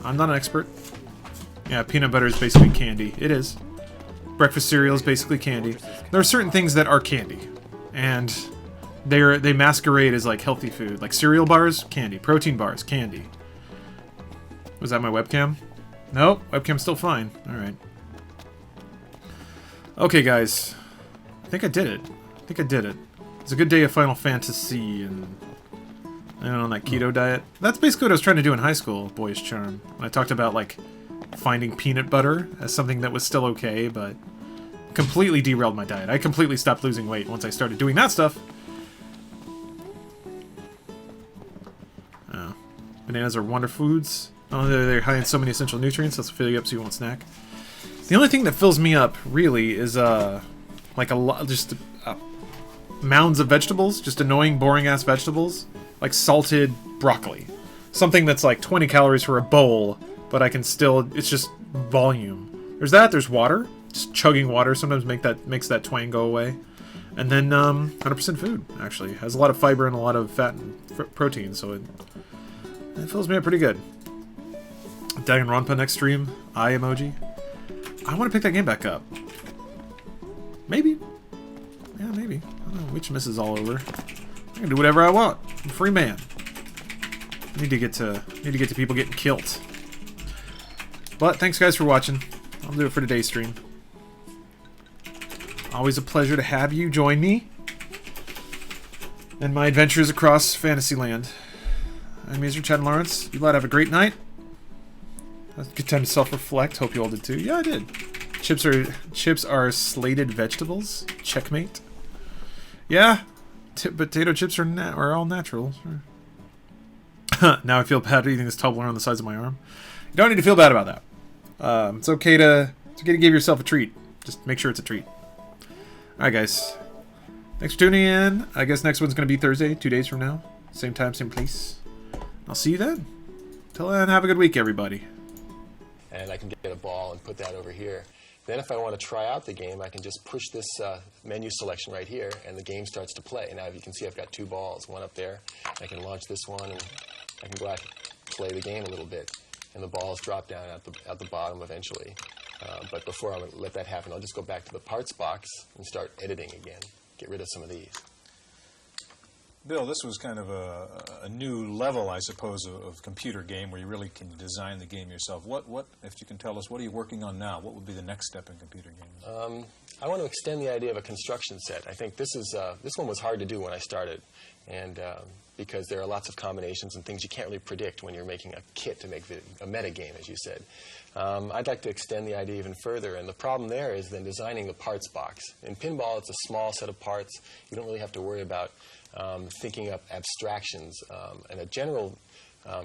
I'm not an expert. Yeah, peanut butter is basically candy. It is. Breakfast cereal is basically candy. There are certain things that are candy, and they masquerade as like healthy food. Like cereal bars, candy. Protein bars, candy. Was that my webcam? Nope, webcam's still fine. Alright. Okay, guys. I think I did it. It's a good day of Final Fantasy and on that keto diet. That's basically what I was trying to do in high school, Boyish Charm. When I talked about, like, finding peanut butter as something that was still okay, but completely derailed my diet. I completely stopped losing weight once I started doing that stuff. Bananas are wonder foods. Oh, they're high in so many essential nutrients. That's fill you up so you won't snack. The only thing that fills me up really is like mounds of vegetables, just annoying, boring ass vegetables, like salted broccoli. Something that's like 20 calories for a bowl, but I can still. It's just volume. There's that. There's water. Just chugging water sometimes makes that twang go away. And then 100% food actually has a lot of fiber and a lot of fat and protein, so it fills me up pretty good. Danganronpa next stream. Eye emoji. I want to pick that game back up. Maybe. Yeah, maybe. I don't know. Witch misses all over. I can do whatever I want. I'm a free man. I need to get to people getting killed. But thanks guys for watching. I'll do it for today's stream. Always a pleasure to have you join me and my adventures across Fantasyland. I'm Mr. Chad Lawrence. You lot have a great night. A good time to self-reflect. Hope you all did too. Yeah, I did. Chips are slated vegetables. Checkmate. Yeah, potato chips are all natural. Sure. Now I feel bad eating this Toblerone on the sides of my arm. You don't need to feel bad about that. It's okay to give yourself a treat. Just make sure it's a treat. All right, guys. Thanks for tuning in. I guess next one's going to be Thursday, 2 days from now. Same time, same place. I'll see you then. Till then, have a good week, everybody. And I can get a ball and put that over here. Then if I want to try out the game, I can just push this menu selection right here, and the game starts to play. Now, you can see I've got 2 balls, one up there. I can launch this one, and I can go out and play the game a little bit. And the balls drop down at the bottom eventually. But before I let that happen, I'll just go back to the parts box and start editing again. Get rid of some of these. Bill, this was kind of a new level, I suppose, of computer game where you really can design the game yourself. What, if you can tell us, what are you working on now? What would be the next step in computer gaming? I want to extend the idea of a construction set. I think this one was hard to do when I started, and because there are lots of combinations and things you can't really predict when you're making a kit to make a meta game, as you said. I'd like to extend the idea even further, and the problem there is then designing the parts box. In pinball, it's a small set of parts. You don't really have to worry about thinking up abstractions. In a general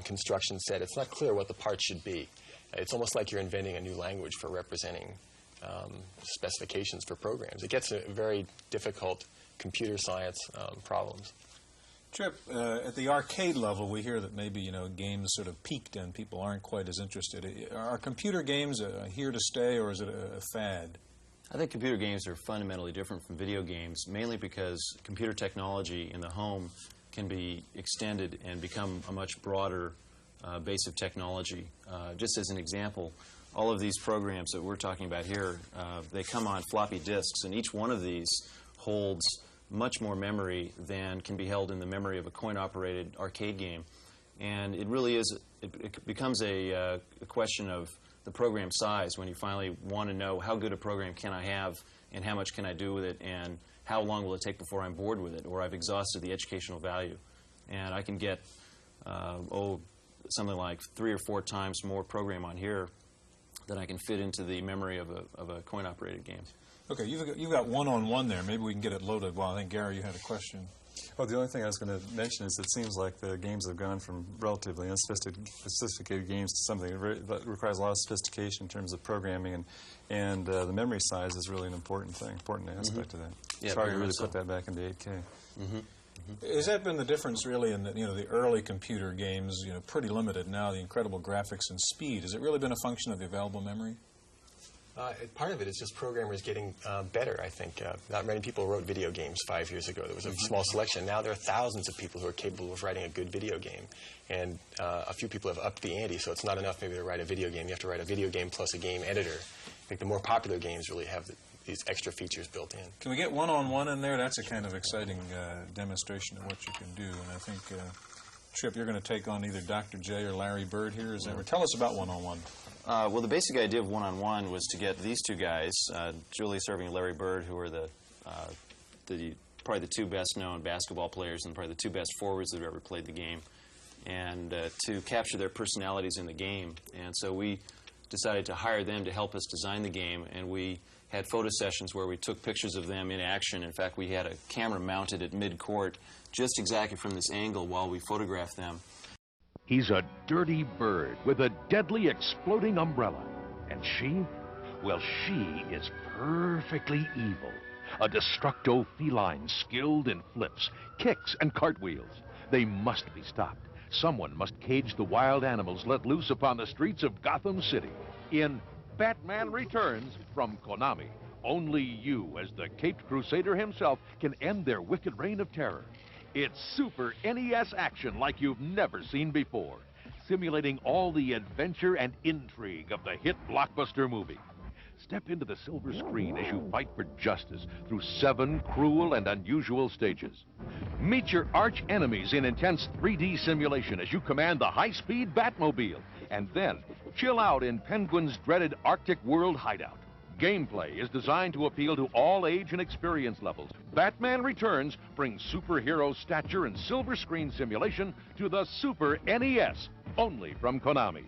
construction set, it's not clear what the parts should be. It's almost like you're inventing a new language for representing specifications for programs. It gets very difficult computer science problems. Trip, at the arcade level, we hear that maybe games sort of peaked and people aren't quite as interested. Are computer games here to stay, or is it a fad? I think computer games are fundamentally different from video games, mainly because computer technology in the home can be extended and become a much broader base of technology. Just as an example, all of these programs that we're talking about here, they come on floppy disks, and each one of these holds much more memory than can be held in the memory of a coin-operated arcade game. And it really is, it becomes a question of the program size when you finally want to know how good a program can I have and how much can I do with it and how long will it take before I'm bored with it or I've exhausted the educational value. And I can get, something like 3 or 4 times more program on here than I can fit into the memory of a coin-operated game. Okay, you've got one-on-one there. Maybe we can get it loaded. Well, I think, Gary, you had a question. Well, the only thing I was going to mention is it seems like the games have gone from relatively unsophisticated games to something that requires a lot of sophistication in terms of programming, and the memory size is really an important aspect of that. Yeah, it's hard to really put that back into 8K. Has that been the difference, really, in the early computer games? Pretty limited now. The incredible graphics and speed. Has it really been a function of the available memory? Part of it is just programmers getting better, I think. Not many people wrote video games 5 years ago. There was a small selection. Now there are thousands of people who are capable of writing a good video game. And a few people have upped the ante, so it's not enough maybe to write a video game. You have to write a video game plus a game editor. I think the more popular games really have these extra features built in. Can we get one-on-one in there? That's a kind of exciting demonstration of what you can do. And I think, Trip, you're going to take on either Dr. J or Larry Bird here. Tell us about one-on-one. Well, the basic idea of one-on-one was to get these 2 guys, Julie serving Larry Bird, who are probably the 2 best-known basketball players and probably the 2 best forwards that have ever played the game, and to capture their personalities in the game. And so we decided to hire them to help us design the game, and we had photo sessions where we took pictures of them in action. In fact, we had a camera mounted at mid-court just exactly from this angle while we photographed them. He's a dirty bird with a deadly exploding umbrella. And she? Well, she is perfectly evil. A destructo feline skilled in flips, kicks, and cartwheels. They must be stopped. Someone must cage the wild animals let loose upon the streets of Gotham City. In Batman Returns from Konami, only you, as the Caped Crusader himself, can end their wicked reign of terror. It's Super NES action like you've never seen before, simulating all the adventure and intrigue of the hit blockbuster movie. Step into the silver screen as you fight for justice through 7 cruel and unusual stages. Meet your arch enemies in intense 3D simulation as you command the high-speed Batmobile. And then, chill out in Penguin's dreaded Arctic World hideout. Gameplay is designed to appeal to all age and experience levels. Batman Returns brings superhero stature and silver screen simulation to the Super NES, only from Konami.